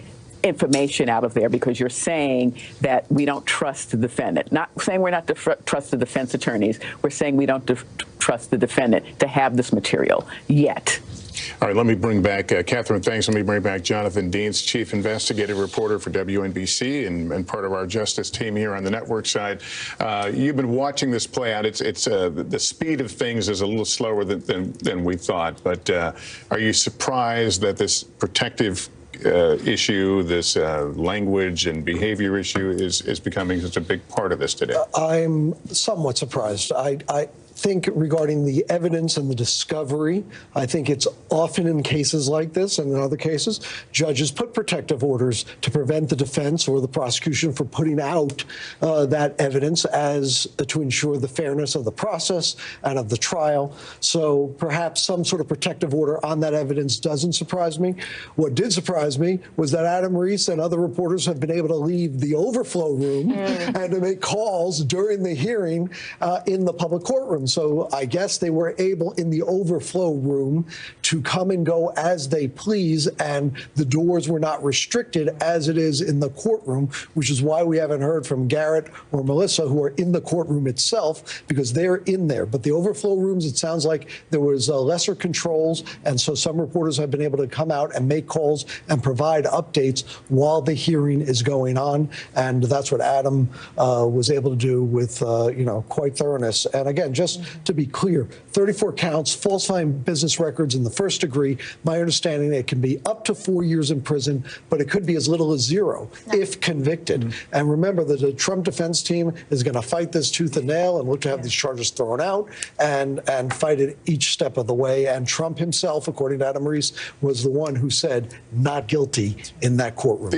information out of there because you're saying that we don't trust the defendant. Not saying we're not to trust the defense attorneys. We're saying we don't trust the defendant to have this material yet. All right, let me bring back, Catherine, thanks. Let me bring back Jonathan Dienst, chief investigative reporter for WNBC and part of our justice team here on the network side. You've been watching this play out. It's the speed of things is a little slower than we thought, but are you surprised that this protective issue, this language and behavior issue is becoming such a big part of this today? I'm somewhat surprised. think regarding the evidence and the discovery, I think it's often in cases like this and in other cases, judges put protective orders to prevent the defense or the prosecution from putting out that evidence as to ensure the fairness of the process and of the trial. So perhaps some sort of protective order on that evidence doesn't surprise me. What did surprise me was that Adam Reese and other reporters have been able to leave the overflow room and to make calls during the hearing in the public courtroom. So I guess they were able in the overflow room to come and go as they please, and the doors were not restricted as it is in the courtroom, which is why we haven't heard from Garrett or Melissa, who are in the courtroom itself, because they're in there. But the overflow rooms, it sounds like there was lesser controls, and so some reporters have been able to come out and make calls and provide updates while the hearing is going on, and that's what Adam was able to do with, quite thoroughness. And again, just to be clear, 34 counts, falsifying business records in the first degree. My understanding, it can be up to 4 years in prison, but it could be as little as 0 if convicted. And remember that the Trump defense team is going to fight this tooth and nail and look to have these charges thrown out and fight it each step of the way. And Trump himself, according to Adam Reese, was the one who said not guilty in that courtroom.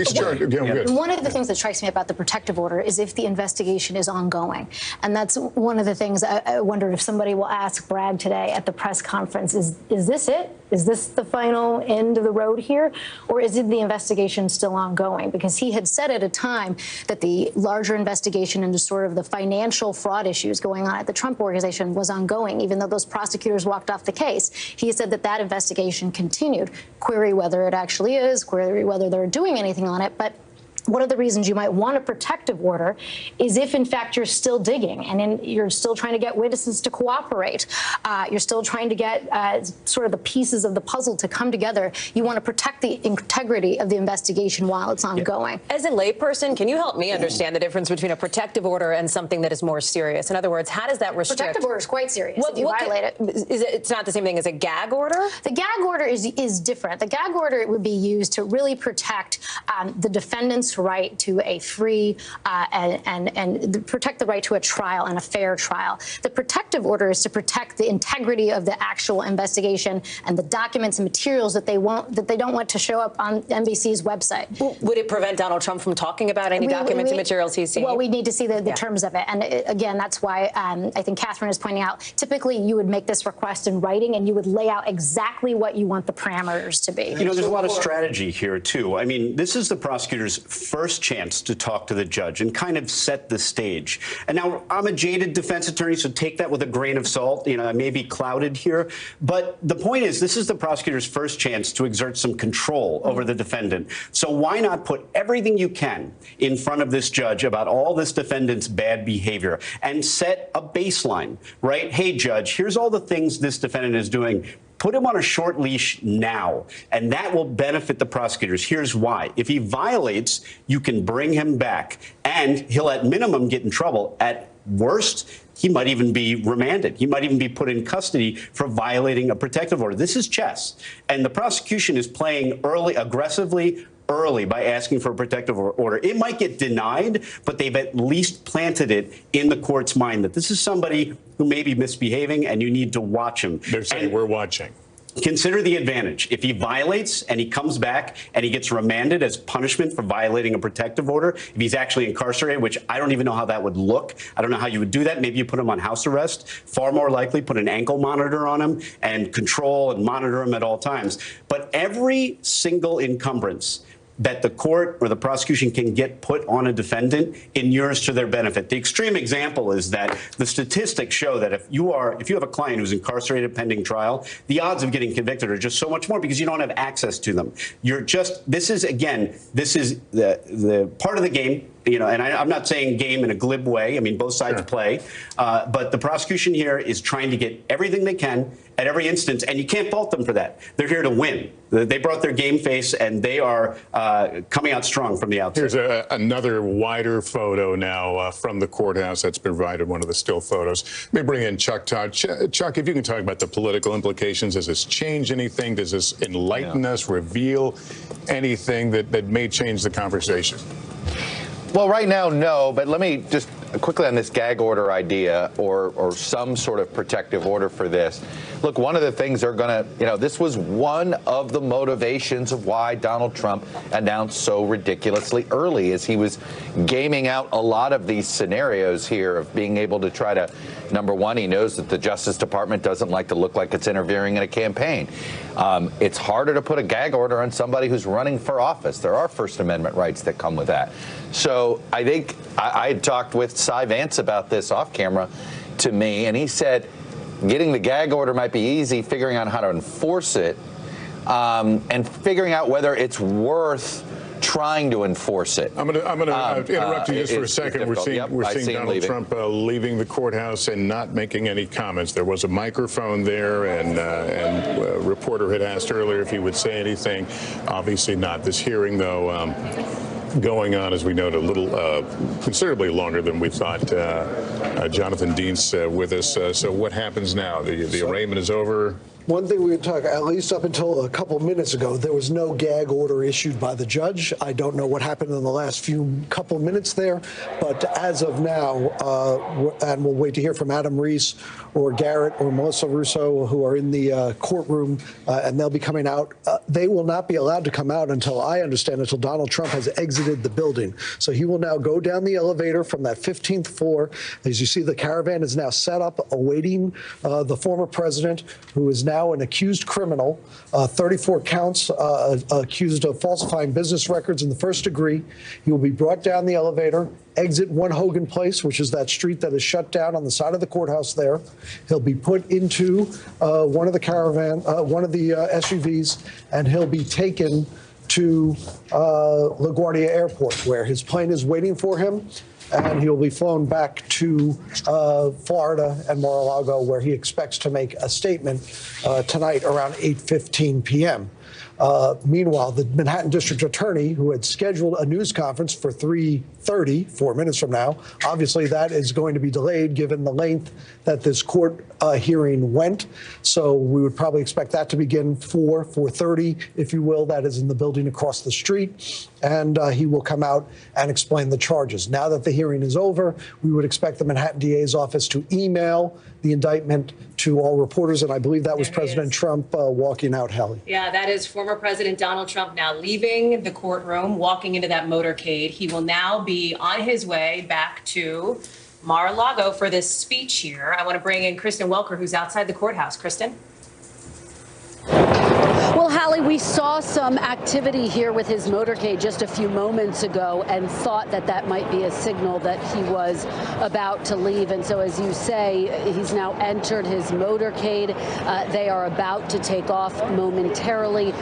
One of the things that strikes me about the protective order is if the investigation is ongoing. And that's one of the things I wonder if somebody will ask Bragg today at the press conference, is this it? Is this the final end of the road here? Or is it the investigation still ongoing? Because he had said at a time that the larger investigation into sort of the financial fraud issues going on at the Trump organization was ongoing, even though those prosecutors walked off the case. He said that that investigation continued. Query whether it actually is, query whether they're doing anything on it. But one of the reasons you might want a protective order is if, in fact, you're still digging and you're still trying to get witnesses to cooperate. You're still trying to get sort of the pieces of the puzzle to come together. You want to protect the integrity of the investigation while it's ongoing. As a layperson, can you help me understand the difference between a protective order and something that is more serious? In other words, how does that restrict? Protective order is quite serious. If you violate it. It's not the same thing as a gag order? The gag order is different. The gag order would be used to really protect the defendant's right to a free and protect the right to a trial and a fair trial. The protective order is to protect the integrity of the actual investigation and the documents and materials that they don't want to show up on NBC's website. Would it prevent Donald Trump from talking about any documents and materials he's seen? Well, we need to see the terms of it. And again, that's why I think Catherine is pointing out, typically you would make this request in writing and you would lay out exactly what you want the parameters to be. There's a lot of strategy here, too. I mean, this is the prosecutor's first chance to talk to the judge and kind of set the stage. And now I'm a jaded defense attorney, so take that with a grain of salt. I may be clouded here. But the point is, this is the prosecutor's first chance to exert some control over the defendant. So why not put everything you can in front of this judge about all this defendant's bad behavior and set a baseline, right? Hey, judge, here's all the things this defendant is doing. Put him on a short leash now, and that will benefit the prosecutors. Here's why. If he violates, you can bring him back, and he'll at minimum get in trouble. At worst, he might even be remanded. He might even be put in custody for violating a protective order. This is chess, and the prosecution is playing aggressively early by asking for a protective order. It might get denied, but they've at least planted it in the court's mind that this is somebody who may be misbehaving and you need to watch him. They're saying we're watching. Consider the advantage. If he violates and he comes back and he gets remanded as punishment for violating a protective order, if he's actually incarcerated, which I don't even know how that would look. I don't know how you would do that. Maybe you put him on house arrest. Far more likely, put an ankle monitor on him and control and monitor him at all times. But every single encumbrance that the court or the prosecution can get put on a defendant inures to their benefit. The extreme example is that the statistics show that if you have a client who's incarcerated pending trial, the odds of getting convicted are just so much more because you don't have access to them. This is the part of the game. And I'm not saying game in a glib way. I mean, both sides play. But the prosecution here is trying to get everything they can at every instance, and you can't fault them for that. They're here to win. They brought their game face, and they are coming out strong from the outset. Here's another wider photo now from the courthouse that's been provided, one of the still photos. Let me bring in Chuck Todd. Chuck, if you can talk about the political implications. Does this change anything? Does this enlighten us, reveal anything that may change the conversation? Well, right now, no, but let me just quickly on this gag order idea or some sort of protective order for this. Look, one of the things they're going to, this was one of the motivations of why Donald Trump announced so ridiculously early, is he was gaming out a lot of these scenarios here of being able to try to, number one, he knows that the Justice Department doesn't like to look like it's interfering in a campaign. It's harder to put a gag order on somebody who's running for office. There are First Amendment rights that come with that. So I think I had talked with Cy Vance about this off camera to me, and he said getting the gag order might be easy, figuring out how to enforce it, and figuring out whether it's worth trying to enforce it. I'm going to interrupt you just for a second. We're seeing Donald Trump leaving the courthouse and not making any comments. There was a microphone there, and a reporter had asked earlier if he would say anything. Obviously not. This hearing, though, going on, as we noted, a little considerably longer than we thought. Jonathan Dienst with us. So what happens now? The arraignment is over. One thing we would talk, at least up until a couple minutes ago, there was no gag order issued by the judge. I don't know what happened in the last couple minutes there, but as of now, and we'll wait to hear from Adam Reese or Garrett or Melissa Russo, who are in the courtroom, and they'll be coming out. They will not be allowed to come out until, I understand, until Donald Trump has exited the building. So he will now go down the elevator from that 15th floor. As you see, the caravan is now set up awaiting the former president, who is now an accused criminal, 34 counts, accused of falsifying business records in the first degree. He will be brought down the elevator, exit 1 Hogan Place, which is that street that is shut down on the side of the courthouse there. He'll be put into one of the SUVs, and he'll be taken to LaGuardia Airport, where his plane is waiting for him. And he'll be flown back to Florida and Mar-a-Lago, where he expects to make a statement tonight around 8:15 p.m. Meanwhile, the Manhattan District Attorney, who had scheduled a news conference for 3:30, 4 minutes from now, obviously that is going to be delayed given the length that this court hearing went. So we would probably expect that to begin 4:30, if you will. That is in the building across the street. And he will come out and explain the charges. Now that the hearing is over, we would expect the Manhattan DA's office to email the indictment to all reporters. And I believe that was President Trump walking out, Hallie. Yeah, that is former President Donald Trump now leaving the courtroom, walking into that motorcade. He will now be on his way back to Mar-a-Lago for this speech here. I want to bring in Kristen Welker, who's outside the courthouse. Kristen? Well, Hallie, we saw some activity here with his motorcade just a few moments ago and thought that that might be a signal that he was about to leave. And so, as you say, he's now entered his motorcade. They are about to take off momentarily.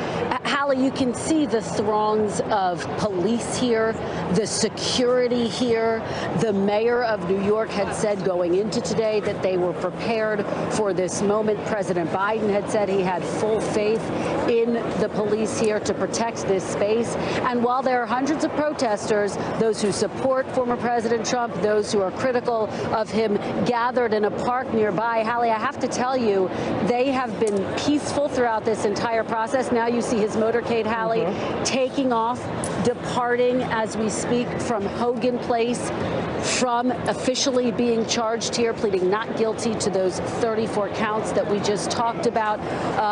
Hallie, you can see the throngs of police here, the security here. The mayor of New York had said going into today that they were prepared for this moment. President Biden had said he had full faith in the police here to protect this space. And while there are hundreds of protesters, those who support former President Trump, those who are critical of him, gathered in a park nearby, Hallie, I have to tell you, they have been peaceful throughout this entire process. Now you see his motorcade, Hallie, taking off, departing as we speak from Hogan Place, from officially being charged here, pleading not guilty to those 34 counts that we just talked about.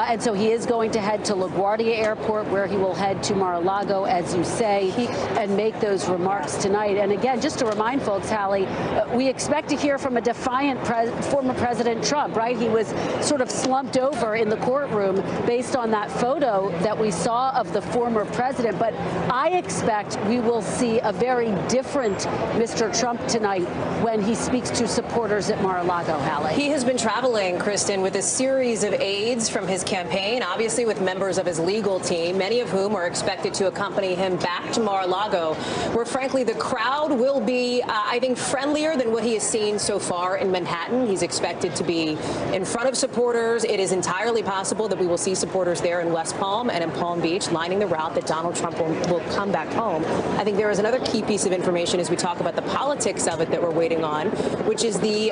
And so he is going to head to LaGuardia Airport, where he will head to Mar-a-Lago, as you say, and make those remarks tonight. And again, just to remind folks, Hallie, we expect to hear from a defiant former President Trump, right? He was sort of slumped over in the courtroom based on that photo that we saw of the former president. But I expect we will see a very different Mr. Trump tonight when he speaks to supporters at Mar-a-Lago, Hallie. He has been traveling, Kristen, with a series of aides from his campaign, obviously with members of his legal team, many of whom are expected to accompany him back to Mar-a-Lago, where, frankly, the crowd will be, I think, friendlier than what he has seen so far in Manhattan. He's expected to be in front of supporters. It is entirely possible that we will see supporters there in West Palm and in Palm Palm Beach, lining the route that Donald Trump will come back home. I think there is another key piece of information as we talk about the politics of it that we're waiting on, which is the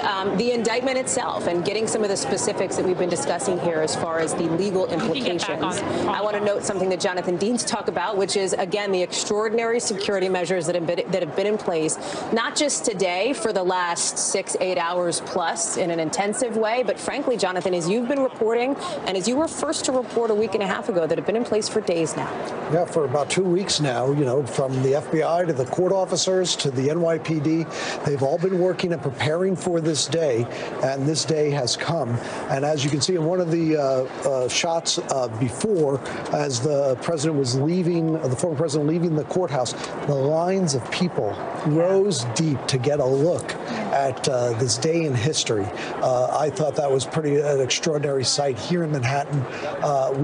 indictment itself and getting some of the specifics that we've been discussing here as far as the legal implications. I want to note something that Jonathan Deans talked about, which is, again, the extraordinary security measures that have been in place, not just today for the last 6-8 hours plus in an intensive way, but frankly, Jonathan, as you've been reporting and as you were first to report a week and a half ago, that have been in place for days now. Yeah, for about 2 weeks now, you know, from the FBI to the court officers to the NYPD, they've all been working and preparing for this day, and this day has come. And as you can see in one of the shots before, as the president was leaving, the former president leaving the courthouse, the lines of people rose deep to get a look at this day in history. I thought that was an extraordinary sight here in Manhattan.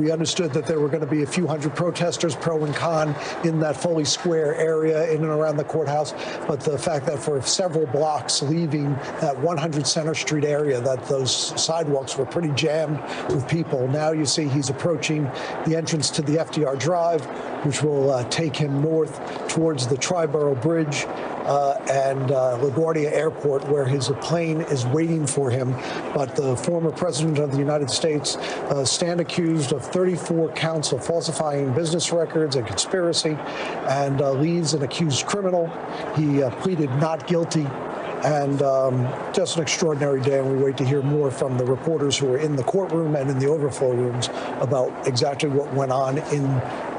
We understood that there were going to be a few hundred protesters, pro and con, in that Foley Square area in and around the courthouse. But the fact that for several blocks leaving that 100 Center Street area, that those sidewalks were pretty jammed with people. Now you see he's approaching the entrance to the FDR Drive, which will take him north towards the Triborough Bridge and LaGuardia Airport, where his plane is waiting for him. But the former president of the United States stand accused of 34 counts of falsifying business records and conspiracy, and leaves an accused criminal. He pleaded not guilty. And just an extraordinary day, and we wait to hear more from the reporters who are in the courtroom and in the overflow rooms about exactly what went on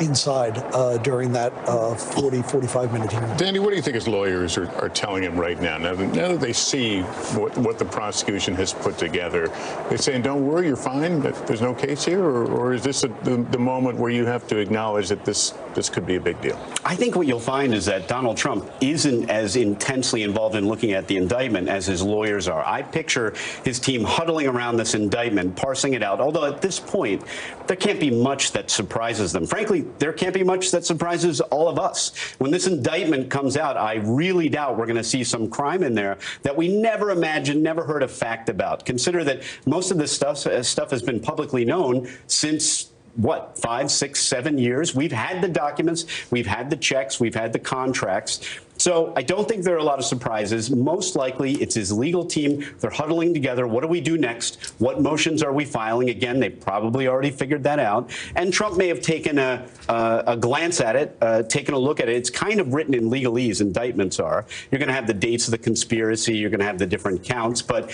inside during that 45-minute hearing. Danny, what do you think his lawyers are telling him right now? Now that they see what the prosecution has put together, they're saying, don't worry, you're fine, there's no case here? Or is this the moment where you have to acknowledge that this could be a big deal? I think what you'll find is that Donald Trump isn't as intensely involved in looking at the indictment as his lawyers are. I picture his team huddling around this indictment, parsing it out, although at this point, there can't be much that surprises them. Frankly, there can't be much that surprises all of us. When this indictment comes out, I really doubt we're going to see some crime in there that we never imagined, never heard a fact about. Consider that most of this stuff has been publicly known since what, 5, 6, 7 years? We've had the documents, we've had the checks, we've had the contracts. So I don't think there are a lot of surprises. Most likely, it's his legal team. They're huddling together. What do we do next? What motions are we filing? Again, they probably already figured that out. And Trump may have taken a glance at it, taken a look at it. It's kind of written in legalese, indictments are. You're going to have the dates of the conspiracy. You're going to have the different counts. But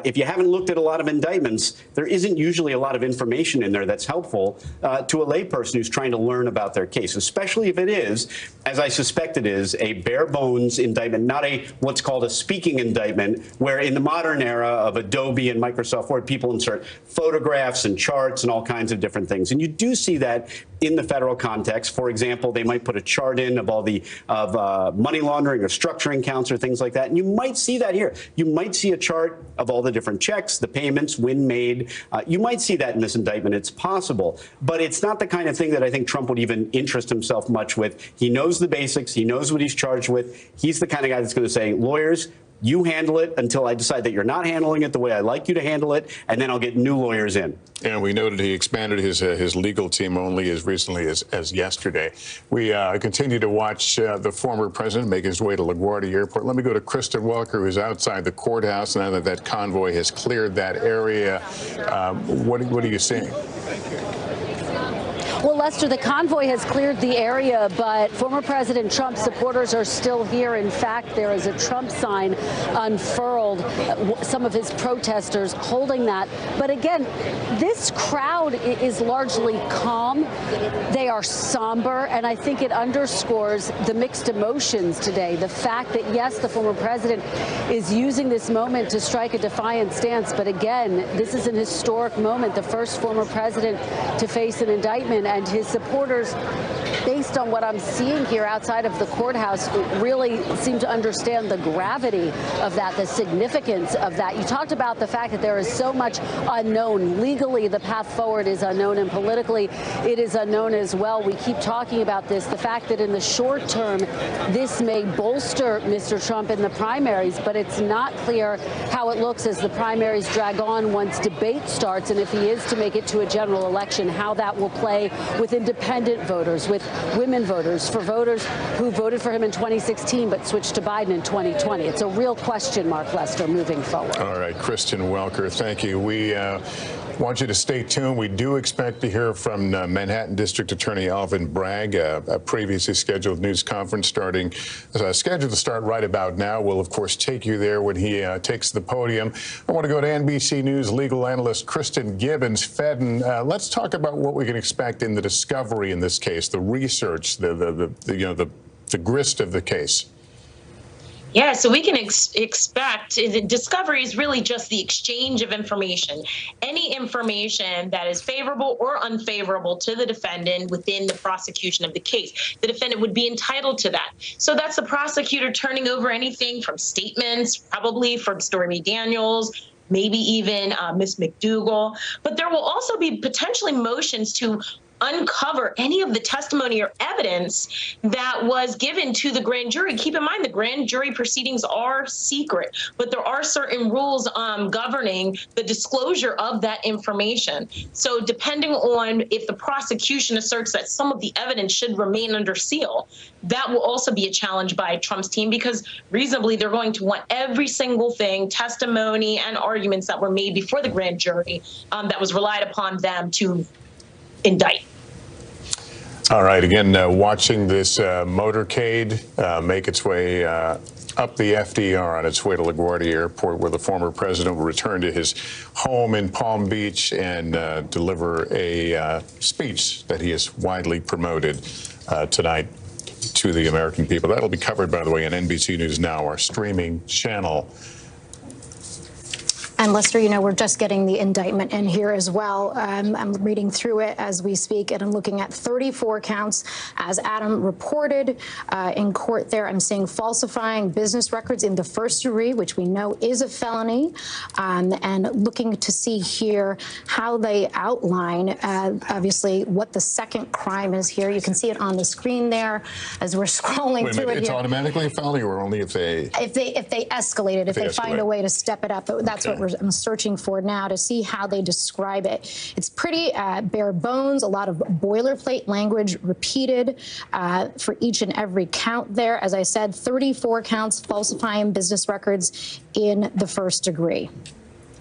if you haven't looked at a lot of indictments, there isn't usually a lot of information in there that's helpful to a layperson who's trying to learn about their case, especially if it is, as I suspect it is, a bare bones indictment, not a what's called a speaking indictment, where in the modern era of Adobe and Microsoft Word, people insert photographs and charts and all kinds of different things. And you do see that in the federal context. For example, they might put a chart in of all the money laundering or structuring counts or things like that. And you might see that here. You might see a chart of all the different checks, the payments, when made. You might see that in this indictment. It's possible. But it's not the kind of thing that I think Trump would even interest himself much with. He knows the basics. He knows what he's charged with. He's the kind of guy that's going to say, lawyers, you handle it until I decide that you're not handling it the way I like you to handle it, and then I'll get new lawyers in. And we noted he expanded his legal team only as recently as yesterday. We continue to watch the former president make his way to LaGuardia Airport. Let me go to Kristen Walker, who's outside the courthouse now that convoy has cleared that area. What are you seeing? Well, Lester, the convoy has cleared the area, but former President Trump's supporters are still here. In fact, there is a Trump sign unfurled, some of his protesters holding that. But again, this crowd is largely calm. They are somber, and I think it underscores the mixed emotions today. The fact that, yes, the former president is using this moment to strike a defiant stance, but again, this is an historic moment, the first former president to face an indictment, and his supporters based on what I'm seeing here outside of the courthouse, really seem to understand the gravity of that, the significance of that. You talked about the fact that there is so much unknown. Legally, the path forward is unknown, and politically, it is unknown as well. We keep talking about this, the fact that in the short term, this may bolster Mr. Trump in the primaries, but it's not clear how it looks as the primaries drag on once debate starts, and if he is to make it to a general election, how that will play with independent voters, with women voters, for voters who voted for him in 2016 but switched to Biden in 2020. It's a real question mark, Lester, moving forward. All right, Kristen Welker, thank you. We want you to stay tuned. We do expect to hear from Manhattan District Attorney Alvin Bragg, a previously scheduled news conference scheduled to start right about now. We'll, of course, take you there when he takes the podium. I want to go to NBC News legal analyst Kristen Gibbons-Fedden. Let's talk about what we can expect in the discovery in this case, the research, the grist of the case. Yeah, so we can expect the discovery is really just the exchange of information. Any information that is favorable or unfavorable to the defendant within the prosecution of the case. The defendant would be entitled to that. So that's the prosecutor turning over anything from statements, probably from Stormy Daniels, maybe even Ms. McDougal. But there will also be potentially motions to uncover any of the testimony or evidence that was given to the grand jury. Keep in mind, the grand jury proceedings are secret, but there are certain rules governing the disclosure of that information. So depending on if the prosecution asserts that some of the evidence should remain under seal, that will also be a challenge by Trump's team, because reasonably they're going to want every single thing, testimony and arguments that were made before the grand jury that was relied upon them to indict. All right. Again, watching this motorcade make its way up the FDR on its way to LaGuardia Airport, where the former president will return to his home in Palm Beach and deliver a speech that he has widely promoted tonight to the American people. That'll be covered, by the way, on NBC News Now, our streaming channel. And Lester, you know, we're just getting the indictment in here as well. I'm reading through it as we speak, and I'm looking at 34 counts, as Adam reported in court there. I'm seeing falsifying business records in the first degree, which we know is a felony, and looking to see here how they outline, obviously, what the second crime is here. You can see it on the screen there as we're scrolling through it. It's here. automatically a felony, or only if they escalate it, if they find a way to step it up. That's what I'm searching for now to see how they describe it. It's pretty bare bones, a lot of boilerplate language repeated for each and every count there. As I said, 34 counts falsifying business records in the first degree.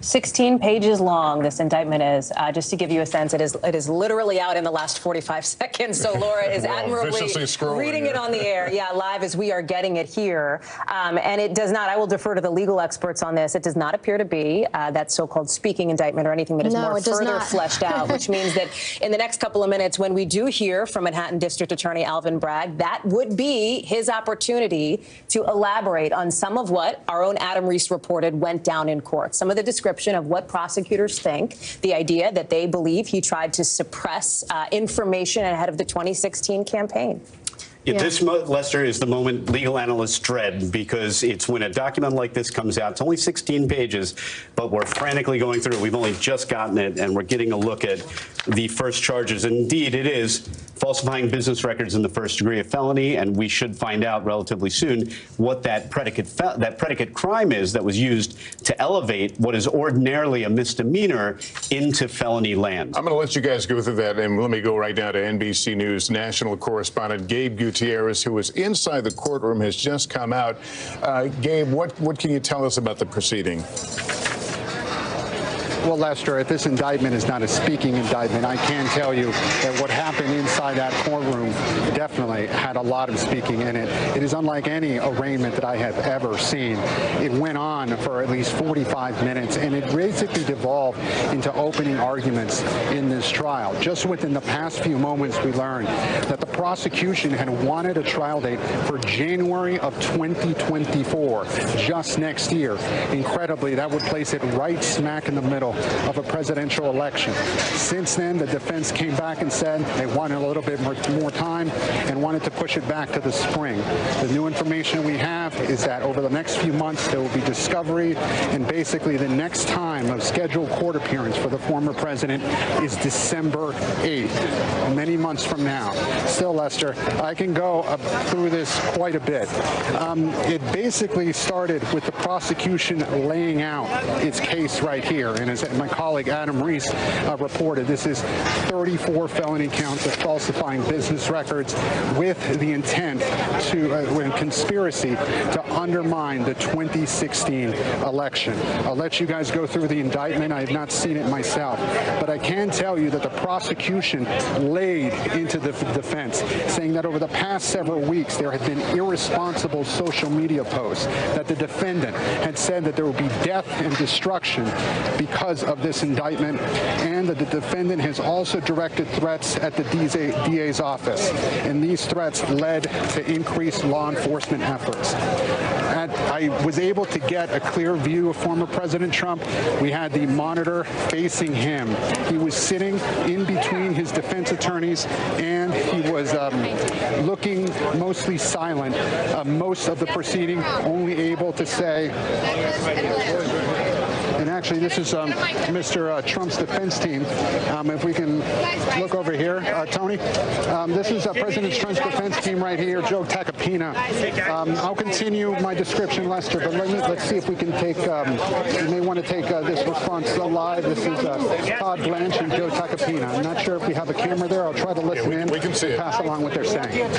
16 pages long, this indictment is. Just to give you a sense, it is literally out in the last 45 seconds. So Laura is admirably reading it on the air. Yeah, live as we are getting it here. And it does not, I will defer to the legal experts on this, it does not appear to be that so-called speaking indictment or anything that is more further fleshed out, which means that in the next couple of minutes, when we do hear from Manhattan District Attorney Alvin Bragg, that would be his opportunity to elaborate on some of what our own Adam Reese reported went down in court. Some of the description of what prosecutors think, the idea that they believe he tried to suppress information ahead of the 2016 campaign. Yeah, this, Lester, is the moment legal analysts dread, because it's when a document like this comes out. It's only 16 pages, but we're frantically going through it. We've only just gotten it, and we're getting a look at the first charges. And indeed, it is falsifying business records in the first degree of felony, and we should find out relatively soon what that predicate crime is that was used to elevate what is ordinarily a misdemeanor into felony land. I'm going to let you guys go through that, and let me go right now to NBC News national correspondent Gabe Gutierrez, who was inside the courtroom, has just come out. Gabe, what can you tell us about the proceeding? Well, Lester, if this indictment is not a speaking indictment, I can tell you that what happened inside that courtroom definitely had a lot of speaking in it. It is unlike any arraignment that I have ever seen. It went on for at least 45 minutes, and it basically devolved into opening arguments in this trial. Just within the past few moments, we learned that the prosecution had wanted a trial date for January of 2024, just next year. Incredibly, that would place it right smack in the middle fall of a presidential election. Since then, the defense came back and said they wanted a little bit more time and wanted to push it back to the spring. The new information we have is that over the next few months, there will be discovery, and basically the next time of scheduled court appearance for the former president is December 8th, many months from now. Still, Lester, I can go through this quite a bit. It basically started with the prosecution laying out its case right here. And as my colleague Adam Reese reported, this is 34 felony counts of falsifying business records with the intent to, conspiracy to undermine the 2016 election. I'll let you guys go through the indictment. I have not seen it myself, but I can tell you that the prosecution laid into the defense, saying that over the past several weeks there had been irresponsible social media posts, that the defendant had said that there would be death and destruction because of this indictment, and that the defendant has also directed threats at the DA's office. And these threats led to increased law enforcement efforts. I was able to get a clear view of former President Trump. We had the monitor facing him. He was sitting in between his defense attorneys, and he was looking mostly silent most of the proceeding, only able to say, and actually this is Mr. Trump's defense team. If we can look over here, Tony. This is President Trump's defense team right here, Joe Tacopina. I'll continue my description, Lester, but let's see if we can take, you may want to take this response live. This is Todd Blanche and Joe Tacopina. I'm not sure if we have a camera there. I'll try to listen in. We can see it. Pass along what they're saying.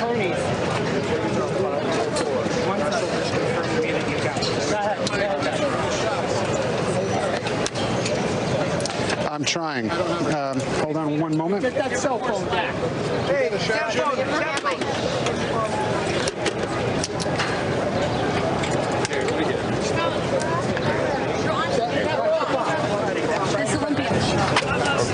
I'm trying. Hold on one moment. Get that cell phone back. Hey,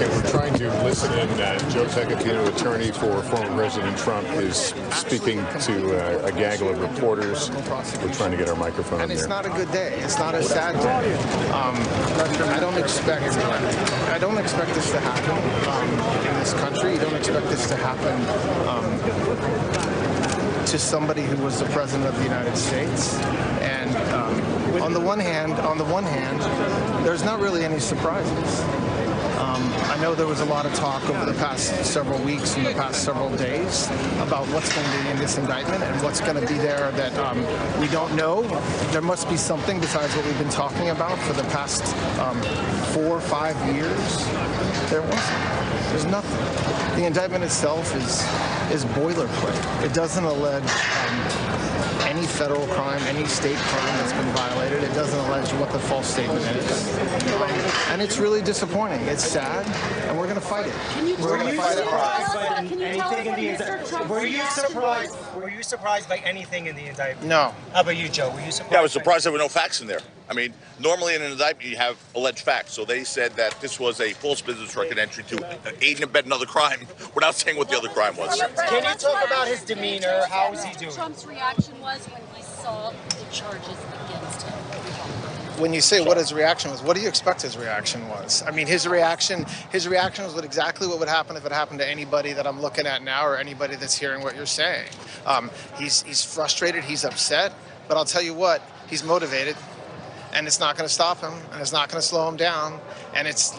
Okay, we're trying to listen in. Joe Tacopina, attorney for former President Trump, is speaking to a gaggle of reporters. We're trying to get our microphone on there. It's not a good day. It's not a sad day. I don't expect this to happen in this country. You don't expect this to happen to somebody who was the president of the United States. And on the one hand, there's not really any surprises. I know there was a lot of talk over the past several weeks and the past several days about what's going to be in this indictment and what's going to be there that we don't know. There must be something besides what we've been talking about for the past 4 or 5 years. There wasn't. There's nothing. The indictment itself is boilerplate. It doesn't allege any federal crime, any state crime that's been violated. It doesn't allege what the false statement is. And it's really disappointing. It's sad, and we're going to fight it. We're going to fight it hard. Were you surprised by anything in the indictment? No. How about you, Joe? Were you surprised? Yeah, I was surprised there were no facts in there. I mean, normally in an indictment you have alleged facts. So they said that this was a false business record entry to aid and abet another crime without saying what the other crime was. Can you talk about his demeanor? How was he doing? Trump's reaction was when he saw the charges against him. When you say what his reaction was, what do you expect his reaction was? I mean, his reaction was exactly what would happen if it happened to anybody that I'm looking at now or anybody that's hearing what you're saying. He's frustrated, he's upset, but I'll tell you what, he's motivated, and it's not going to stop him, and it's not going to slow him down, and it's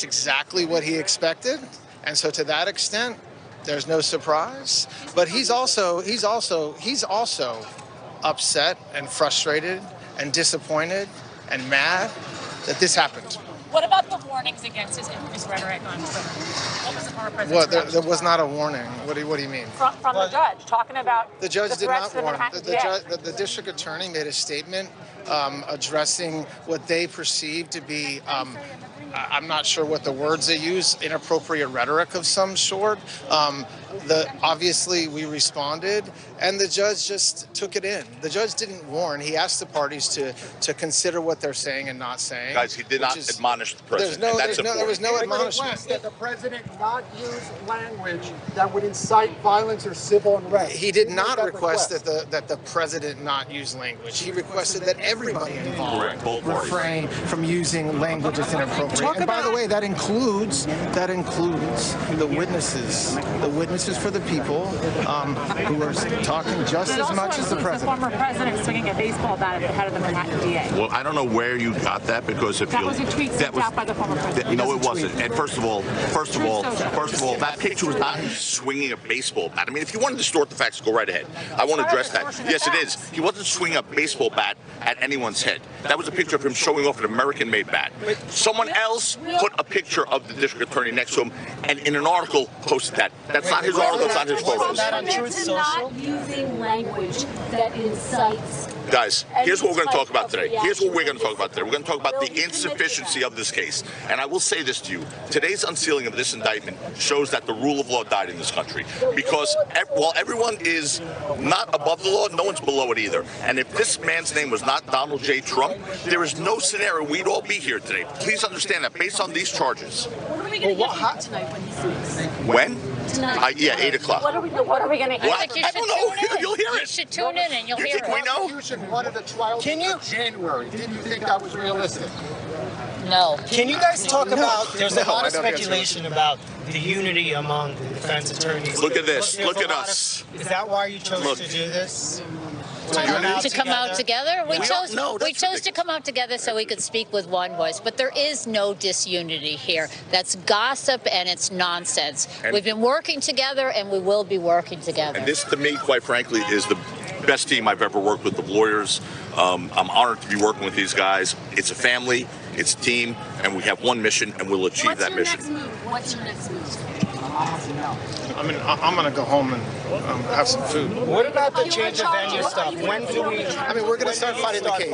exactly what he expected, and so to that extent, there's no surprise. But he's also upset and frustrated and disappointed and mad that this happened. What about the warnings against his rhetoric on Twitter? What was the former president's What? There was not a warning. What do you mean? From the judge, talking about the judge did not warn. The district attorney made a statement addressing what they perceived to be, I'm not sure what the words they use, inappropriate rhetoric of some sort. Obviously, we responded, and the judge just took it in. The judge didn't warn. He asked the parties to consider what they're saying and not saying. Guys, he did not admonish the president. There was no admonishment. That the president not use language that would incite violence or civil unrest. He did not request that the president not use language. He requested that everybody involved refrain from using language that's inappropriate. And by the way, that includes the witnesses for the people who are talking just as much as the president. The former president swinging a baseball bat at the head of the Manhattan DA. Well, I don't know where you got that, because if that was a tweet sent out by the former president. No, it wasn't. And first of all, that picture was not swinging a baseball bat. I mean, if you want to distort the facts, go right ahead. I won't address that. Yes, it is. He wasn't swinging a baseball bat at anyone's head. That was a picture of him showing off an American-made bat. Someone else put a picture of the district attorney next to him, and in an article posted that. That's not his article. It's not his photos. It's not using language that incites. Guys, here's what we're going to talk about today. Here's what we're going to talk about today. We're going to talk about the insufficiency of this case. And I will say this to you. Today's unsealing of this indictment shows that the rule of law died in this country. Because while everyone is not above the law, no one's below it either. And if this man's name was not Donald J. Trump, there is no scenario we'd all be here today. Please understand that based on these charges. What are we going to get tonight when he speaks? When? Tonight. Yeah, 8 o'clock. What are we going to hear? I don't know. You'll hear it. You should tune in and you'll hear it. We know? Wanted a trial in January. Didn't you think that was realistic? No. Can you guys talk about, there's a lot of speculation about the unity among the defense attorneys. Look at this. Look at us. Is that why you chose to do this? To come out together? We chose to come out together so we could speak with one voice. But there is no disunity here. That's gossip and it's nonsense. We've been working together and we will be working together. And this, to me, quite frankly, is the best team I've ever worked with, the lawyers. I'm honored to be working with these guys. It's a family, it's a team, and we have one mission, and we'll achieve that mission. What's your next move? I'm going to go home and have some food. What about the change of venue stuff? When do we? We're going to start fighting the case.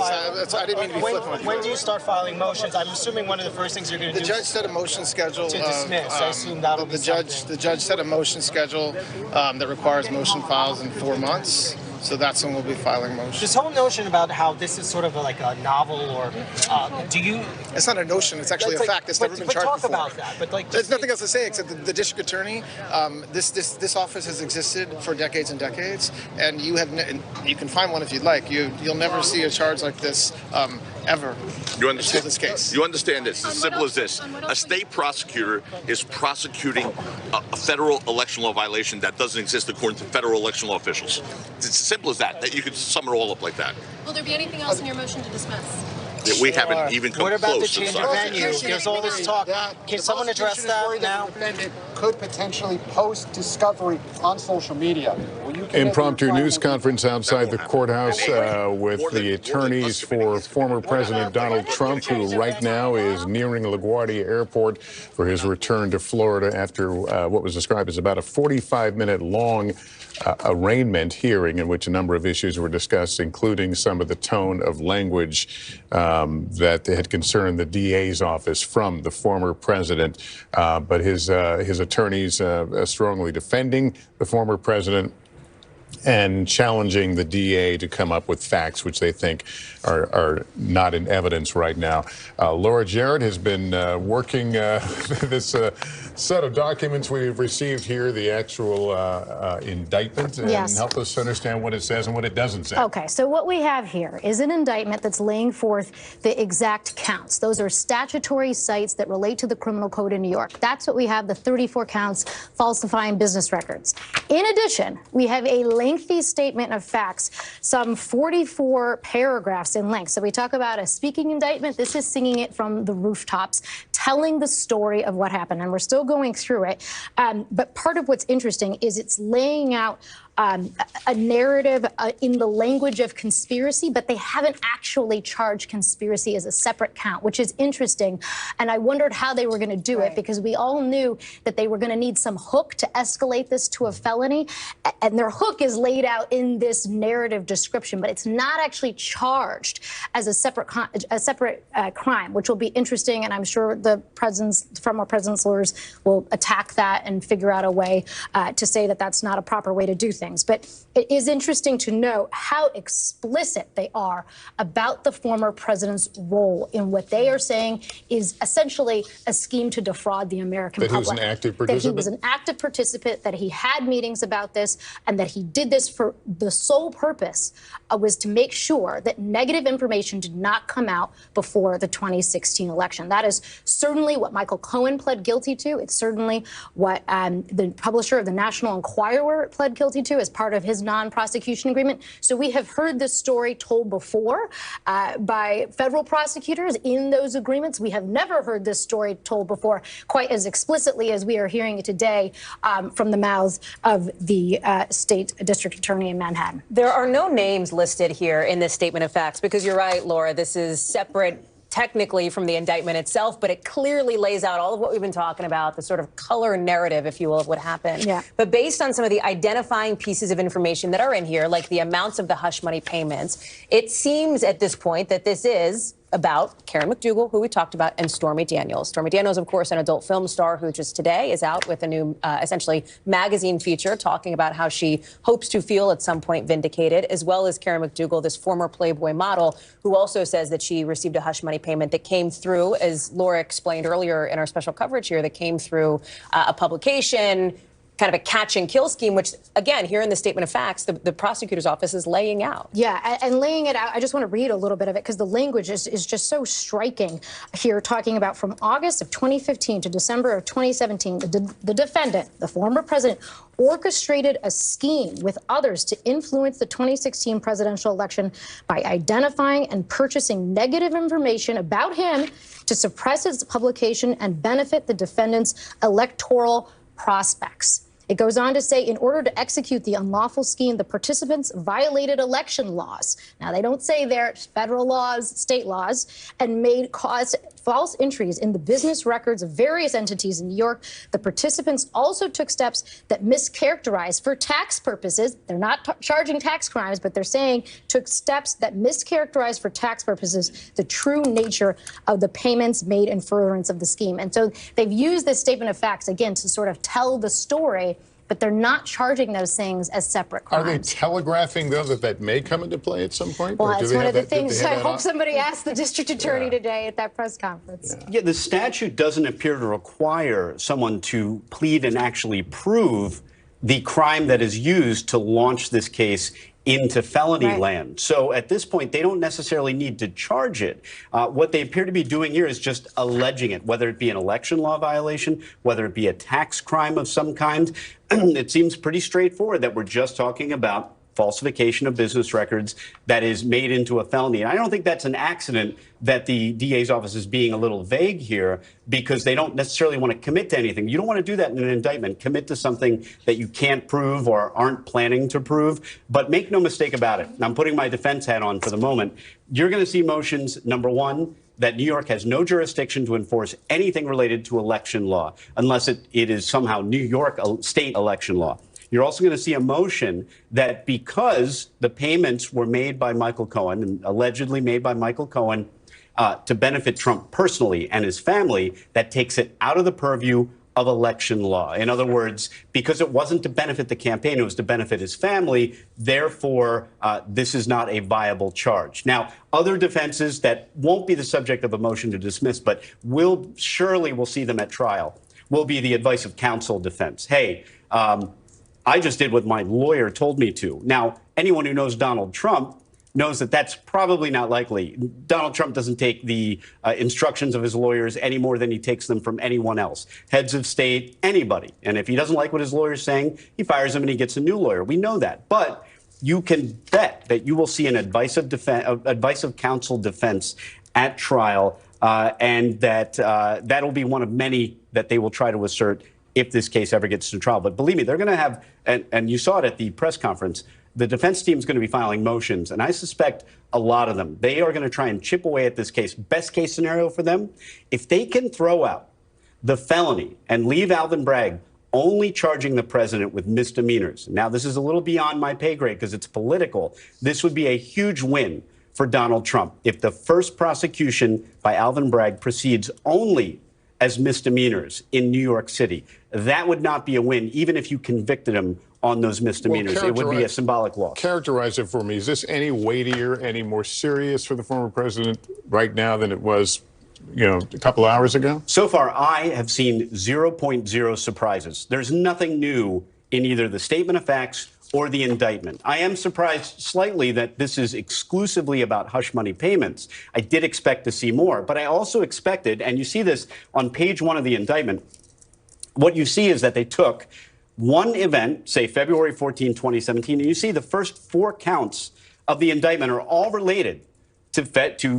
I didn't mean to be flippant with you. When do you start filing motions? I'm assuming one of the first things you're going to do. The judge set a motion schedule to dismiss. I assume that'll be the judge set a motion schedule that requires motion files in 4 months. So that's when we'll be filing motions. This whole notion about how this is sort of like a novel, or do you? It's not a notion. It's actually a fact. It's never been charged before. Talk about that. But there's nothing else to say except the district attorney. This office has existed for decades and decades, and you can find one if you'd like. You'll never see a charge like this ever. You understand this case? You understand this? As simple as this: a state prosecutor is prosecuting a federal election law violation that doesn't exist according to federal election law officials. It's as simple as that. That you could sum it all up like that. Will there be anything else in your motion to dismiss? We haven't even come close. What about the change of venue? There's all this talk. Can someone address that now? Could potentially post discovery on social media. Impromptu news conference outside the courthouse with the attorneys for former President Donald Trump, who right now is nearing LaGuardia Airport for his return to Florida after what was described as about a 45-minute long arraignment hearing in which a number of issues were discussed, including some of the tone of language that had concerned the DA's office from the former president. But his attorneys strongly defending the former president and challenging the DA to come up with facts which they think are not in evidence right now. Laura Jarrett has been working this set of documents we've received here, the actual indictment, and help us understand what it says and what it doesn't say. Okay, so what we have here is an indictment that's laying forth the exact counts. Those are statutory cites that relate to the criminal code in New York. That's what we have, the 34 counts falsifying business records. In addition, we have a lengthy statement of facts, some 44 paragraphs in length. So we talk about a speaking indictment. This is singing it from the rooftops, telling the story of what happened. And we're still going through it. But part of what's interesting is it's laying out a narrative in the language of conspiracy, but they haven't actually charged conspiracy as a separate count, which is interesting. And I wondered how they were going to do it, because we all knew that they were going to need some hook to escalate this to a felony. And their hook is laid out in this narrative description, but it's not actually charged as a separate crime, which will be interesting. And I'm sure the former president's lawyers will attack that and figure out a way to say that that's not a proper way to do things. But it is interesting to know how explicit they are about the former president's role in what they are saying is essentially a scheme to defraud the American public. That he was an active participant? That he was an active participant, that he had meetings about this, and that he did this for the sole purpose was to make sure that negative information did not come out before the 2016 election. That is certainly what Michael Cohen pled guilty to. It's certainly what the publisher of the National Enquirer pled guilty to as part of his non-prosecution agreement. So we have heard this story told before by federal prosecutors in those agreements. We have never heard this story told before quite as explicitly as we are hearing it today from the mouths of the state district attorney in Manhattan. There are no names listed here in this statement of facts because you're right, Laura, this is separate technically from the indictment itself, but it clearly lays out all of what we've been talking about, the sort of color narrative, if you will, of what happened. Yeah. But based on some of the identifying pieces of information that are in here, like the amounts of the hush money payments, it seems at this point that this is about Karen McDougal, who we talked about, and Stormy Daniels. Stormy Daniels, of course, an adult film star who just today is out with a new, essentially, magazine feature talking about how she hopes to feel at some point vindicated, as well as Karen McDougal, this former Playboy model, who also says that she received a hush money payment that came through, as Laura explained earlier in our special coverage here, that came through a publication, kind of a catch and kill scheme, which, again, here in the statement of facts, the prosecutor's office is laying out. Yeah, and laying it out, I just want to read a little bit of it because the language is just so striking here, talking about from August of 2015 to December of 2017, the defendant, the former president, orchestrated a scheme with others to influence the 2016 presidential election by identifying and purchasing negative information about him to suppress its publication and benefit the defendant's electoral prospects. It goes on to say, in order to execute the unlawful scheme, the participants violated election laws. Now, they don't say there, federal laws, state laws, and caused false entries in the business records of various entities in New York. The participants also took steps that mischaracterized for tax purposes. They're not charging tax crimes, but they're saying took steps that mischaracterized for tax purposes the true nature of the payments made in furtherance of the scheme. And so they've used this statement of facts, again, to sort of tell the story, but they're not charging those things as separate crimes. Are they telegraphing, though, that may come into play at some point? Well, that's one of the things I hope somebody asked the district attorney today at that press conference. Yeah, the statute doesn't appear to require someone to plead and actually prove the crime that is used to launch this case into felony land. So at this point, they don't necessarily need to charge it. What they appear to be doing here is just alleging it, whether it be an election law violation, whether it be a tax crime of some kind. It seems pretty straightforward that we're just talking about falsification of business records that is made into a felony. And I don't think that's an accident that the DA's office is being a little vague here because they don't necessarily want to commit to anything. You don't want to do that in an indictment, commit to something that you can't prove or aren't planning to prove. But make no mistake about it. I'm putting my defense hat on for the moment. You're going to see motions, number one, that New York has no jurisdiction to enforce anything related to election law unless it is somehow New York state election law. You're also going to see a motion that because the payments were made by Michael Cohen, and allegedly made by Michael Cohen, to benefit Trump personally and his family, that takes it out of the purview of election law. In other words, because it wasn't to benefit the campaign, it was to benefit his family. Therefore, this is not a viable charge. Now, other defenses that won't be the subject of a motion to dismiss, but we'll see them at trial, will be the advice of counsel defense. Hey, I just did what my lawyer told me to. Now, anyone who knows Donald Trump knows that that's probably not likely. Donald Trump doesn't take the instructions of his lawyers any more than he takes them from anyone else. Heads of state, anybody. And if he doesn't like what his lawyer's saying, he fires him and he gets a new lawyer. We know that. But you can bet that you will see an advice of counsel defense at trial, and that that'll be one of many that they will try to assert if this case ever gets to trial. But believe me, they're going to have, and you saw it at the press conference, the defense team is going to be filing motions, and I suspect a lot of them. They are going to try and chip away at this case. Best case scenario for them, if they can throw out the felony and leave Alvin Bragg only charging the president with misdemeanors. Now, this is a little beyond my pay grade because it's political. This would be a huge win for Donald Trump if the first prosecution by Alvin Bragg proceeds only as misdemeanors in New York City. That would not be a win, even if you convicted him on those misdemeanors. It would be a symbolic loss. Characterize it for me. Is this any weightier, any more serious for the former president right now than it was, a couple hours ago? So far, I have seen 0.0 surprises. There's nothing new in either the statement of facts or the indictment. I am surprised slightly that this is exclusively about hush money payments. I did expect to see more, but I also expected, and you see this on page 1 of the indictment, what you see is that they took one event, say February 14, 2017, and you see the first 4 counts of the indictment are all related to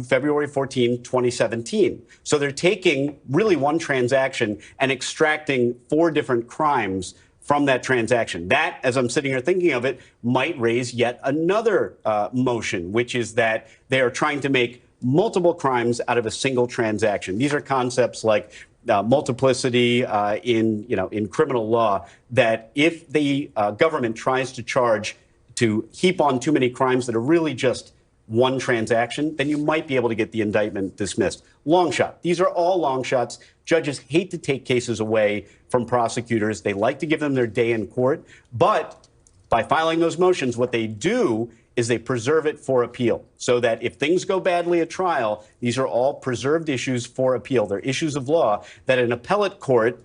February 14, 2017. So they're taking really one transaction and extracting 4 different crimes from that transaction. That, as I'm sitting here thinking of it, might raise yet another motion, which is that they are trying to make multiple crimes out of a single transaction. These are concepts like multiplicity in criminal law, that if the government tries to heap on too many crimes that are really just one transaction, then you might be able to get the indictment dismissed. Long shot. These are all long shots. Judges hate to take cases away from prosecutors. They like to give them their day in court. But by filing those motions, what they do is they preserve it for appeal, so that if things go badly at trial, these are all preserved issues for appeal. They're issues of law that an appellate court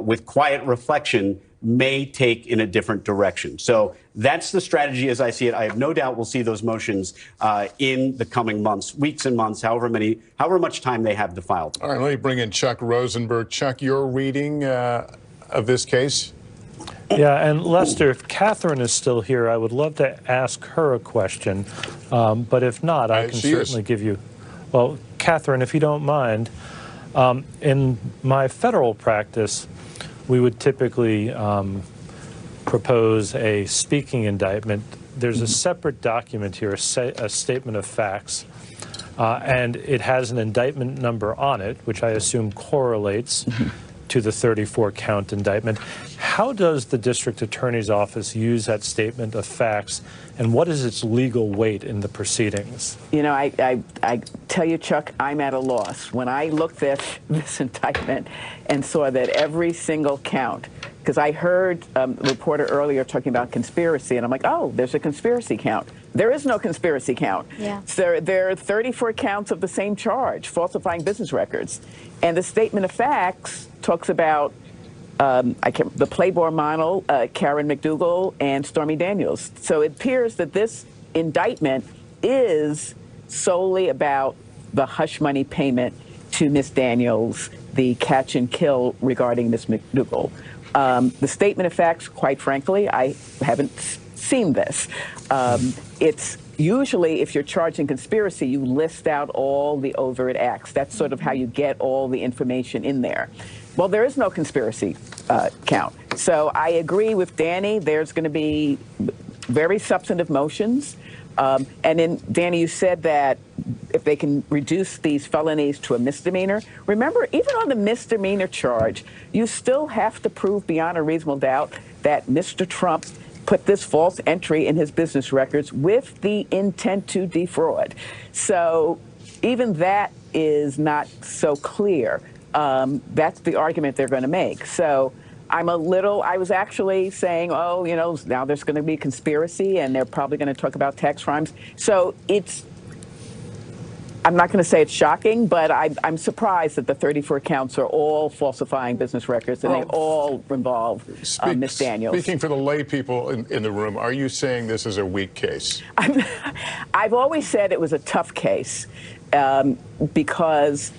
with quiet reflection may take in a different direction. So that's the strategy as I see it. I have no doubt we'll see those motions in the coming months, weeks and months, however much time they have to file them. All right, let me bring in Chuck Rosenberg. Chuck, your reading of this case? Yeah, and Lester, if Catherine is still here, I would love to ask her a question. But if not, I can certainly give you. Well, Catherine, if you don't mind, in my federal practice, we would typically propose a speaking indictment. There's a separate document here, a statement of facts, and it has an indictment number on it, which I assume correlates to the 34-count indictment. How does the district attorney's office use that statement of facts, and what is its legal weight in the proceedings? You know, I tell you, Chuck, I'm at a loss. When I looked at this indictment and saw that every single count, because I heard a reporter earlier talking about conspiracy, and I'm like, oh, there's a conspiracy count. There is no conspiracy count. Yeah. So there are 34 counts of the same charge, falsifying business records. And the statement of facts talks about the Playboy model, Karen McDougal, and Stormy Daniels. So it appears that this indictment is solely about the hush money payment to Miss Daniels, the catch and kill regarding Miss McDougal. The statement of facts, quite frankly, I haven't seen this. It's usually, if you're charging conspiracy, you list out all the overt acts. That's sort of how you get all the information in there. Well, there is no conspiracy count. So I agree with Danny. There's going to be very substantive motions. And then, Danny, you said that if they can reduce these felonies to a misdemeanor. Remember, even on the misdemeanor charge, you still have to prove beyond a reasonable doubt that Mr. Trump put this false entry in his business records with the intent to defraud. So even that is not so clear. That's the argument they're going to make. So I was actually saying, oh, you know, now there's going to be conspiracy and they're probably going to talk about tax crimes. So I'm not going to say it's shocking, but I'm surprised that the 34 counts are all falsifying business records and they all involve Ms. Daniels. Speaking for the lay people in the room, are you saying this is a weak case? I've always said it was a tough case because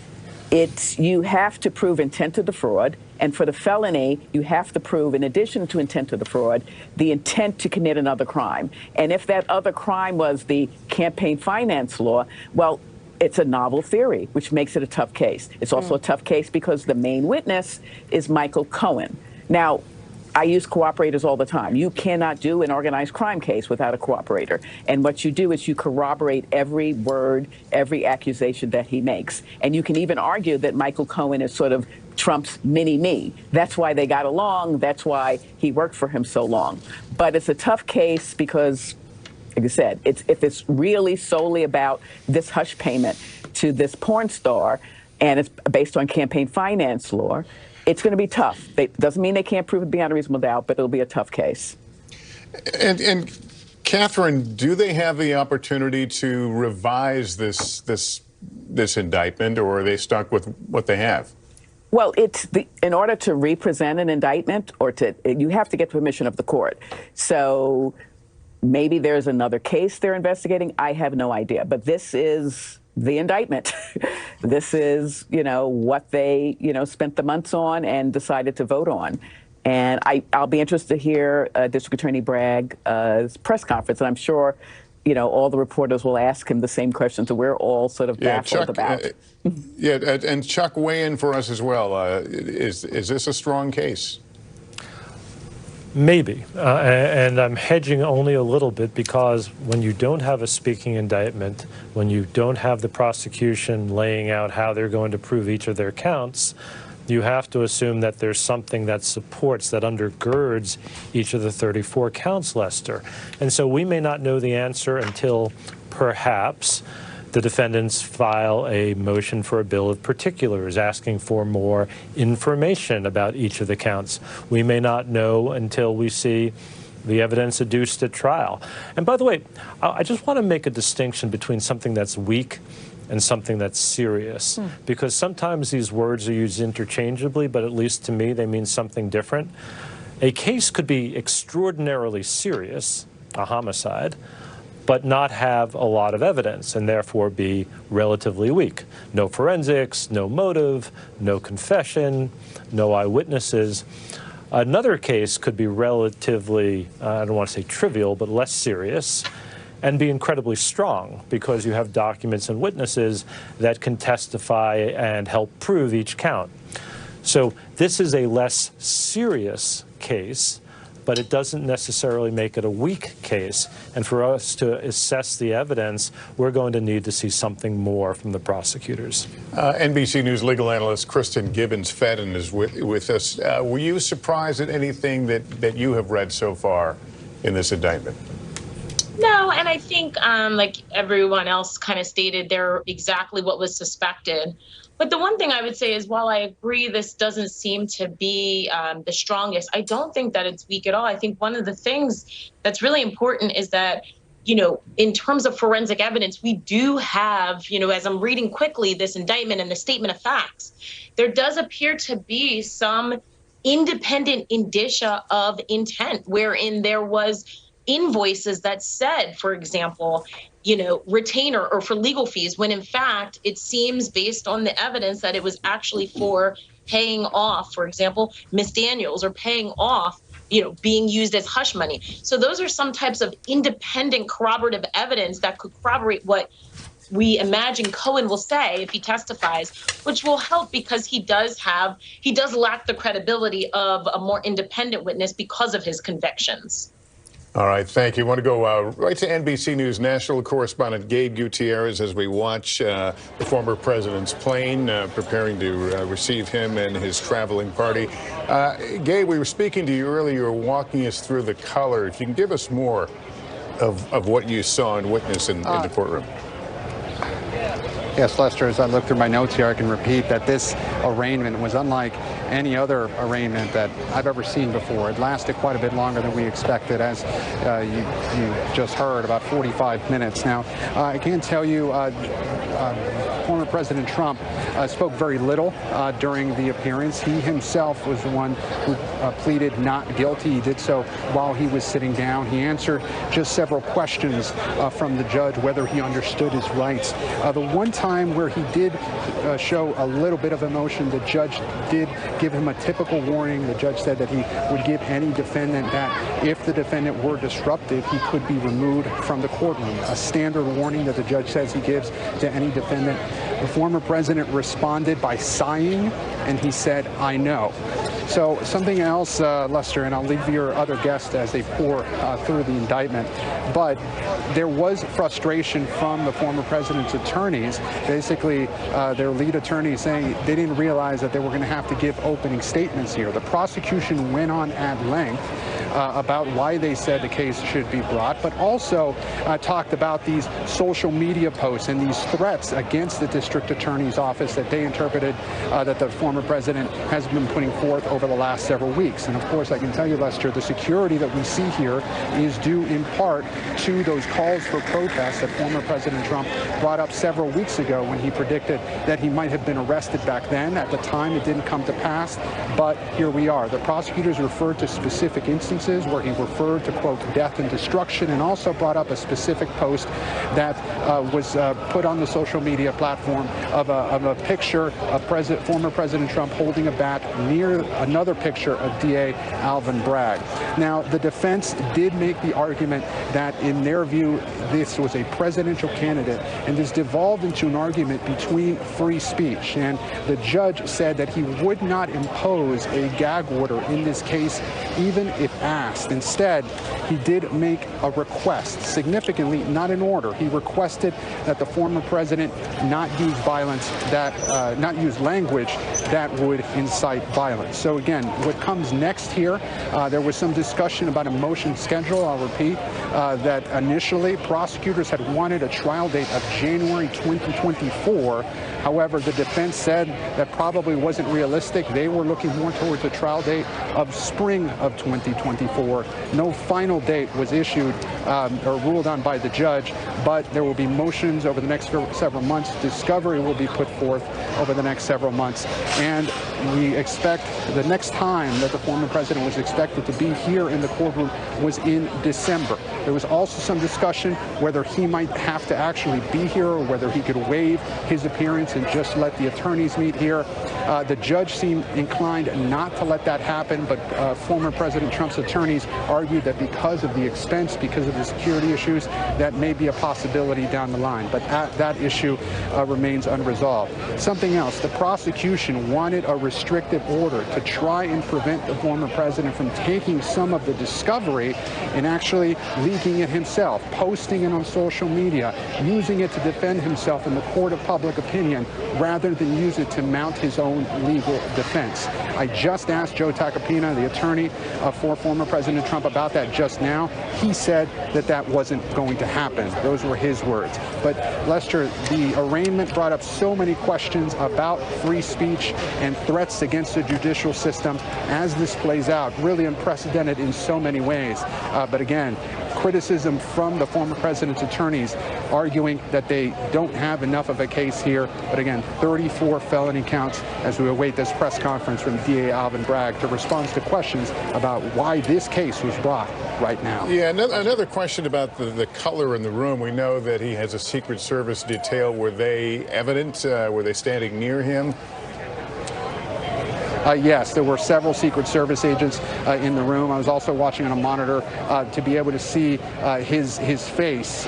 you have to prove intent to defraud. And for the felony, you have to prove, in addition to intent to defraud, the intent to commit another crime. And if that other crime was the campaign finance law, well, it's a novel theory, which makes it a tough case. It's also a tough case because the main witness is Michael Cohen. Now, I use cooperators all the time. You cannot do an organized crime case without a cooperator. And what you do is you corroborate every word, every accusation that he makes. And you can even argue that Michael Cohen is sort of Trump's mini-me. That's why they got along. That's why he worked for him so long. But it's a tough case because, like I said, if it's really solely about this hush payment to this porn star, and it's based on campaign finance law, it's going to be tough. It doesn't mean they can't prove it beyond a reasonable doubt, but it'll be a tough case. And Catherine, do they have the opportunity to revise this indictment, or are they stuck with what they have? Well, in order to represent an indictment, you have to get permission of the court. So maybe there's another case they're investigating. I have no idea. But this is the indictment. This is, what they, spent the months on and decided to vote on. And I'll be interested to hear District Attorney Bragg's press conference. And I'm sure, all the reporters will ask him the same questions that we're all sort of baffled about. And Chuck, weigh in for us as well. Is this a strong case? Maybe, and I'm hedging only a little bit because when you don't have a speaking indictment, when you don't have the prosecution laying out how they're going to prove each of their counts, you have to assume that there's something that supports, that undergirds each of the 34 counts, Lester. And so we may not know the answer until perhaps the defendants file a motion for a bill of particulars asking for more information about each of the counts. We may not know until we see the evidence adduced at trial. And by the way, I just want to make a distinction between something that's weak and something that's serious, because sometimes these words are used interchangeably, but at least to me they mean something different. A case could be extraordinarily serious, a homicide, but not have a lot of evidence and therefore be relatively weak. No forensics, no motive, no confession, no eyewitnesses. Another case could be relatively, I don't want to say trivial, but less serious, and be incredibly strong because you have documents and witnesses that can testify and help prove each count. So this is a less serious case, but it doesn't necessarily make it a weak case. And for us to assess the evidence, we're going to need to see something more from the prosecutors. NBC News legal analyst Kristen Gibbons-Fedden is with us. Were you surprised at anything that you have read so far in this indictment? No, and I think, like everyone else kind of stated, they're exactly what was suspected. But the one thing I would say is, while I agree this doesn't seem to be the strongest, I don't think that it's weak at all. I think one of the things that's really important is that, in terms of forensic evidence, we do have, as I'm reading quickly this indictment and the statement of facts, there does appear to be some independent indicia of intent, wherein there was invoices that said, for example, retainer or for legal fees, when in fact it seems based on the evidence that it was actually for paying off, for example, Miss Daniels, or paying off, being used as hush money. So those are some types of independent corroborative evidence that could corroborate what we imagine Cohen will say if he testifies, which will help because he does lack the credibility of a more independent witness because of his convictions. All right, thank you. I want to go right to NBC News national correspondent Gabe Gutierrez as we watch the former president's plane preparing to receive him and his traveling party. Gabe, we were speaking to you earlier. You were walking us through the color. If you can give us more of what you saw and witnessed in the courtroom. Yes, Lester, as I look through my notes here, I can repeat that this arraignment was unlike any other arraignment that I've ever seen before. It lasted quite a bit longer than we expected, as you just heard, about 45 minutes. Now, I can tell you, former President Trump spoke very little during the appearance. He himself was the one who pleaded not guilty. He did so while he was sitting down. He answered just several questions from the judge, whether he understood his rights. The one time where he did show a little bit of emotion, the judge did give him a typical warning. The judge said that he would give any defendant that if the defendant were disruptive, he could be removed from the courtroom. A standard warning that the judge says he gives to any defendant. The former president responded by sighing, and he said, "I know." So something else, Lester, and I'll leave your other guests as they pour through the indictment, but there was frustration from the former president's attorneys, basically their lead attorney saying they didn't realize that they were going to have to give opening statements here. The prosecution went on at length about why they said the case should be brought, but also talked about these social media posts and these threats against the district attorney's office that they interpreted that the former president has been putting forth over the last several weeks. And of course, I can tell you, Lester, the security that we see here is due in part to those calls for protest that former President Trump brought up several weeks ago when he predicted that he might have been arrested back then. At the time, it didn't come to pass, but here we are. The prosecutors referred to specific instances where he referred to, quote, death and destruction, and also brought up a specific post that was put on the social media platform of a picture of former President Trump holding a bat near another picture of DA Alvin Bragg. Now, the defense did make the argument that, in their view, this was a presidential candidate, and this devolved into an argument between free speech. And the judge said that he would not impose a gag order in this case, even if asked. Instead, he did make a request, significantly not an order. He requested that the former president not use violence, not use language that would incite violence. So again, what comes next here, there was some discussion about a motion schedule. I'll repeat that initially prosecutors had wanted a trial date of January 2024. However, the defense said that probably wasn't realistic. They were looking more towards a trial date of spring of 2024. No final date was issued or ruled on by the judge, but there will be motions over the next several months. Discovery will be put forth over the next several months. And we expect the next time that the former president was expected to be here in the courtroom was in December. There was also some discussion whether he might have to actually be here or whether he could waive his appearance and just let the attorneys meet here. The judge seemed inclined not to let that happen, but former President Trump's attorneys argued that because of the expense, because of the security issues, that may be a possibility down the line. But that issue remains unresolved. Something else, the prosecution wanted a restrictive order to try and prevent the former president from taking some of the discovery and actually leaking it himself, posting it on social media, using it to defend himself in the court of public opinion, rather than use it to mount his own legal defense. I just asked Joe Tacopina, the attorney for former President Trump, about that just now. He said that that wasn't going to happen. Those were his words. But Lester, the arraignment brought up so many questions about free speech and threats against the judicial system as this plays out. Really unprecedented in so many ways. But again, criticism from the former president's attorneys arguing that they don't have enough of a case here. But again, 34 felony counts as we await this press conference from DA Alvin Bragg to respond to questions about why this case was brought right now. Yeah, another question about the color in the room. We know that he has a Secret Service detail. Were they evident? Were they standing near him? Yes, there were several Secret Service agents in the room. I was also watching on a monitor to be able to see his face.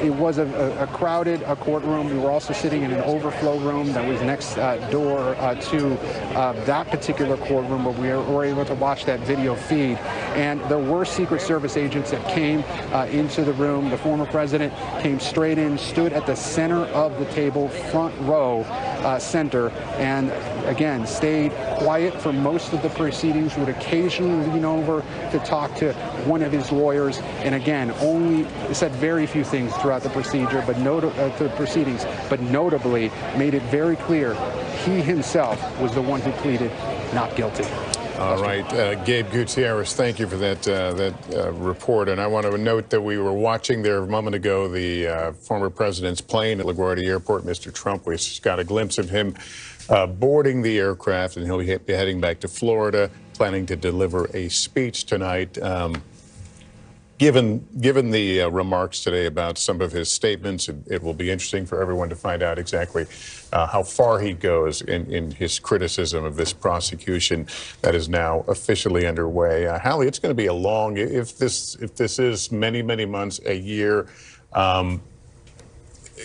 It was a crowded courtroom. We were also sitting in an overflow room that was next door to that particular courtroom where we were able to watch that video feed. And there were Secret Service agents that came into the room. The former president came straight in, stood at the center of the table, front row center, and again, stayed quiet for most of the proceedings, would occasionally lean over to talk to one of his lawyers, and again, only said very few things throughout the procedure, but proceedings, but notably made it very clear he himself was the one who pleaded not guilty. All right, Gabe Gutierrez, thank you for that report. And I want to note that we were watching there a moment ago the former president's plane at LaGuardia Airport. Mr. Trump, we just got a glimpse of him boarding the aircraft, and he'll be heading back to Florida, planning to deliver a speech tonight. Given the remarks today about some of his statements, it will be interesting for everyone to find out exactly how far he goes in his criticism of this prosecution that is now officially underway. Hallie, it's going to be a long, if this is many months, a year.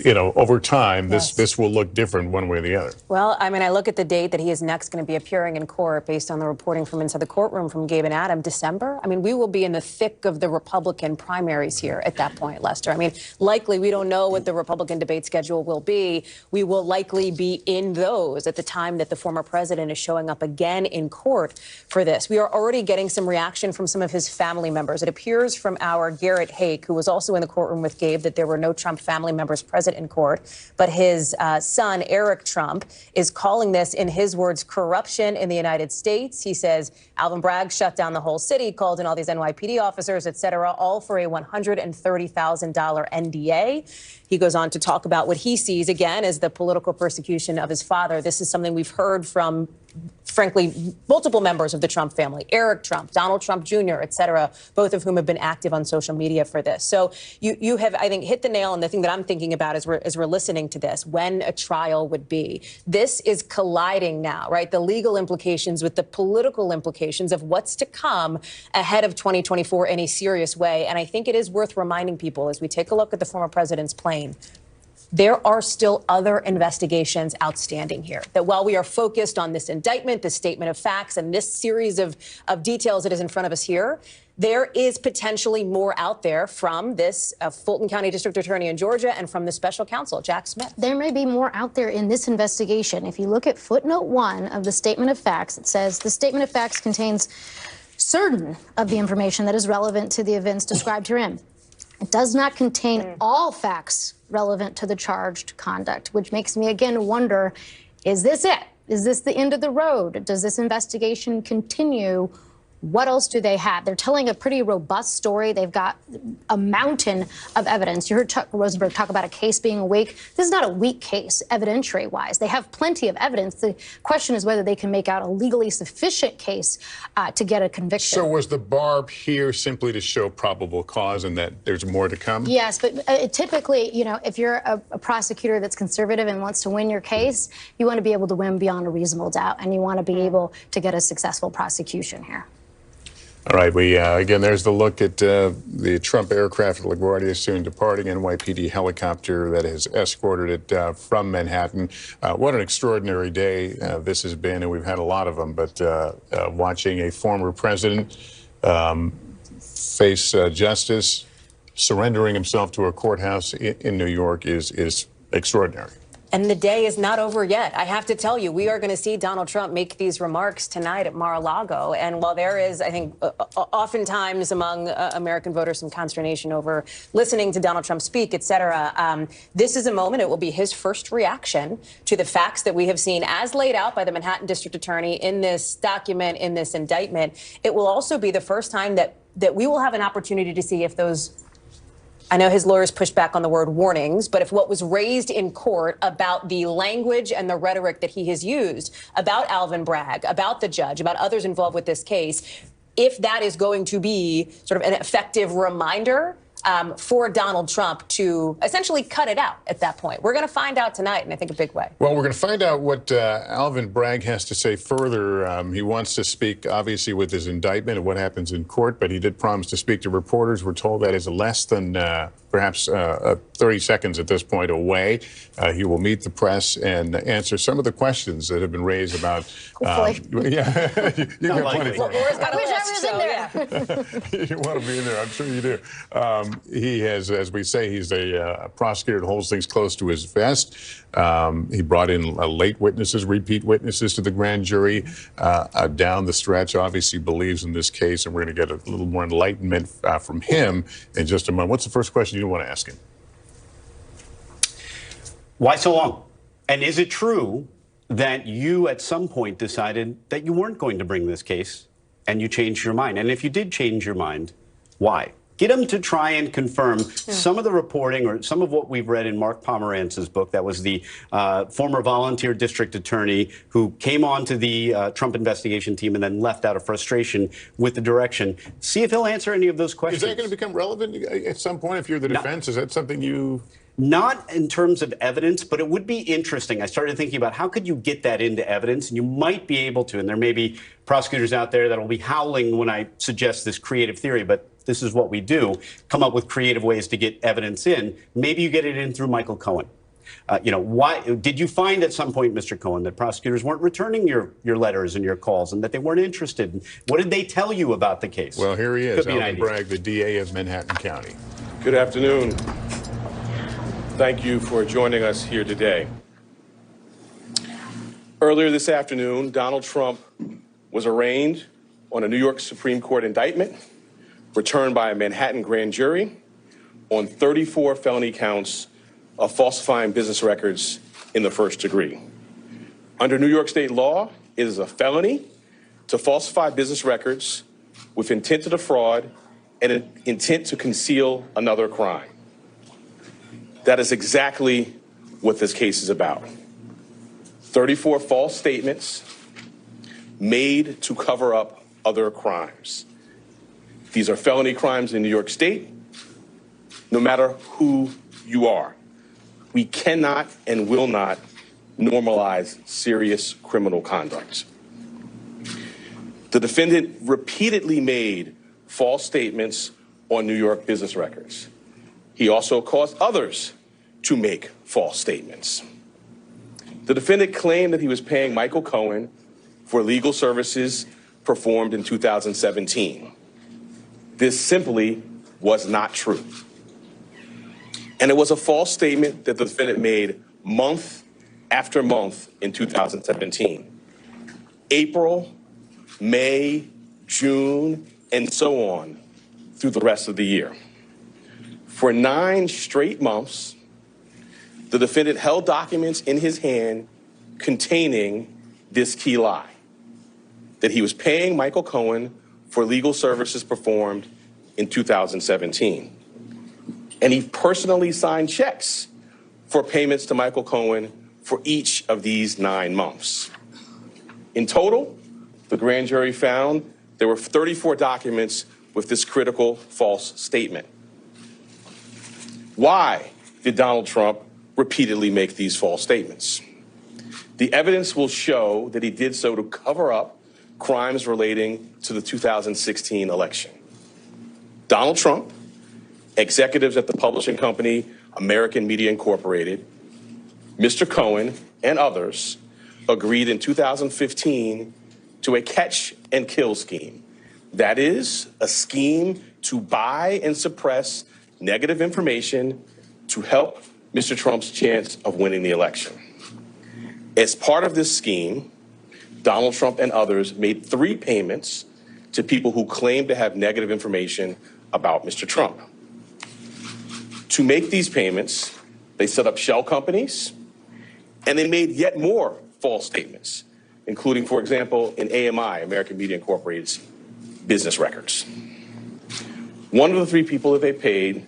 over time, this will look different one way or the other. Well, I mean, I look at the date that he is next going to be appearing in court based on the reporting from inside the courtroom from Gabe and Adam, December. I mean, we will be in the thick of the Republican primaries here at that point, Lester. I mean, likely we don't know what the Republican debate schedule will be. We will likely be in those at the time that the former president is showing up again in court for this. We are already getting some reaction from some of his family members. It appears from our Garrett Hake, who was also in the courtroom with Gabe, that there were no Trump family members present in court, but his son, Eric Trump, is calling this, in his words, corruption in the United States. He says Alvin Bragg shut down the whole city, called in all these NYPD officers, et cetera, all for a $130,000 NDA. He goes on to talk about what he sees, again, as the political persecution of his father. This is something we've heard from, frankly, multiple members of the Trump family, Eric Trump, Donald Trump Jr., et cetera, both of whom have been active on social media for this. So you have, I think, hit the nail on the thing that I'm thinking about as we're listening to this, when a trial would be. This is colliding now, right? The legal implications with the political implications of what's to come ahead of 2024 in a serious way. And I think it is worth reminding people, as we take a look at the former president's plane, there are still other investigations outstanding here. That while we are focused on this indictment, this statement of facts, and this series of details that is in front of us here, there is potentially more out there from this Fulton County District Attorney in Georgia and from the special counsel, Jack Smith. There may be more out there in this investigation. If you look at footnote 1 of the statement of facts, it says the statement of facts contains certain of the information that is relevant to the events described herein. It does not contain all facts relevant to the charged conduct, which makes me again wonder, is this it? Is this the end of the road? Does this investigation continue? What else do they have? They're telling a pretty robust story. They've got a mountain of evidence. You heard Chuck Rosenberg talk about a case being weak. This is not a weak case, evidentiary-wise. They have plenty of evidence. The question is whether they can make out a legally sufficient case to get a conviction. So was the bar here simply to show probable cause and that there's more to come? Yes, but typically, if you're a prosecutor that's conservative and wants to win your case, you want to be able to win beyond a reasonable doubt, and you want to be able to get a successful prosecution here. All right, again, there's the look at the Trump aircraft at LaGuardia soon departing, NYPD helicopter that has escorted it from Manhattan. What an extraordinary day this has been, and we've had a lot of them, but watching a former president face justice, surrendering himself to a courthouse in New York is extraordinary. And the day is not over yet. I have to tell you, we are going to see Donald Trump make these remarks tonight at Mar-a-Lago. And while there is, I think, oftentimes among American voters some consternation over listening to Donald Trump speak, et cetera, this is a moment. It will be his first reaction to the facts that we have seen as laid out by the Manhattan District Attorney in this document, in this indictment. It will also be the first time that we will have an opportunity to see if those, I know his lawyers pushed back on the word warnings, but if what was raised in court about the language and the rhetoric that he has used about Alvin Bragg, about the judge, about others involved with this case, if that is going to be sort of an effective reminder for Donald Trump to essentially cut it out at that point. We're going to find out tonight, and I think a big way. Well, we're going to find out what Alvin Bragg has to say further. He wants to speak, obviously, with his indictment of what happens in court, but he did promise to speak to reporters. We're told that is less than perhaps 30 seconds at this point away. He will meet the press and answer some of the questions that have been raised about. Yeah, you got plenty for I wish I was in there. You want to be in there, I'm sure you do. He has, as we say, he's a prosecutor that holds things close to his vest. He brought in late witnesses, repeat witnesses to the grand jury down the stretch. Obviously believes in this case, and we're going to get a little more enlightenment from him in just a moment. What's the first question you want to ask him? Why so long? And is it true that you at some point decided that you weren't going to bring this case and you changed your mind? And if you did change your mind, why? Get him to try and confirm some of the reporting or some of what we've read in Mark Pomerantz's book. That was the former volunteer district attorney who came on to the Trump investigation team and then left out of frustration with the direction. See if he'll answer any of those questions. Is that going to become relevant at some point if you're the defense? Is that something you... Not in terms of evidence, but it would be interesting. I started thinking about how could you get that into evidence, and you might be able to. And there may be prosecutors out there that will be howling when I suggest this creative theory, but this is what we do, come up with creative ways to get evidence in. Maybe you get it in through Michael Cohen. Why did you find at some point, Mr. Cohen, that prosecutors weren't returning your letters and your calls and that they weren't interested? What did they tell you about the case? Well, here he is, Alvin Bragg, the DA of Manhattan County. Good afternoon. Thank you for joining us here today. Earlier this afternoon, Donald Trump was arraigned on a New York Supreme Court indictment returned by a Manhattan grand jury on 34 felony counts of falsifying business records in the first degree. Under New York state law, it is a felony to falsify business records with intent to defraud and an intent to conceal another crime. That is exactly what this case is about. 34 false statements made to cover up other crimes. These are felony crimes in New York State, no matter who you are. We cannot and will not normalize serious criminal conduct. The defendant repeatedly made false statements on New York business records. He also caused others to make false statements. The defendant claimed that he was paying Michael Cohen for legal services performed in 2017. This simply was not true. And it was a false statement that the defendant made month after month in 2017. April, May, June, and so on through the rest of the year. For 9 straight months, the defendant held documents in his hand containing this key lie, that he was paying Michael Cohen for legal services performed in 2017. And he personally signed checks for payments to Michael Cohen for each of these 9 months. In total, the grand jury found there were 34 documents with this critical false statement. Why did Donald Trump repeatedly make these false statements? The evidence will show that he did so to cover up crimes relating to the 2016 election. Donald Trump, executives at the publishing company American Media Incorporated, Mr. Cohen, and others agreed in 2015 to a catch and kill scheme. That is, a scheme to buy and suppress negative information to help Mr. Trump's chance of winning the election. As part of this scheme, Donald Trump and others made 3 payments to people who claimed to have negative information about Mr. Trump. To make these payments, they set up shell companies, and they made yet more false statements, including, for example, in AMI, American Media Incorporated's business records. One of the 3 people that they paid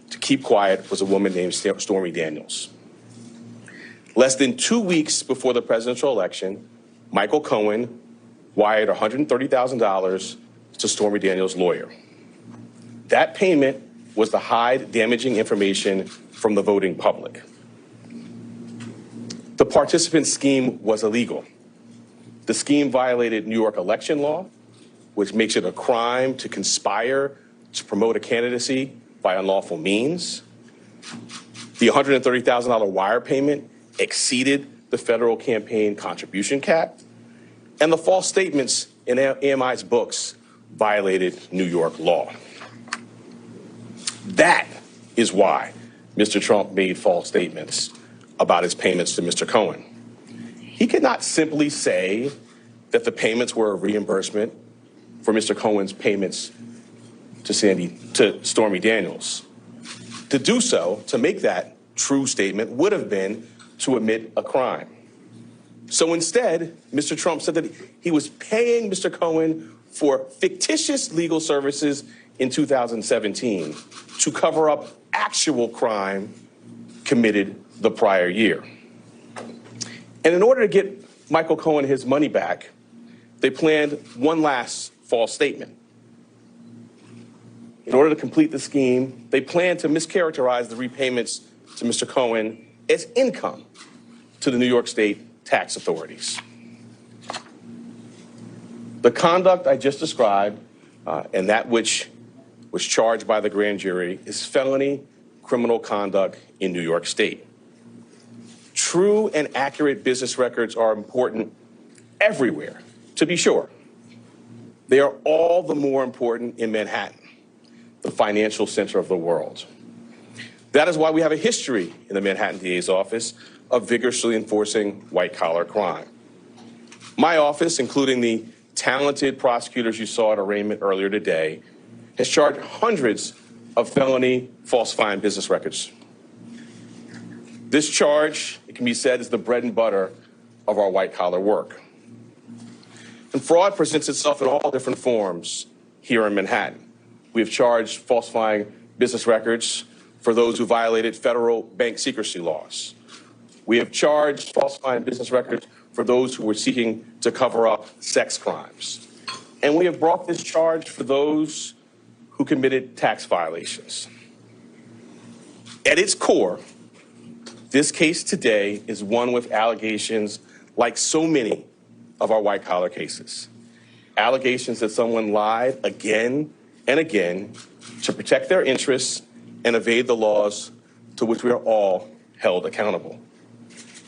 to keep quiet was a woman named Stormy Daniels. Less than 2 weeks before the presidential election, Michael Cohen wired $130,000 to Stormy Daniels' lawyer. That payment was to hide damaging information from the voting public. The participant scheme was illegal. The scheme violated New York election law, which makes it a crime to conspire to promote a candidacy by unlawful means. The $130,000 wire payment exceeded the federal campaign contribution cap, and the false statements in AMI's books violated New York law. That is why Mr. Trump made false statements about his payments to Mr. Cohen. He could not simply say that the payments were a reimbursement for Mr. Cohen's payments to Stormy Daniels. To do so, to make that true statement, would have been to admit a crime. So instead, Mr. Trump said that he was paying Mr. Cohen for fictitious legal services in 2017 to cover up actual crime committed the prior year. And in order to get Michael Cohen his money back, they planned one last false statement. In order to complete the scheme, they planned to mischaracterize the repayments to Mr. Cohen as income to the New York State tax authorities. The conduct I just described and that which was charged by the grand jury is felony criminal conduct in New York State. True and accurate business records are important everywhere, to be sure. They are all the more important in Manhattan, the financial center of the world. That is why we have a history in the Manhattan DA's office of vigorously enforcing white-collar crime. My office, including the talented prosecutors you saw at arraignment earlier today, has charged hundreds of felony falsifying business records. This charge, it can be said, is the bread and butter of our white-collar work. And fraud presents itself in all different forms here in Manhattan. We have charged falsifying business records for those who violated federal bank secrecy laws. We have charged falsifying business records for those who were seeking to cover up sex crimes. And we have brought this charge for those who committed tax violations. At its core, this case today is one with allegations like so many of our white-collar cases. Allegations that someone lied again and again to protect their interests and evade the laws to which we are all held accountable.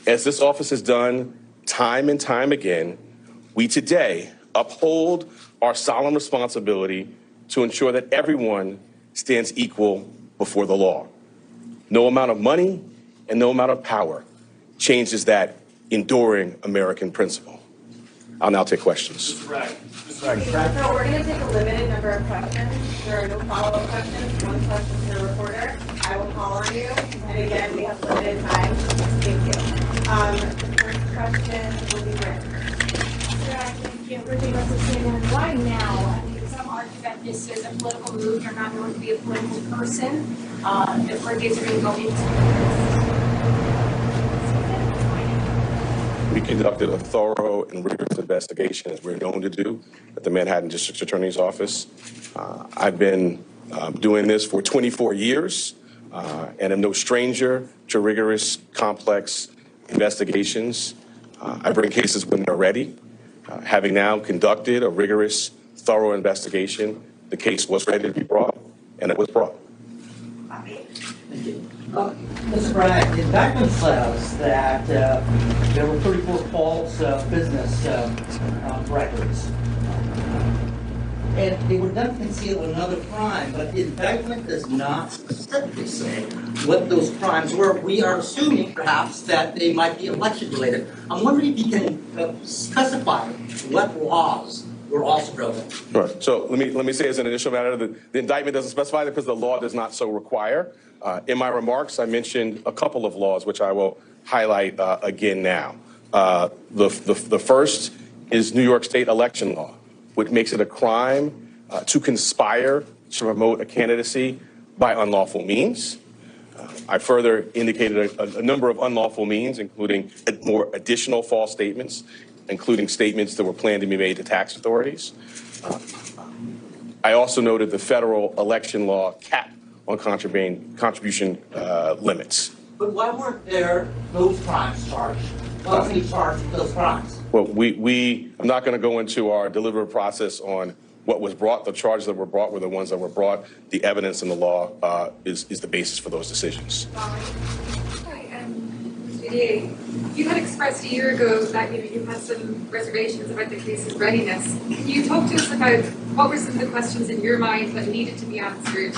As this office has done time and time again, we today uphold our solemn responsibility to ensure that everyone stands equal before the law. No amount of money and no amount of power changes that enduring American principle. I'll now take questions. So we're going to take a limited number of questions. There are no follow-up questions. One question per reporter. I will call on you. And again, we have limited time. Thank you. The first question will be Rick. Thank you. Rick, why now? I mean, some argue that this is a political move. You're not going to be a political person. The floodgates are going to go into We conducted a thorough and rigorous investigation, as we're known to do, at the Manhattan District Attorney's Office. I've been doing this for 24 years and am no stranger to rigorous, complex investigations. I bring cases when they're ready. Having now conducted a rigorous, thorough investigation, the case was ready to be brought, and it was brought. Mr. Bragg, the indictment says that there were 34 false business records. And they were then concealed another crime, but the indictment does not specifically say what those crimes were. We are assuming, perhaps, that they might be election-related. I'm wondering if you can specify what laws were also broken. Right. So let me say as an initial matter that the indictment doesn't specify that because the law does not so require. In my remarks, I mentioned a couple of laws, which I will highlight again now. The first is New York State election law, which makes it a crime to conspire to promote a candidacy by unlawful means. I further indicated a number of unlawful means, including more additional false statements, including statements that were planned to be made to tax authorities. I also noted the federal election law cap on contribution limits. But why weren't there those crimes charged? Why wasn't he charged with those crimes? Well, I'm not going to go into our deliberative process on what was brought. The charges that were brought were the ones that were brought. The evidence in the law is the basis for those decisions. Hi, Mr. DA. You had expressed a year ago that you had some reservations about the case's readiness. Can you talk to us about what were some of the questions in your mind that needed to be answered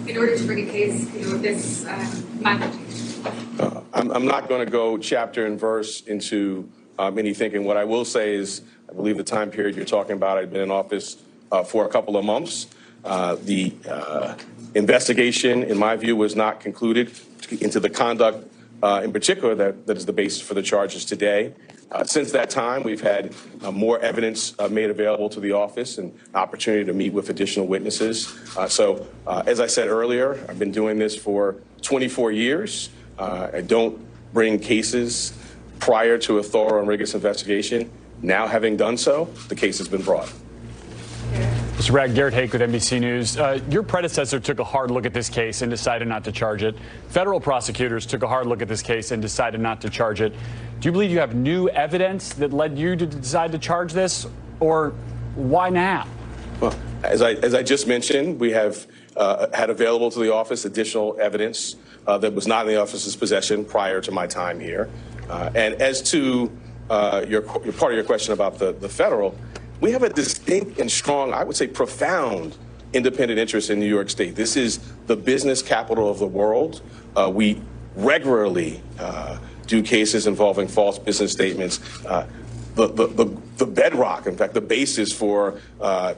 in order to bring a case, of this magnitude? I'm not going to go chapter and verse into any thinking. What I will say is, I believe the time period you're talking about, I've been in office for a couple of months. The investigation, in my view, was not concluded into the conduct in particular that is the basis for the charges today. Since that time, we've had more evidence made available to the office and opportunity to meet with additional witnesses. So, as I said earlier, I've been doing this for 24 years. I don't bring cases prior to a thorough and rigorous investigation. Now, having done so, the case has been brought. Mr. Bragg, Garrett Hake with NBC News. Your predecessor took a hard look at this case and decided not to charge it. Federal prosecutors took a hard look at this case and decided not to charge it. Do you believe you have new evidence that led you to decide to charge this, or why now? Well, as I just mentioned, we have had available to the office additional evidence that was not in the office's possession prior to my time here. And as to your part of your question about the federal, we have a distinct and strong, I would say profound, independent interest in New York State. This is the business capital of the world. We regularly do cases involving false business statements. The bedrock, in fact, the basis for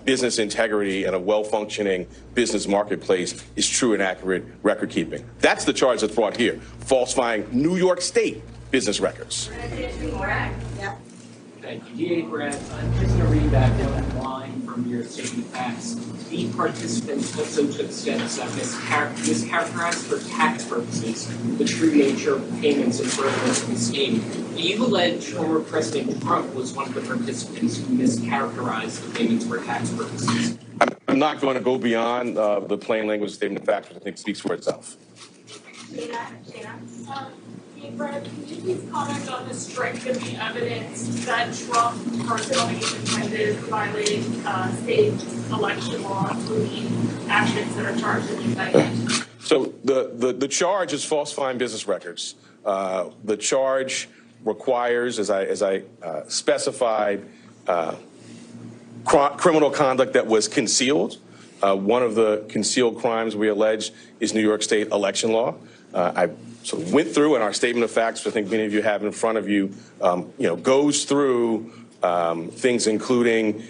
business integrity and a well-functioning business marketplace is true and accurate record keeping. That's the charge that's brought here, falsifying New York State business records. Thank you. DA Brad, I'm just going to read back one line from your statement of facts. The participants also took steps that mischaracterized for tax purposes the true nature of payments and furtherance of the scheme. You allege former President Trump was one of the participants who mischaracterized the payments for tax purposes. I'm not going to go beyond the plain language statement of facts, which I think speaks for itself. Brad, can you please comment on the strength of the evidence that Trump personally intended violating state election law, including actions that are charged in the indictment? So the charge is falsifying business records. The charge requires, as I specified, criminal conduct that was concealed. One of the concealed crimes we allege is New York State election law. I went through, and our statement of facts, which I think many of you have in front of you, goes through things including,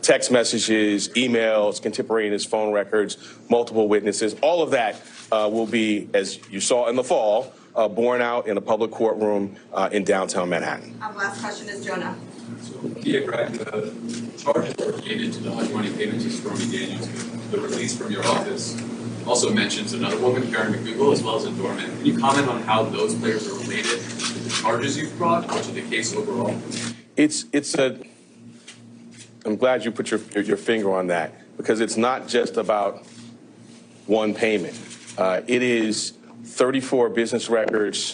text messages, emails, contemporaneous phone records, multiple witnesses. All of that will be, as you saw in the fall, borne out in a public courtroom in downtown Manhattan. Last question is Jonah. So, DA Brad, the charges related to the hush money payments to Stormy Daniels, the release from your office also mentions another woman, Karen McDougal, as well as a doorman. Can you comment on how those players are related to the charges you've brought or to the case overall? I'm glad you put your finger on that, because it's not just about one payment. It is 34 business records,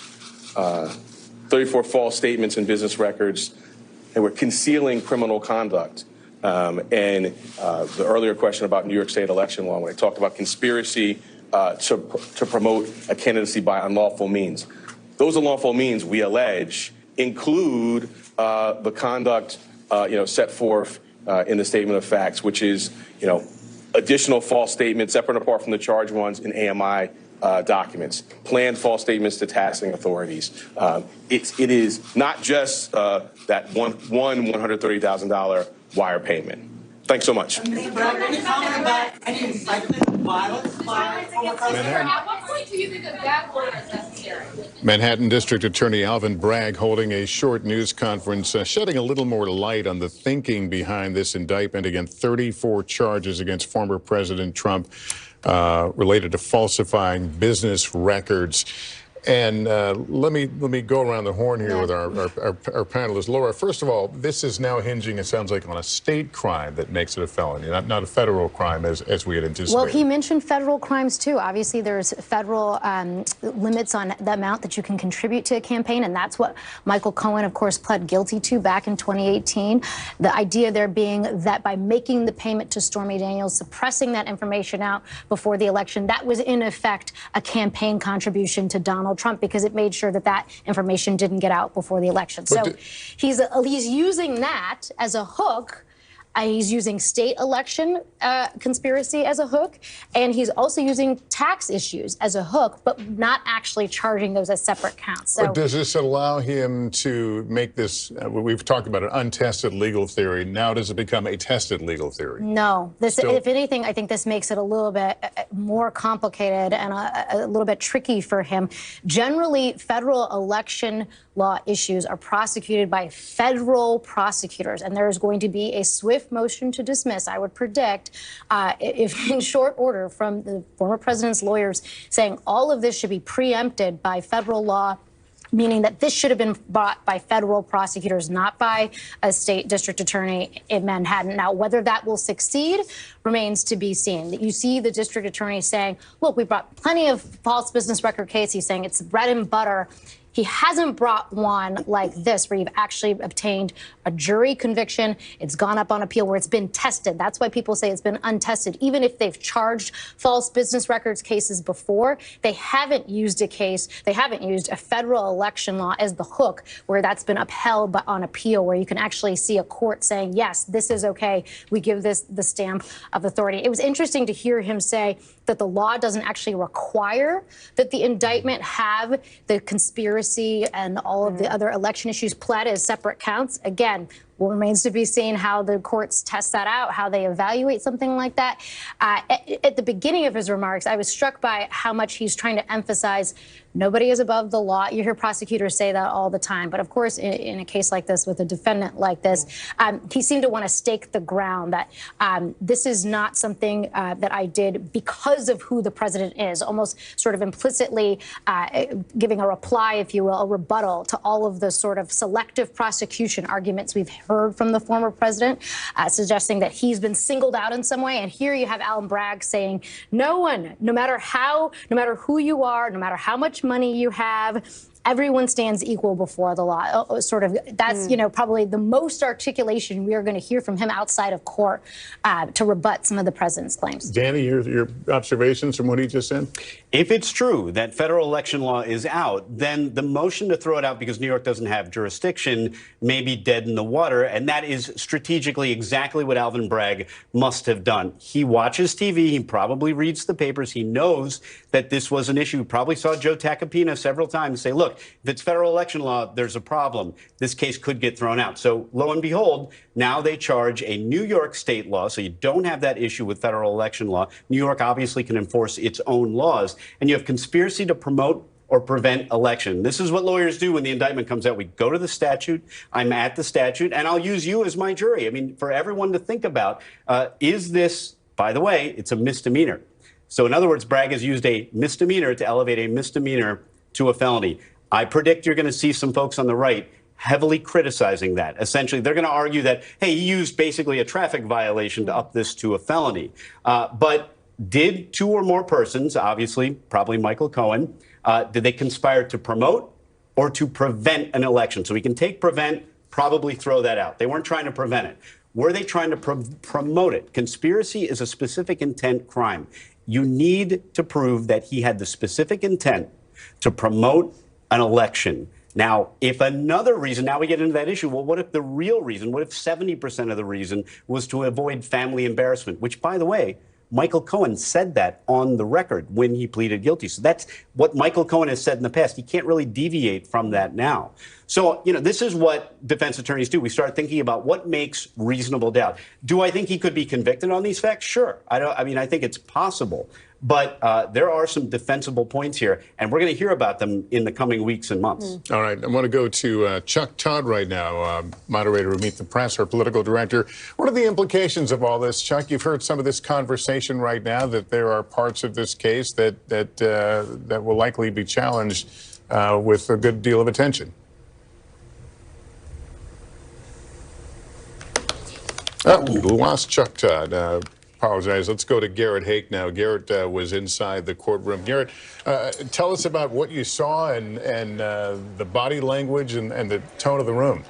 34 false statements in business records, and we're concealing criminal conduct. And the earlier question about New York State election law, when I talked about conspiracy to promote a candidacy by unlawful means, those unlawful means we allege include the conduct set forth in the statement of facts, which is additional false statements separate and apart from the charged ones in AMI documents, planned false statements to taxing authorities. It is not just that one $130,000 wire payment. Thanks so much. Mr. Bragg, any comment about any incitement of violence by former president? At what point do you think that order is necessary? Manhattan District Attorney Alvin Bragg holding a short news conference, shedding a little more light on the thinking behind this indictment against 34 charges against former President Trump related to falsifying business records. And let me go around the horn here with our panelists. Laura, first of all, this is now hinging, it sounds like, on a state crime that makes it a felony, not a federal crime as we had anticipated. Well, he mentioned federal crimes, too. Obviously, there's federal limits on the amount that you can contribute to a campaign, and that's what Michael Cohen, of course, pled guilty to back in 2018. The idea there being that by making the payment to Stormy Daniels, suppressing that information out before the election, that was, in effect, a campaign contribution to Donald Trump, because it made sure that that information didn't get out before the election. So he's using that as a hook. He's using state election conspiracy as a hook, and he's also using tax issues as a hook, but not actually charging those as separate counts. So, but does this allow him to make this, we've talked about an untested legal theory, now does it become a tested legal theory? No. If anything, I think this makes it a little bit more complicated and a little bit tricky for him. Generally, federal election law issues are prosecuted by federal prosecutors, and there is going to be a swift motion to dismiss, I would predict, if in short order, from the former president's lawyers saying all of this should be preempted by federal law, meaning that this should have been brought by federal prosecutors, not by a state district attorney in Manhattan. Now, whether that will succeed remains to be seen. You see the district attorney saying, look, we brought plenty of false business record cases. He's saying it's bread and butter. He hasn't brought one like this, where you've actually obtained a jury conviction. It's gone up on appeal, where it's been tested. That's why people say it's been untested. Even if they've charged false business records cases before, they haven't used a federal election law as the hook, where that's been upheld but on appeal, where you can actually see a court saying, yes, this is okay. We give this the stamp of authority. It was interesting to hear him say that the law doesn't actually require that the indictment have the conspiracy and all of the other election issues pled as separate counts. Again, well, remains to be seen how the courts test that out, how they evaluate something like that. At the beginning of his remarks, I was struck by how much he's trying to emphasize nobody is above the law. You hear prosecutors say that all the time. But of course, in a case like this, with a defendant like this, he seemed to want to stake the ground that this is not something that I did because of who the president is, almost sort of implicitly giving a reply, if you will, a rebuttal to all of the sort of selective prosecution arguments we've heard from the former president, suggesting that he's been singled out in some way. And here you have Alvin Bragg saying, no one, no matter who you are, no matter how much money you have, everyone stands equal before the law. Sort of, that's, probably the most articulation we are going to hear from him outside of court to rebut some of the president's claims. Danny, your observations from what he just said? If it's true that federal election law is out, then the motion to throw it out because New York doesn't have jurisdiction may be dead in the water. And that is strategically exactly what Alvin Bragg must have done. He watches TV. He probably reads the papers. He knows that this was an issue. He probably saw Joe Tacopina several times say, look, if it's federal election law, there's a problem. This case could get thrown out. So lo and behold, now they charge a New York state law. So you don't have that issue with federal election law. New York obviously can enforce its own laws. And you have conspiracy to promote or prevent election. This is what lawyers do when the indictment comes out. We go to the statute. I'm at the statute, and I'll use you as my jury. I mean, for everyone to think about, is this, by the way, it's a misdemeanor. So in other words, Bragg has used a misdemeanor to elevate a misdemeanor to a felony. I predict you're going to see some folks on the right heavily criticizing that. Essentially, they're going to argue that, hey, he used basically a traffic violation to up this to a felony. But did two or more persons, obviously, probably Michael Cohen, did they conspire to promote or to prevent an election? So we can take prevent, probably throw that out. They weren't trying to prevent it. Were they trying to promote it? Conspiracy is a specific intent crime. You need to prove that he had the specific intent to promote an election. Now, if another reason, now we get into that issue, well, what if the real reason, what if 70% of the reason was to avoid family embarrassment, which, by the way, Michael Cohen said that on the record when he pleaded guilty. So that's what Michael Cohen has said in the past. He can't really deviate from that now. So, this is what defense attorneys do. We start thinking about what makes reasonable doubt. Do I think he could be convicted on these facts? Sure. I think it's possible. But there are some defensible points here, and we're going to hear about them in the coming weeks and months. All right. I want to go to Chuck Todd right now, moderator of Meet the Press, our political director. What are the implications of all this, Chuck? You've heard some of this conversation right now, that there are parts of this case that will likely be challenged with a good deal of attention. Oh, we lost Chuck Todd. Apologize. Let's go to Garrett Hake now. Garrett was inside the courtroom. Garrett, tell us about what you saw and the body language and the tone of the room.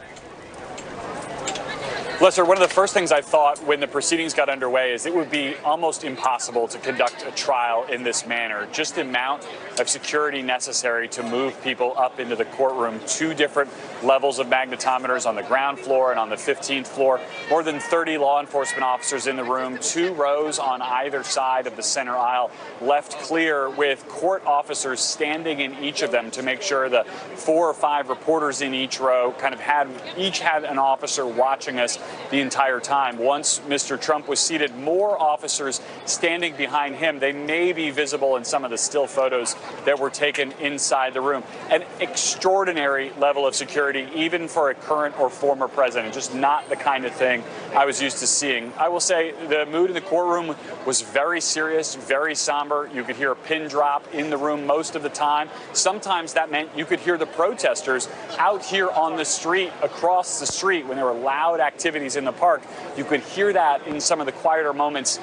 Lester, one of the first things I thought when the proceedings got underway is it would be almost impossible to conduct a trial in this manner. Just the amount of security necessary to move people up into the courtroom, 2 different levels of magnetometers on the ground floor and on the 15th floor, more than 30 law enforcement officers in the room, 2 rows on either side of the center aisle left clear with court officers standing in each of them to make sure the 4 or 5 reporters in each row kind of each had an officer watching us the entire time. Once Mr. Trump was seated, more officers standing behind him. They may be visible in some of the still photos that were taken inside the room. An extraordinary level of security, even for a current or former president. Just not the kind of thing I was used to seeing. I will say the mood in the courtroom was very serious, very somber. You could hear a pin drop in the room most of the time. Sometimes that meant you could hear the protesters out here on the street, across the street, when there were loud activities activities in the park. You could hear that in some of the quieter moments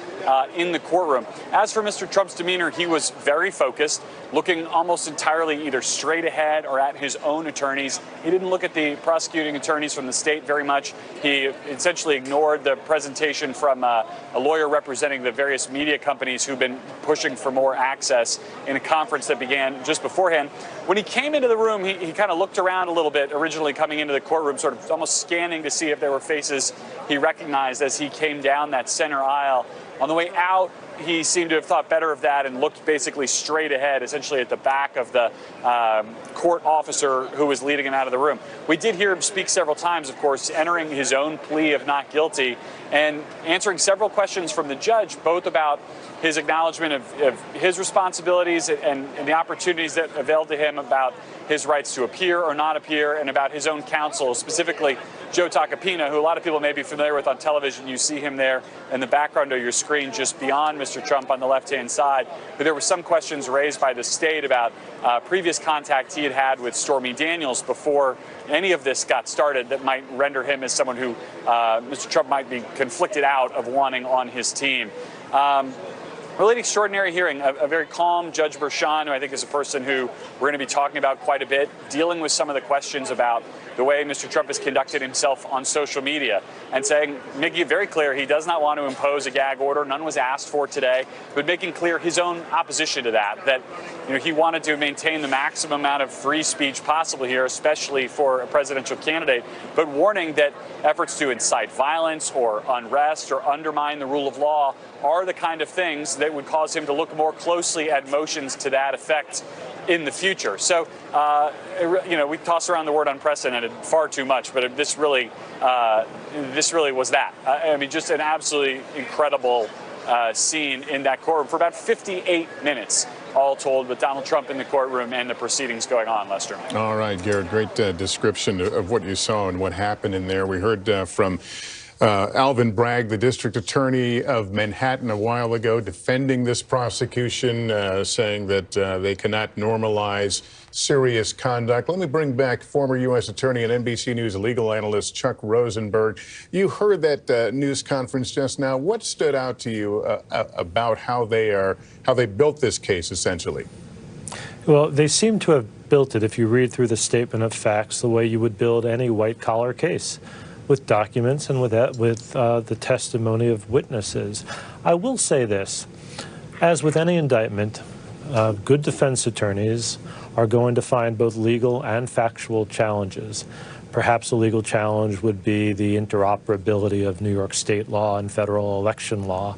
in the courtroom. As for Mr. Trump's demeanor, he was very focused, looking almost entirely either straight ahead or at his own attorneys. He didn't look at the prosecuting attorneys from the state very much. He essentially ignored the presentation from a lawyer representing the various media companies who've been pushing for more access in a conference that began just beforehand. When he came into the room, he kind of looked around a little bit, originally coming into the courtroom, sort of almost scanning to see if there were faces he recognized as he came down that center aisle. On the way out, he seemed to have thought better of that and looked basically straight ahead, essentially at the back of the court officer who was leading him out of the room. We did hear him speak several times, of course, entering his own plea of not guilty and answering several questions from the judge, both about his acknowledgement of his responsibilities and the opportunities that availed to him, about his rights to appear or not appear, and about his own counsel, specifically Joe Tacopina, who a lot of people may be familiar with on television. You see him there in the background of your screen just beyond Mr. Trump on the left-hand side. But there were some questions raised by the state about previous contact he had had with Stormy Daniels before any of this got started that might render him as someone who Mr. Trump might be conflicted out of wanting on his team. Really an extraordinary hearing. A very calm Judge Bershon, who I think is a person who we're going to be talking about quite a bit, dealing with some of the questions about the way Mr. Trump has conducted himself on social media and saying, making it very clear he does not want to impose a gag order. None was asked for today, but making clear his own opposition to that he wanted to maintain the maximum amount of free speech possible here, especially for a presidential candidate, but warning that efforts to incite violence or unrest or undermine the rule of law are the kind of things that would cause him to look more closely at motions to that effect in the future. So, we toss around the word unprecedented far too much, but this really was that. I mean, just an absolutely incredible scene in that courtroom for about 58 minutes, all told, with Donald Trump in the courtroom and the proceedings going on, Lester. All right, Garrett, great description of what you saw and what happened in there. We heard from Alvin Bragg, the district attorney of Manhattan, a while ago, defending this prosecution, saying that they cannot normalize serious conduct. Let me bring back former U.S. attorney and NBC News legal analyst Chuck Rosenberg. You heard that news conference just now. What stood out to you about how they built this case, essentially? Well, they seem to have built it, if you read through the statement of facts, the way you would build any white-collar case, with documents and with the testimony of witnesses. I will say this, as with any indictment, good defense attorneys are going to find both legal and factual challenges. Perhaps a legal challenge would be the interoperability of New York state law and federal election law.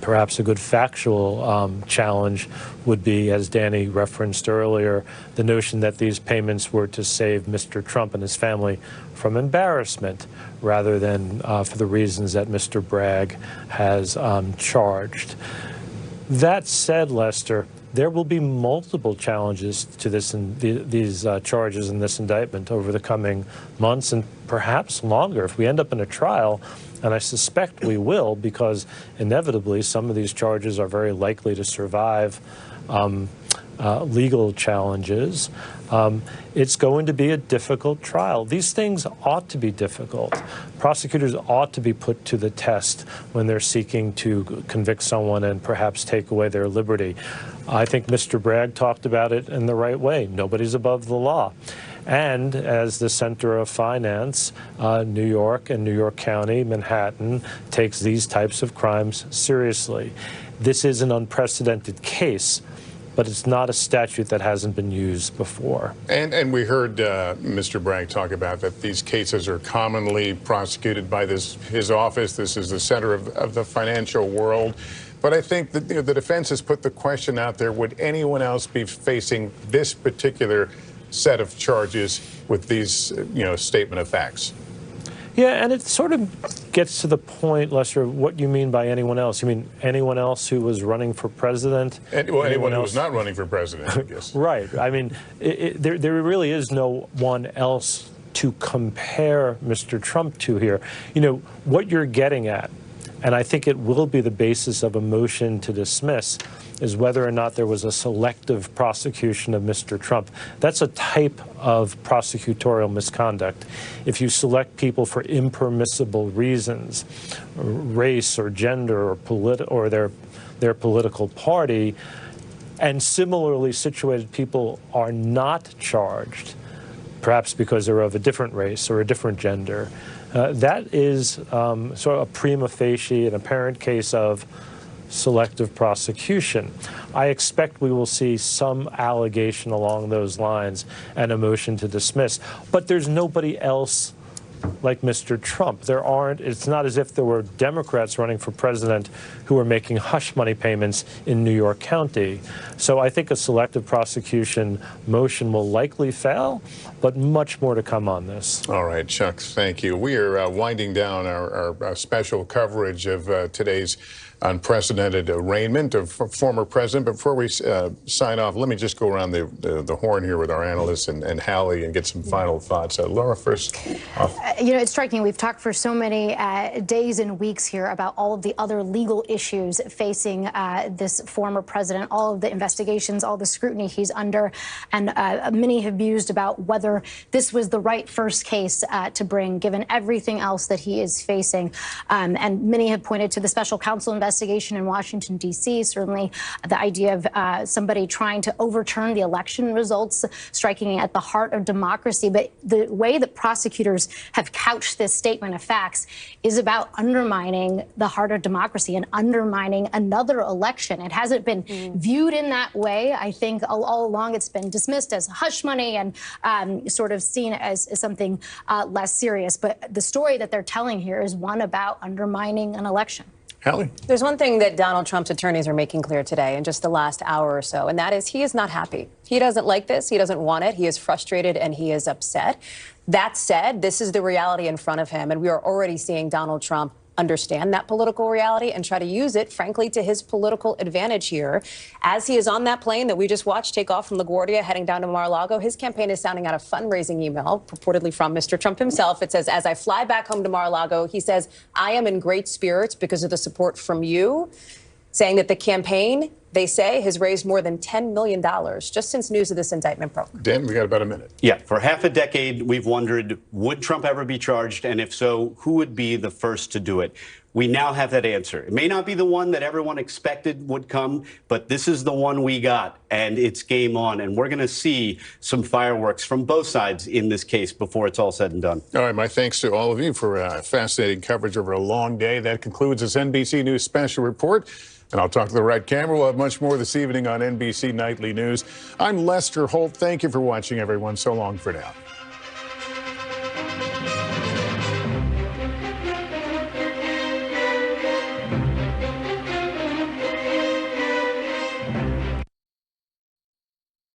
Perhaps a good factual challenge would be, as Danny referenced earlier, the notion that these payments were to save Mr. Trump and his family from embarrassment rather than for the reasons that Mr. Bragg has charged. That said, Lester, there will be multiple challenges to this and these charges in this indictment over the coming months and perhaps longer. If we end up in a trial, and I suspect we will, because inevitably some of these charges are very likely to survive legal challenges, it's going to be a difficult trial. These things ought to be difficult. Prosecutors ought to be put to the test when they're seeking to convict someone and perhaps take away their liberty. I think Mr. Bragg talked about it in the right way. Nobody's above the law. And as the center of finance, New York and New York County, Manhattan, takes these types of crimes seriously. This is an unprecedented case, but it's not a statute that hasn't been used before. And we heard Mr. Bragg talk about that these cases are commonly prosecuted by his office. This is the center of the financial world. But I think that the defense has put the question out there, would anyone else be facing this particular set of charges with these, statement of facts? Yeah, and it sort of gets to the point, Lester, what you mean by anyone else. You mean anyone else who was running for president? Anyone who was not running for president, I guess. Right. I mean, there really is no one else to compare Mr. Trump to here. What you're getting at and I think it will be the basis of a motion to dismiss, is whether or not there was a selective prosecution of Mr. Trump. That's a type of prosecutorial misconduct. If you select people for impermissible reasons, race or gender or their political party, and similarly situated people are not charged, perhaps because they're of a different race or a different gender, that is sort of a prima facie, an apparent case of selective prosecution. I expect we will see some allegation along those lines and a motion to dismiss. But there's nobody else like Mr. Trump. It's not as if there were Democrats running for president who were making hush money payments in New York County. So I think a selective prosecution motion will likely fail, but much more to come on this. All right, Chuck, thank you. We are winding down our special coverage of today's unprecedented arraignment of former president. Before we sign off, let me just go around the horn here with our analysts and Hallie and get some final thoughts. Laura, first off. You know, it's striking. We've talked for so many days and weeks here about all of the other legal issues facing this former president, all of the investigations, all the scrutiny he's under, and many have mused about whether this was the right first case to bring, given everything else that he is facing. And many have pointed to the special counsel investigation in Washington, D.C., certainly the idea of somebody trying to overturn the election results, striking at the heart of democracy. But the way that prosecutors have couched this statement of facts is about undermining the heart of democracy and undermining another election. It hasn't been viewed in that way. I think all along it's been dismissed as hush money and sort of seen as something less serious. But the story that they're telling here is one about undermining an election. Hallie? There's one thing that Donald Trump's attorneys are making clear today in just the last hour or so, and that is he is not happy. He doesn't like this. He doesn't want it. He is frustrated and he is upset. That said, this is the reality in front of him, and we are already seeing Donald Trump understand that political reality and try to use it, frankly, to his political advantage here. As he is on that plane that we just watched take off from LaGuardia heading down to Mar-a-Lago, his campaign is sounding out a fundraising email, purportedly from Mr. Trump himself. It says, as I fly back home to Mar-a-Lago, he says, I am in great spirits because of the support from you, saying that the campaign, they say, has raised more than $10 million just since news of this indictment broke. Dan, we got about a minute. Yeah, for half a decade, we've wondered, would Trump ever be charged? And if so, who would be the first to do it? We now have that answer. It may not be the one that everyone expected would come, but this is the one we got, and it's game on. And we're going to see some fireworks from both sides in this case before it's all said and done. All right, my thanks to all of you for fascinating coverage over a long day. That concludes this NBC News Special Report. And I'll talk to the right camera. We'll have much more this evening on NBC Nightly News. I'm Lester Holt. Thank you for watching, everyone. So long for now.